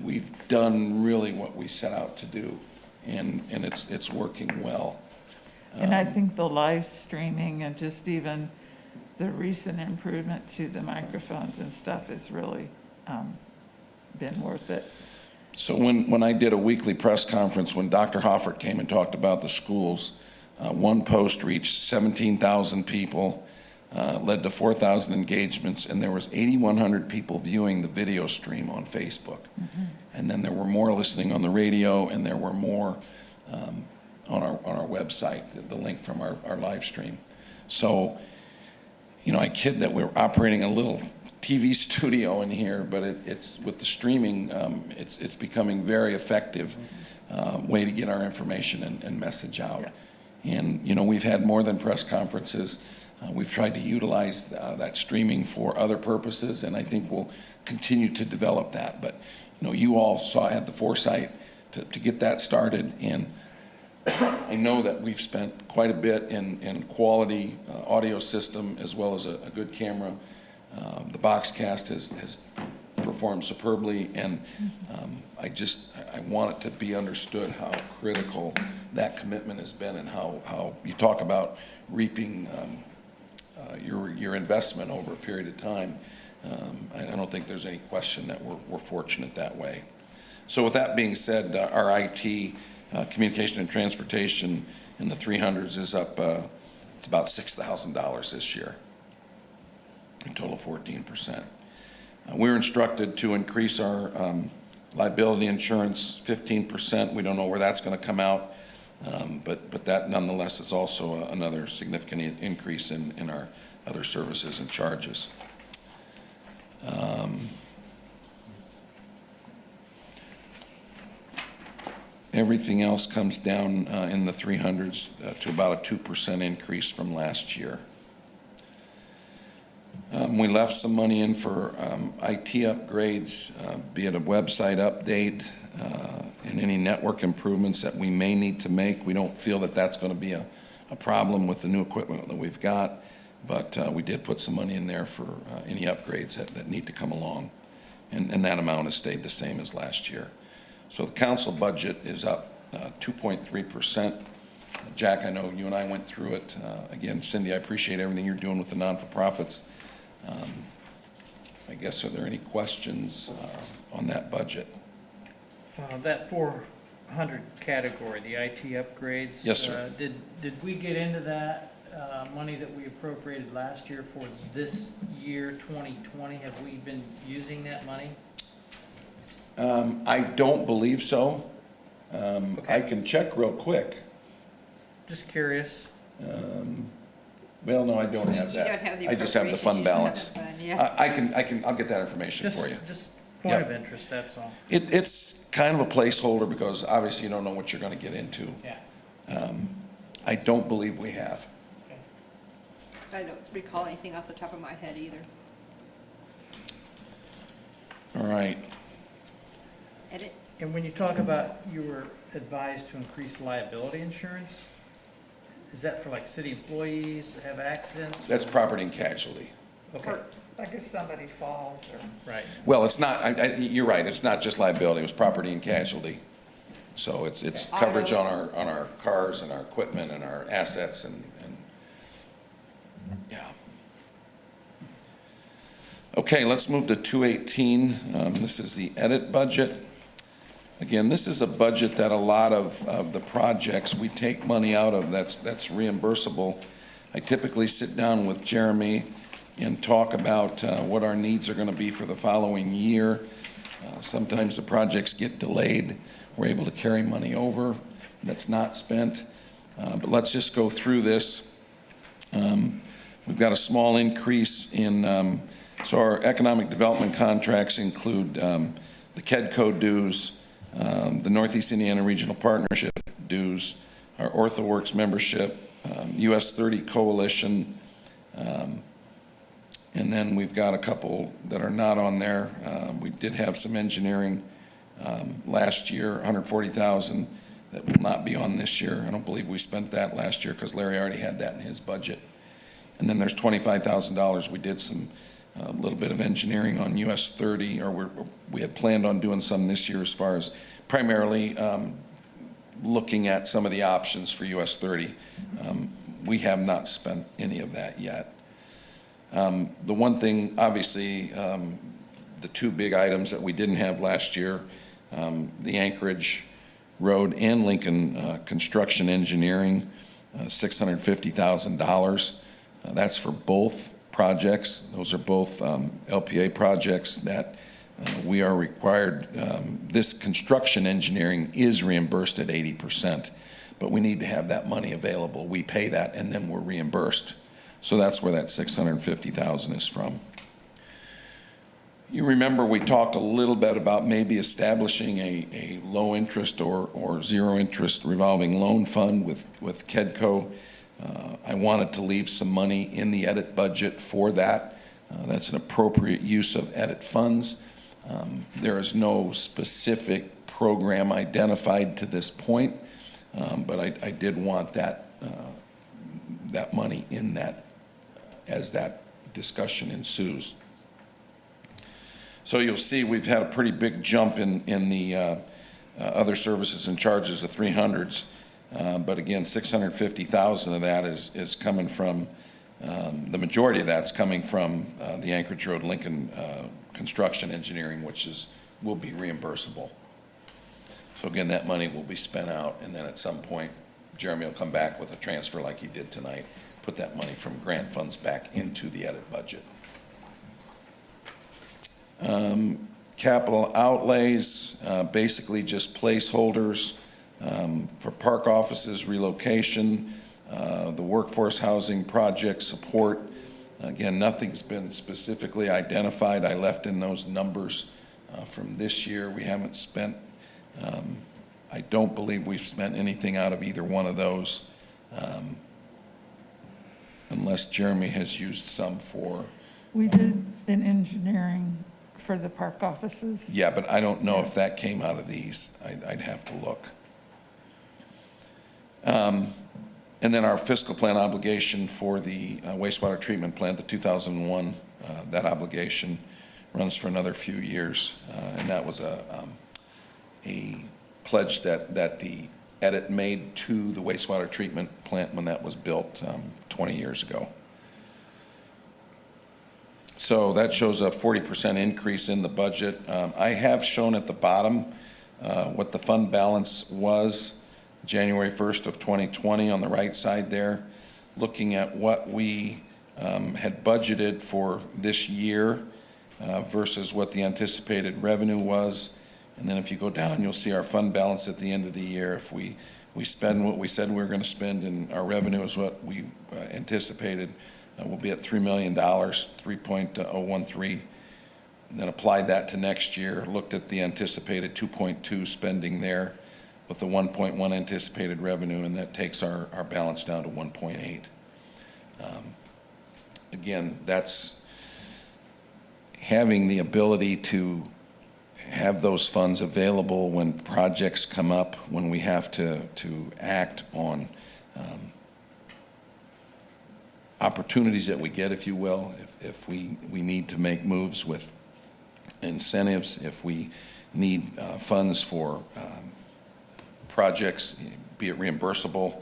we've done really what we set out to do, and it's working well. And I think the live streaming and just even the recent improvement to the microphones and stuff has really been worth it. So when I did a weekly press conference, when Dr. Hoffert came and talked about the schools, one post reached 17,000 people, led to 4,000 engagements, and there was 8,100 people viewing the video stream on Facebook. Mm-hmm. And then there were more listening on the radio, and there were more on our website, the link from our live stream. So, I kid that we're operating a little TV studio in here, but it's with the streaming, it's becoming very effective way to get our information and message out. Yeah. And, we've had more than press conferences. We've tried to utilize that streaming for other purposes, and I think we'll continue to develop that. But, you all had the foresight to get that started, and I know that we've spent quite a bit in quality audio system as well as a good camera. The Boxcast has performed superbly, and I want it to be understood how critical that commitment has been, and how you talk about reaping your investment over a period of time. I don't think there's any question that we're fortunate that way. So with that being said, our IT, communication and transportation in the 300s is up, it's about $6,000 this year, a total of 14%. We're instructed to increase our liability insurance 15%. We don't know where that's going to come out, but that nonetheless is also another significant increase in our other services and charges. Everything else comes down in the 300s to about a 2% increase from last year. We left some money in for IT upgrades, be it a website update and any network improvements that we may need to make. We don't feel that that's going to be a problem with the new equipment that we've got, but we did put some money in there for any upgrades that need to come along, and that amount has stayed the same as last year. So the council budget is up 2.3%. Jack, I know you and I went through it. Again, Cindy, I appreciate everything you're doing with the non-for-profits. I guess, are there any questions on that budget? That 400 category, the IT upgrades. Yes, sir. Did we get into that money that we appropriated last year for this year, 2020? Have we been using that money? I don't believe so. I can check real quick. Just curious. Well, no, I don't have You that. don't have the I just have the fund appropriations, balance. you just have the fund, yeah. I'll get that information for you. Just point Yeah. of interest, that's all. It's kind of a placeholder because obviously you don't know what you're going to get into. Yeah. I don't believe we have. I don't recall anything off the top of my head either. All right. Edit? And when you talk about you were advised to increase liability insurance, is that for like city employees that have accidents? That's property and casualty. Okay, Like if somebody falls or. right. Well, it's not, you're right, it's not just liability, it was property and casualty. So it's coverage on our cars and our equipment and our assets and yeah. Okay, let's move to 218. This is the edit budget. Again, this is a budget that a lot of the projects we take money out of that's reimbursable. I typically sit down with Jeremy and talk about what our needs are going to be for the following year. Sometimes the projects get delayed. We're able to carry money over that's not spent. But let's just go through this. We've got a small increase in, so our economic development contracts include the KEDCO dues, the Northeast Indiana Regional Partnership dues, our OrthoWorks membership, US 30 Coalition, and then we've got a couple that are not on there. We did have some engineering last year, $140,000 that will not be on this year. I don't believe we spent that last year because Larry already had that in his budget. And then there's $25,000. We did some a little bit of engineering on US 30, or we had planned on doing some this year as far as primarily looking at some of the options for US 30. We have not spent any of that yet. The one thing, obviously, the two big items that we didn't have last year, the Anchorage Road and Lincoln construction engineering, $650,000. That's for both projects. Those are both LPA projects that we are required. This construction engineering is reimbursed at 80%, but we need to have that money available. We pay that and then we're reimbursed. So that's where that $650,000 is from. You remember we talked a little bit about maybe establishing a low interest or zero interest revolving loan fund with KEDCO. I wanted to leave some money in the edit budget for that. That's an appropriate use of edit funds. There is no specific program identified to this point, but I did want that money in that as that discussion ensues. So you'll see we've had a pretty big jump in the other services and charges of 300s. But again, 650,000 of that is coming from, the majority of that's coming from the Anchorage Road Lincoln construction engineering, which will be reimbursable. So again, that money will be spent out, and then at some point, Jeremy will come back with a transfer like he did tonight, put that money from grant funds back into the edit budget. Capital outlays, basically just placeholders. For park offices, relocation, the workforce housing project support. Again, nothing's been specifically identified. I left in those numbers from this year. We haven't spent, I don't believe we've spent anything out of either one of those, unless Jeremy has used some for. We did an engineering for the park offices. Yeah, but I don't know if that came out of these. I'd have to look. And then our fiscal plan obligation for the wastewater treatment plant, the 2001, that obligation runs for another few years. And that was a pledge that the edit made to the wastewater treatment plant when that was built 20 years ago. So that shows a 40% increase in the budget. I have shown at the bottom what the fund balance was January 1st of 2020 on the right side there, looking at what we had budgeted for this year versus what the anticipated revenue was. And then if you go down, you'll see our fund balance at the end of the year. If we spend what we said we were going to spend and our revenue is what we anticipated, we'll be at $3 million, 3.013 then applied that to next year, looked at the anticipated 2.2 spending there with the 1.1 anticipated revenue, and that takes our balance down to 1.8. Again, that's having the ability to have those funds available when projects come up, when we have to act on opportunities that we get, if you will, if we need to make moves with incentives, if we need funds for projects, be it reimbursable,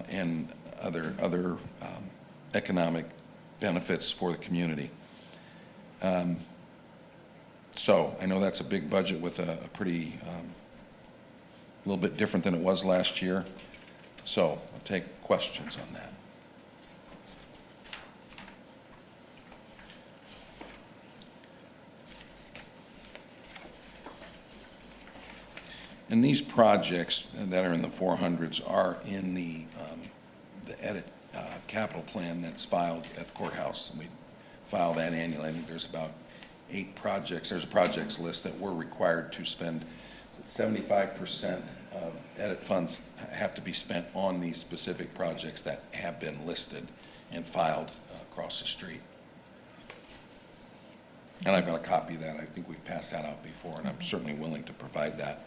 and other economic benefits for the community. So I know that's a big budget with a pretty, a little bit different than it was last year. So I'll take questions on that. And these projects that are in the 400s are in the edit capital plan that's filed at the courthouse. And we file that annually. I think there's about 8 projects. There's a projects list that we're required to spend. 75% of edit funds have to be spent on these specific projects that have been listed and filed across the street. And I've got a copy of that. I think we've passed that out before, and I'm certainly willing to provide that.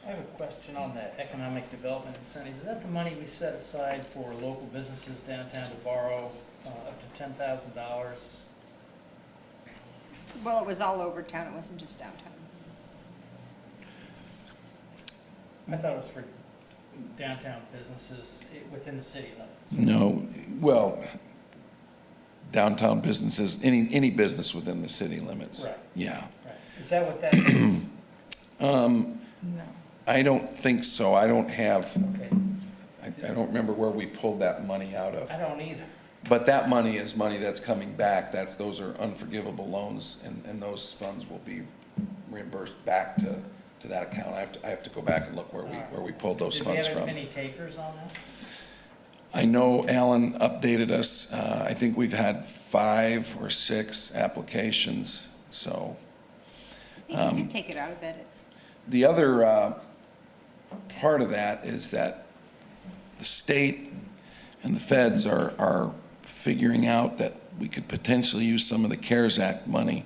I have a question on the economic development incentive. Is that the money we set aside for local businesses downtown to borrow up to $10,000? Well, it was all over town, it wasn't just downtown. I thought it was for downtown businesses within the city limits. No, well, downtown businesses, any business within the city limits. Right. Yeah. Right. Is that what that is? No. I don't think so. I don't have, Okay. I don't remember where we pulled that money out of. I don't either. But that money is money that's coming back. Those are unforgivable loans, and those funds will be reimbursed back to that account. I have to go back and look where we pulled those funds Did we from. have any takers on that? I know Alan updated us. I think we've had 5 or 6 applications, so. I think you can take it out of it. The other part of that is that the state and the feds are figuring out that we could potentially use some of the CARES Act money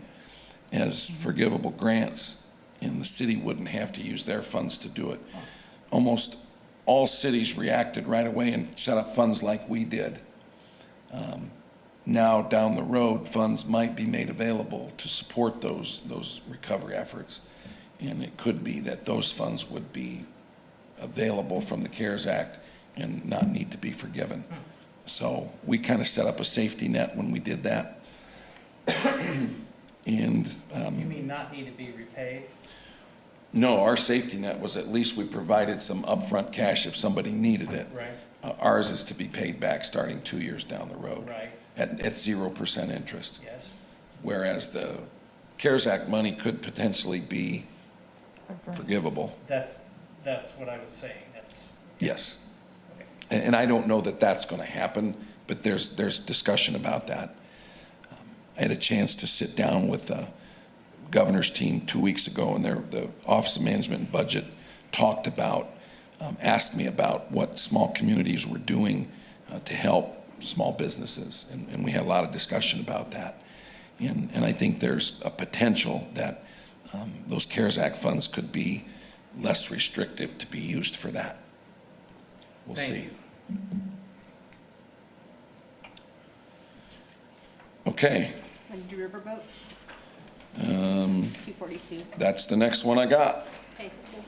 as forgivable grants, and the city wouldn't have to use their funds to do it. Almost all cities reacted right away and set up funds like we did. Now, down the road, funds might be made available to support those recovery efforts. And it could be that those funds would be available from the CARES Act and not need to be forgiven. So we kind of set up a safety net when we did that. And You mean not need to be repaid? no, our safety net was at least we provided some upfront cash if somebody needed it. Right. Ours is to be paid back starting 2 years down the road. Right. At 0% interest. Yes. Whereas the CARES Act money could potentially be forgivable. That's what I was saying. That's, Yes. okay. And I don't know that that's going to happen, but there's discussion about that. I had a chance to sit down with the governor's team 2 weeks ago, and the Office of Management and Budget talked about, asked me about what small communities were doing to help small businesses, and we had a lot of discussion about that. And I think there's a potential that those CARES Act funds could be less restrictive to be used for that. We'll Thank see. you. Want Okay, to do Riverboat? 242. that's the next one I got. Okay, cool.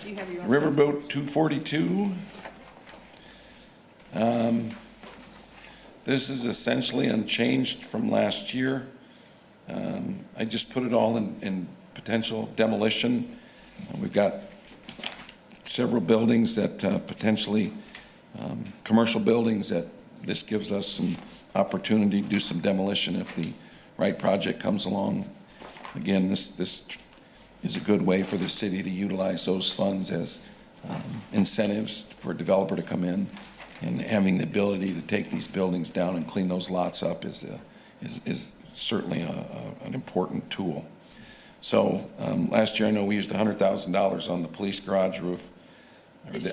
Do you have your own? Riverboat 242. This is essentially unchanged from last year. I just put it all in potential demolition. We've got several buildings that potentially, commercial buildings that this gives us some opportunity to do some demolition if the right project comes along. Again, this is a good way for the city to utilize those funds as incentives for a developer to come in, and having the ability to take these buildings down and clean those lots up is certainly an important tool. So last year, I know we used $100,000 on the police garage roof,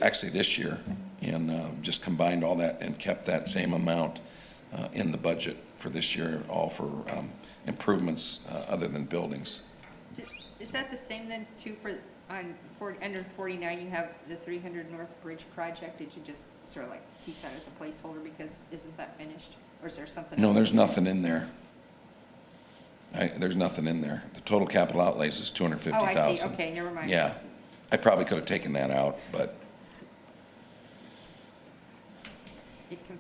actually this year, and just combined all that and kept that same amount in the budget for this year, all for improvements other than buildings. Is that the same then too under 49, you have the 300 North Bridge project? Did you just sort of like keep that as a placeholder because isn't that finished? Or is there something? No, else? there's nothing in there. There's nothing in there. The total capital outlays is $250,000. Oh, I see, okay, never mind. Yeah, I probably could have taken that out, but,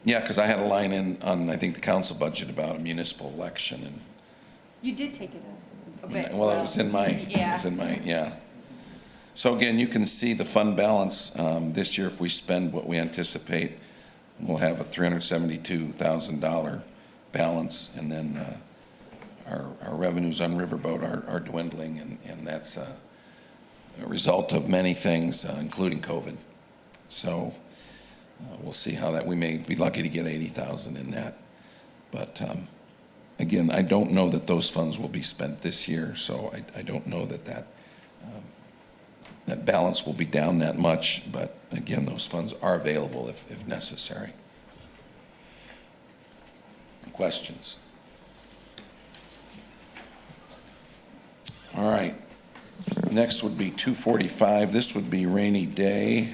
yeah, because I had a line in on, I think, the council budget about a municipal election, and You did take it out. Okay, well, it was in my, yeah. So again, you can see the fund balance, this year, if we spend what we anticipate, we'll have a $372,000 balance, and then, our revenues on Riverboat are dwindling, and that's a result of many things, including COVID. So, we'll see how that, we may be lucky to get 80,000 in that. But, again, I don't know that those funds will be spent this year, so I don't know that balance will be down that much, but again, those funds are available if necessary. Questions? All right. Next would be 245. This would be rainy day.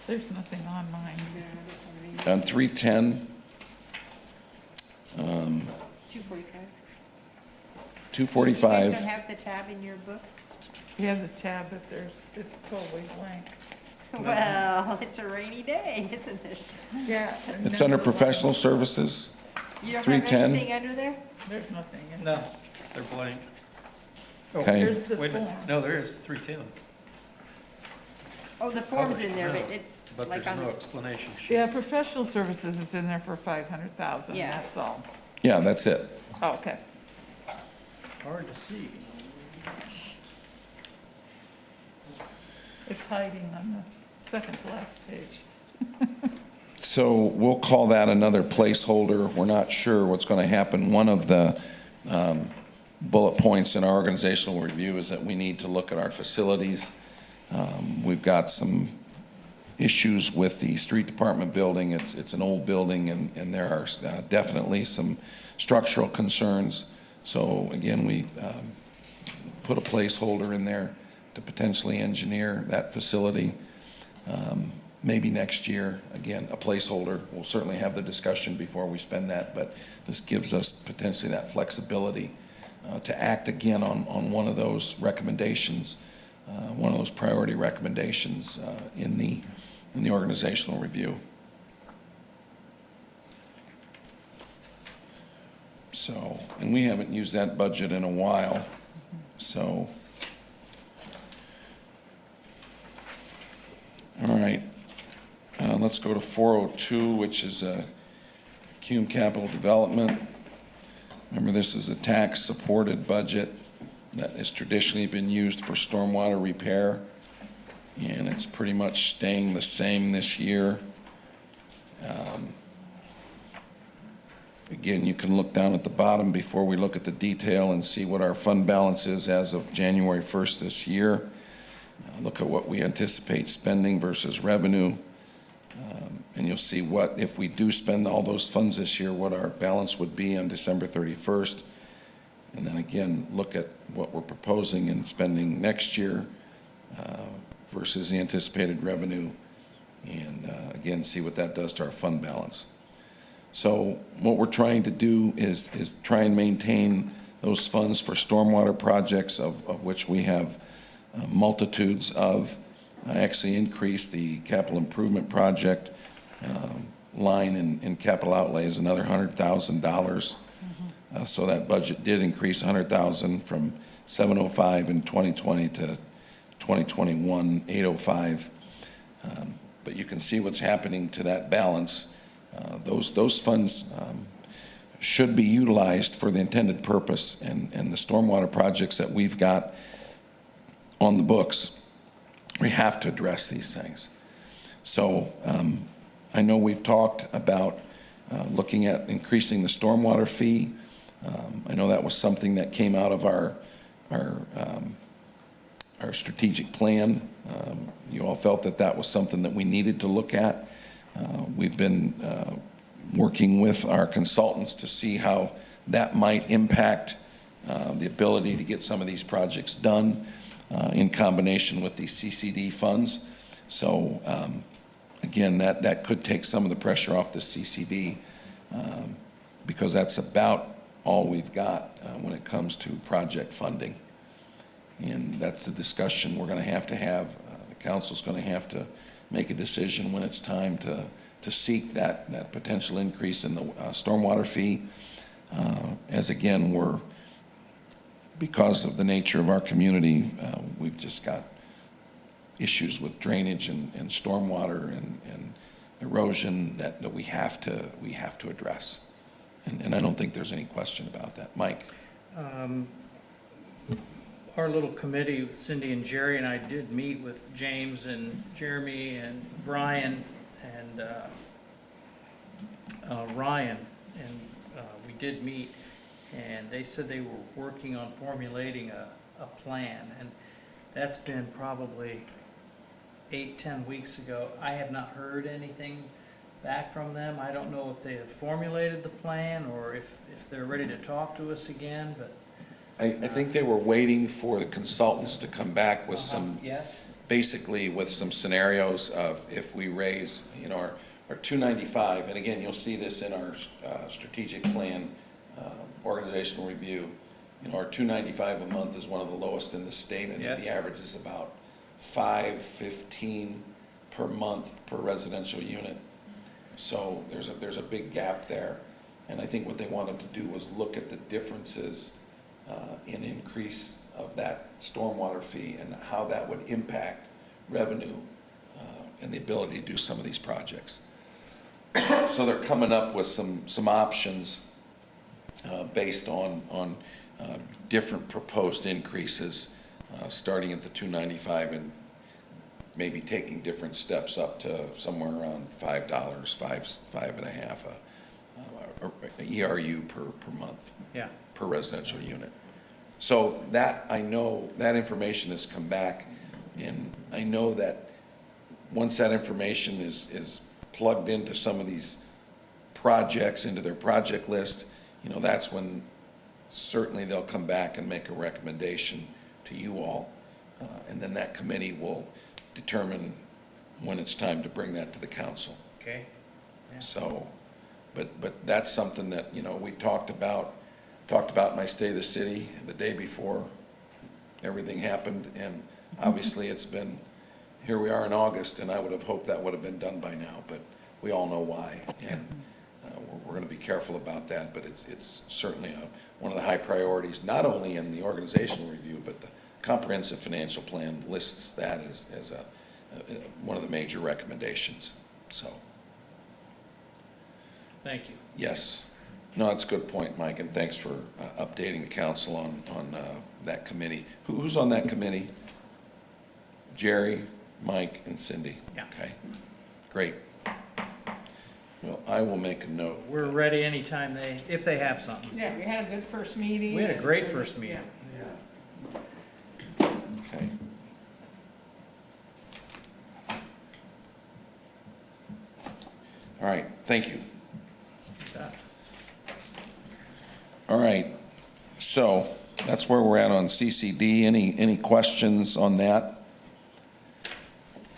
There's nothing on mine. On 310, 245. 245. You guys don't have the tab in your book? You have the tab, but it's totally blank. Well, it's a rainy day, isn't it? Yeah. It's under professional services. You don't have 310. anything under there? There's nothing in No, there. they're blank. Okay. There's the Wait a form. minute, no, there is 310. Oh, the form's in there, No, but it's But like there's on no the, explanation sheet. Yeah, professional services is in there for 500,000, Yeah. that's all. Yeah, that's it. Oh, okay. Hard to see. It's hiding on the second to last page. So we'll call that another placeholder. We're not sure what's going to happen. One of the bullet points in our organizational review is that we need to look at our facilities. We've got some issues with the street department building. It's an old building, and there are definitely some structural concerns. So again, we put a placeholder in there to potentially engineer that facility. Maybe next year, again, a placeholder. We'll certainly have the discussion before we spend that, but this gives us potentially that flexibility to act again on one of those recommendations, one of those priority recommendations in the organizational review. So, and we haven't used that budget in a while, so. All right, let's go to 402, which is Cume Capital Development. Remember, this is a tax-supported budget that has traditionally been used for stormwater repair, and it's pretty much staying the same this year. Again, you can look down at the bottom before we look at the detail and see what our fund balance is as of January 1st this year. Look at what we anticipate spending versus revenue. And you'll see what, if we do spend all those funds this year, what our balance would be on December 31st. And then again, look at what we're proposing and spending next year versus the anticipated revenue. And again, see what that does to our fund balance. So what we're trying to do is try and maintain those funds for stormwater projects, of which we have multitudes of. Actually increase the capital improvement project line in capital outlays another $100,000. So that budget did increase $100,000 from 705 in 2020 to 2021 805. But you can see what's happening to that balance. Those funds should be utilized for the intended purpose, and the stormwater projects that we've got on the books, we have to address these things. So I know we've talked about looking at increasing the stormwater fee. I know that was something that came out of our strategic plan. You all felt that that was something that we needed to look at. We've been working with our consultants to see how that might impact the ability to get some of these projects done in combination with these CCD funds. So again, that could take some of the pressure off the CCD because that's about all we've got when it comes to project funding. And that's the discussion we're going to have. The council's going to have to make a decision when it's time to seek that potential increase in the stormwater fee. As again, because of the nature of our community, we've just got issues with drainage and stormwater and erosion that we have to address. And I don't think there's any question about that. Mike? Our little committee with Cindy and Jerry and I did meet with James and Jeremy and Brian and Ryan, and we did meet, and they said they were working on formulating a plan, and that's been probably 8-10 weeks ago. I have not heard anything back from them. I don't know if they have formulated the plan or if they're ready to talk to us again, but I think they were waiting for the consultants to come back with some, yes, basically with some scenarios of if we raise, our 295, and again, you'll see this in our strategic plan, organizational review. Our 295 a month is one of the lowest in the state. I think Yes. the average is about 515 per month per residential unit. So there's a big gap there. And I think what they wanted to do was look at the differences in increase of that stormwater fee and how that would impact revenue and the ability to do some of these projects. So they're coming up with some options based on different proposed increases, starting at the 295 and maybe taking different steps up to somewhere around $5, $5.50 a ERU per month. yeah. Per residential unit. So that, I know, that information has come back, and I know that once that information is plugged into some of these projects, into their project list, that's when certainly they'll come back and make a recommendation to you all. And then that committee will determine when it's time to bring that to the council. Okay. Yeah. So, but that's something that, we talked about my stay of the city the day before everything happened, and obviously it's been, here we are in August, and I would have hoped that would have been done by now, but we all know why, and we're going to be careful about that, but it's certainly one of the high priorities, not only in the organizational review, but the comprehensive financial plan lists that as one of the major recommendations, so. Thank you. Yes. No, that's a good point, Mike, and thanks for updating the council on that committee. Who's on that committee? Jerry, Mike, and Cindy? Yeah. Okay, great. Well, I will make a note. We're ready anytime if they have something. Yeah, we had a good first meeting. We had a great first meeting. Okay. All right, thank you. All right, so that's where we're at on CCD. Any questions on that?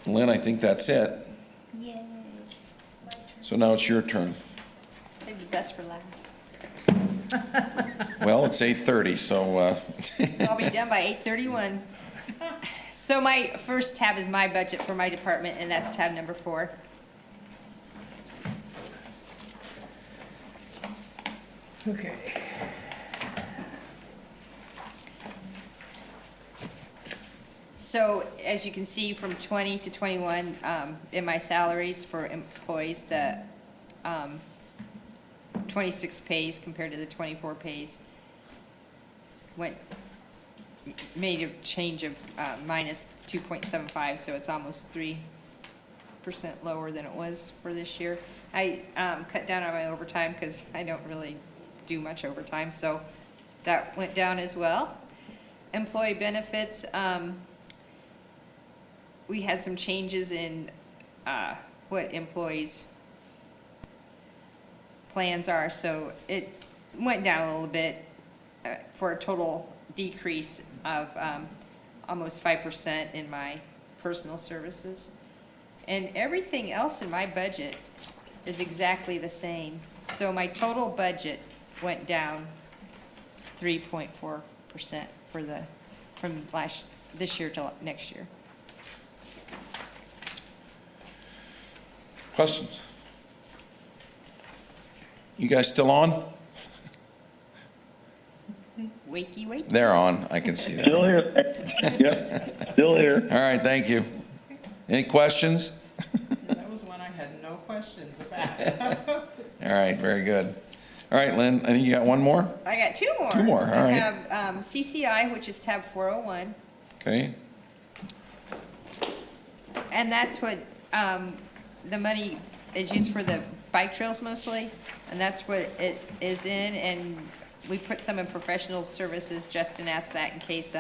Lynn, I think that's it. Yay. So now it's your turn. Maybe best for last. Well, it's 8:30, so, I'll be done by 8:31. So my first tab is my budget for my department, and that's tab number 4. Okay. So as you can see from 20 to 21, in my salaries for employees, the 26 pays compared to the 24 pays made a change of minus 2.75, so it's almost 3 lower than it was for this year. I cut down on my overtime because I don't really do much overtime, so that went down as well. Employee benefits, we had some changes in what employees' plans are, so it went down a little bit for a total decrease of almost 5% in my personal services. And everything else in my budget is exactly the same. So my total budget went down 3.4% from this year to next year. Questions? You guys still on? Wakey. They're on, I can see that. Still here. Yep, still here. All right, thank you. Any questions? That was one I had no questions about. All right, very good. All right, Lynn, I think you got one more? I got two more. Two more, all right. I have CCI, which is tab 401, Okay, and that's what the money is used for the bike trails mostly, and that's what it is in, and we put some in professional services. Justin asked that in case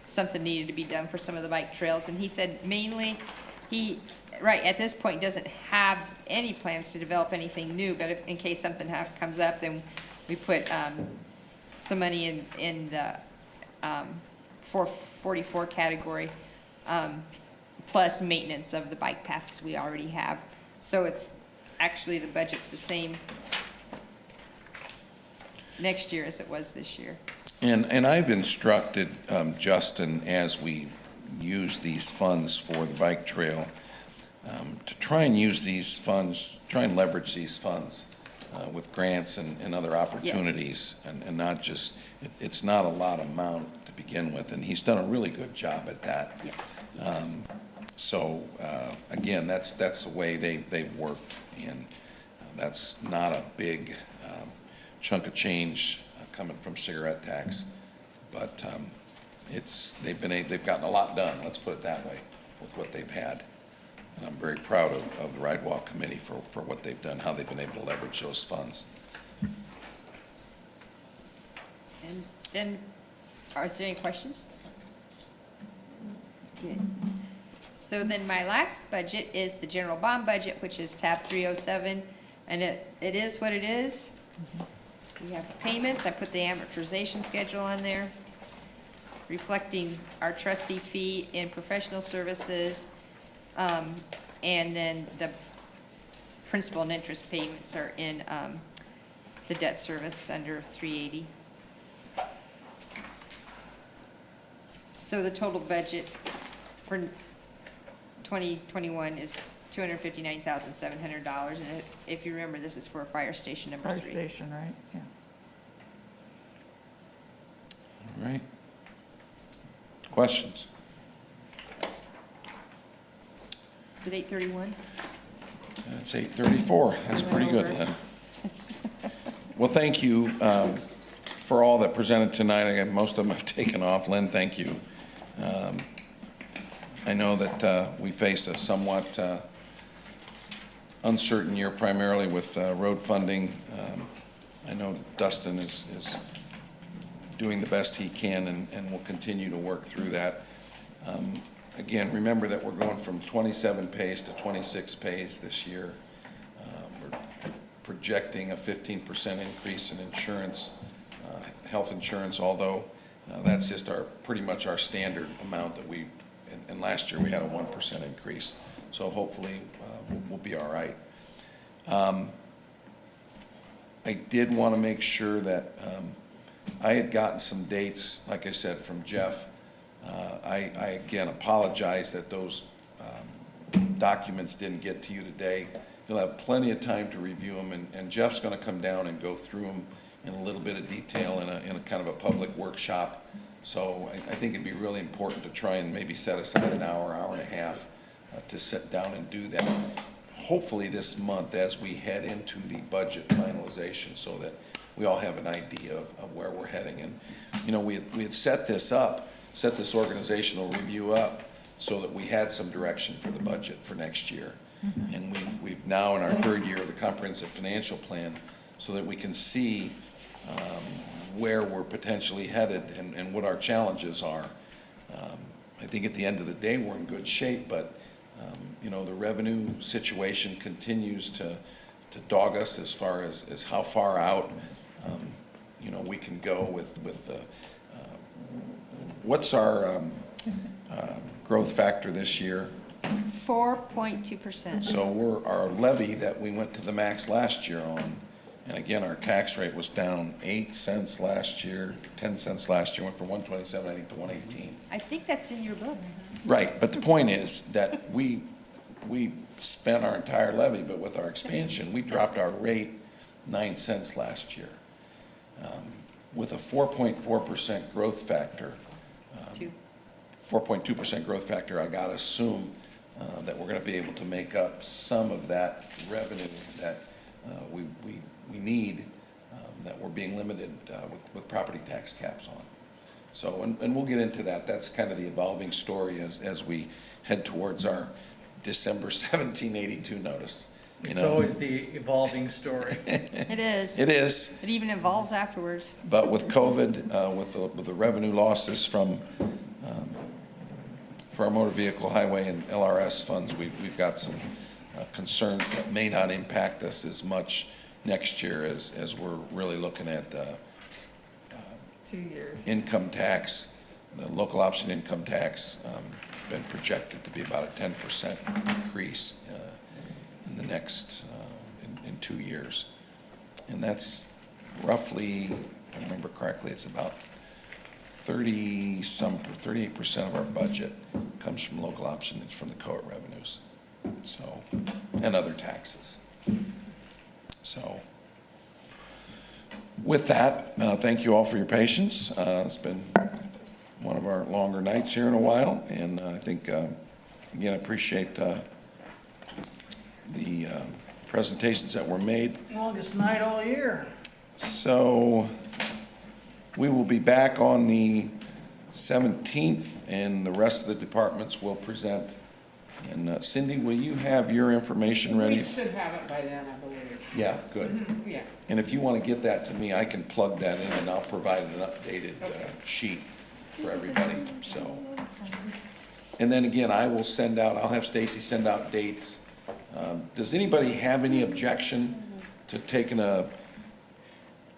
something needed to be done for some of the bike trails, and he said mainly he, right, at this point doesn't have any plans to develop anything new, but if, in case something comes up, then we put some money in the 444 category, plus maintenance of the bike paths we already have. So it's actually, the budget's the same next year as it was this year. and I've instructed Justin, as we use these funds for the bike trail, to try and use these funds, try and leverage these funds with grants and other opportunities, and not just, it's not a lot amount to begin with, and he's done a really good job at that. Yes. So, again, that's the way they've worked, and that's not a big chunk of change coming from cigarette tax, but they've gotten a lot done, let's put it that way, with what they've had. And I'm very proud of the Ride Walk Committee for what they've done, how they've been able to leverage those funds. And then, are there any questions? Good. So then my last budget is the general bond budget, which is tab 307, and it is what it is. We have payments. I put the amortization schedule on there, reflecting our trustee fee in professional services, and then the principal and interest payments are in the debt service under 380. So the total budget for 2021 is $259,700, and if you remember, this is for fire station number 3. Fire station, right? Yeah. All right. Questions? Is it 831? That's 8:34. That's pretty good, Lynn. Well, thank you for all that presented tonight. I got most of them have taken off. Lynn, thank you. I know that we face a somewhat uncertain year, primarily with road funding. I know Dustin is doing the best he can and will continue to work through that. Again, remember that we're going from 27 pays to 26 pays this year. We're projecting a 15% increase in insurance, health insurance, although that's just pretty much our standard amount that and last year we had a 1% increase. So hopefully we'll be all right. I did want to make sure that I had gotten some dates, like I said, from Jeff. I again apologize that those documents didn't get to you today. You'll have plenty of time to review them, and Jeff's going to come down and go through them in a little bit of detail in a kind of a public workshop. So I think it'd be really important to try and maybe set aside an hour, hour and a half to sit down and do that. Hopefully this month as we head into the budget finalization, so that we all have an idea of where we're heading. And, you know, we had set this organizational review up so that we had some direction for the budget for next year. And we've now in our third year of the comprehensive financial plan, so that we can see where we're potentially headed and what our challenges are. I think at the end of the day, we're in good shape, but, the revenue situation continues to dog us as far as how far out, we can go with the, what's our growth factor this year? 4.2%. So our levy that we went to the max last year on, and again, our tax rate was down 8 cents last year, 10 cents last year, went from 127, I think, to 118. I think that's in your book. Right, but the point is that we spent our entire levy, but with our expansion, we dropped our rate 9 cents last year. With a 4.4% growth factor, 4.2% growth factor, I gotta assume that we're gonna be able to make up some of that revenue that we need, that we're being limited with property tax caps on. So, and we'll get into that. That's kind of the evolving story as we head towards our December 1782 notice. It's always the evolving story. It is. It is, It even evolves afterwards. but with COVID, with the revenue losses from, for our motor vehicle, highway, and LRS funds, we've got some concerns that may not impact us as much next year as we're really looking at 2 years. income tax. The local option income tax been projected to be about a 10% increase in the next, in 2 years. And that's roughly, if I remember correctly, it's about 38% of our budget comes from local option, it's from the COA revenues, so, and other taxes. So, with that, thank you all for your patience. It's been one of our longer nights here in a while, and I think, again, I appreciate the presentations that were made. Longest night all year. So, we will be back on the 17th, and the rest of the departments will present. And Cindy, will you have your information ready? We should have it by then, I believe. Yeah, good. Yeah. And if you want to get that to me, I can plug that in, and I'll provide an updated sheet for everybody, so. And then again, I will send out, I'll have Stacy send out dates. Does anybody have any objection to taking a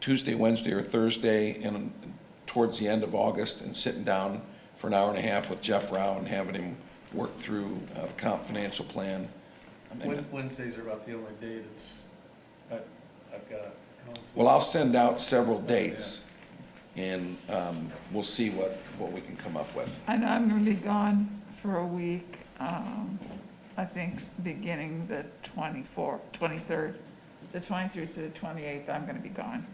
Tuesday, Wednesday, or Thursday and towards the end of August and sitting down for an hour and a half with Jeff Rao and having him work through the comp financial plan? Wednesdays are about the only day that's, I've got. Well, I'll send out several dates, and we'll see what we can come up with. I know I'm gonna be gone for a week, I think beginning the 23rd, the 23rd to the 28th, I'm gonna be gone,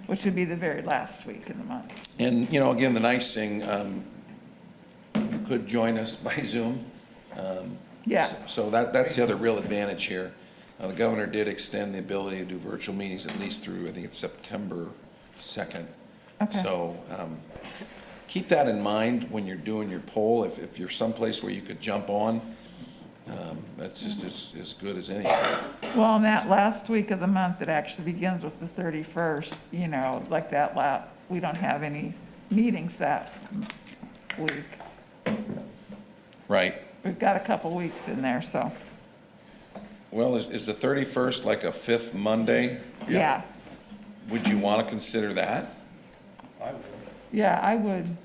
which would be the very last week in the month. And, again, the nice thing, you could join us by Zoom. Yeah. So that's the other real advantage here. The governor did extend the ability to do virtual meetings at least through, I think it's September 2nd. Okay. So keep that in mind when you're doing your poll. If you're someplace where you could jump on, that's just as good as anything. Well, in that last week of the month, it actually begins with the 31st, like that we don't have any meetings that week. Right. We've got a couple weeks in there, so, Well, is the 31st like a fifth Monday? yeah. Would you want to consider that? I would. Yeah, I would.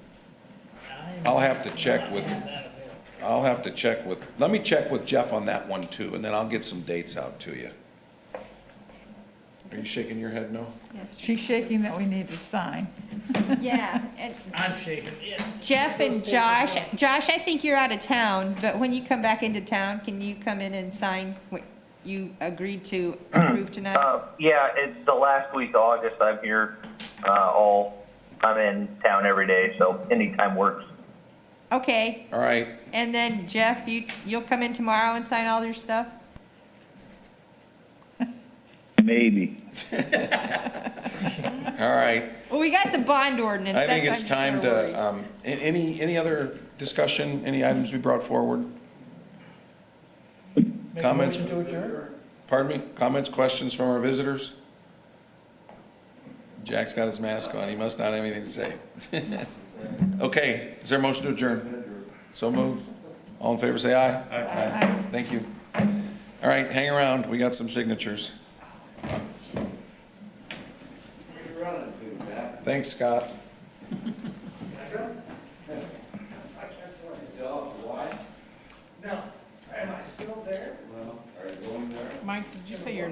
I'll have to check with, let me check with Jeff on that one too, and then I'll get some dates out to you. Are you shaking your head no? She's shaking that we need to sign. Yeah, and I'm shaking, yeah. Jeff and Josh, I think you're out of town, but when you come back into town, can you come in and sign what you agreed to approve tonight? Yeah, it's the last week of August. I'm here I'm in town every day, so anytime works. Okay, All right, and then Jeff, you'll come in tomorrow and sign all your stuff? maybe. All right. Well, we got the bond ordinance. I think That's it's why I'm time so worried. to, any other discussion, any items we brought forward? Make a Comments? motion to adjourn? Pardon me? Comments, questions from our visitors? Jack's got his mask on. He must not have anything to say. Okay, is there a motion to adjourn? So moved. All in favor, say aye. Aye. Thank you. All right, hang around. We got some signatures. Thanks, Scott. Mike, did you say you're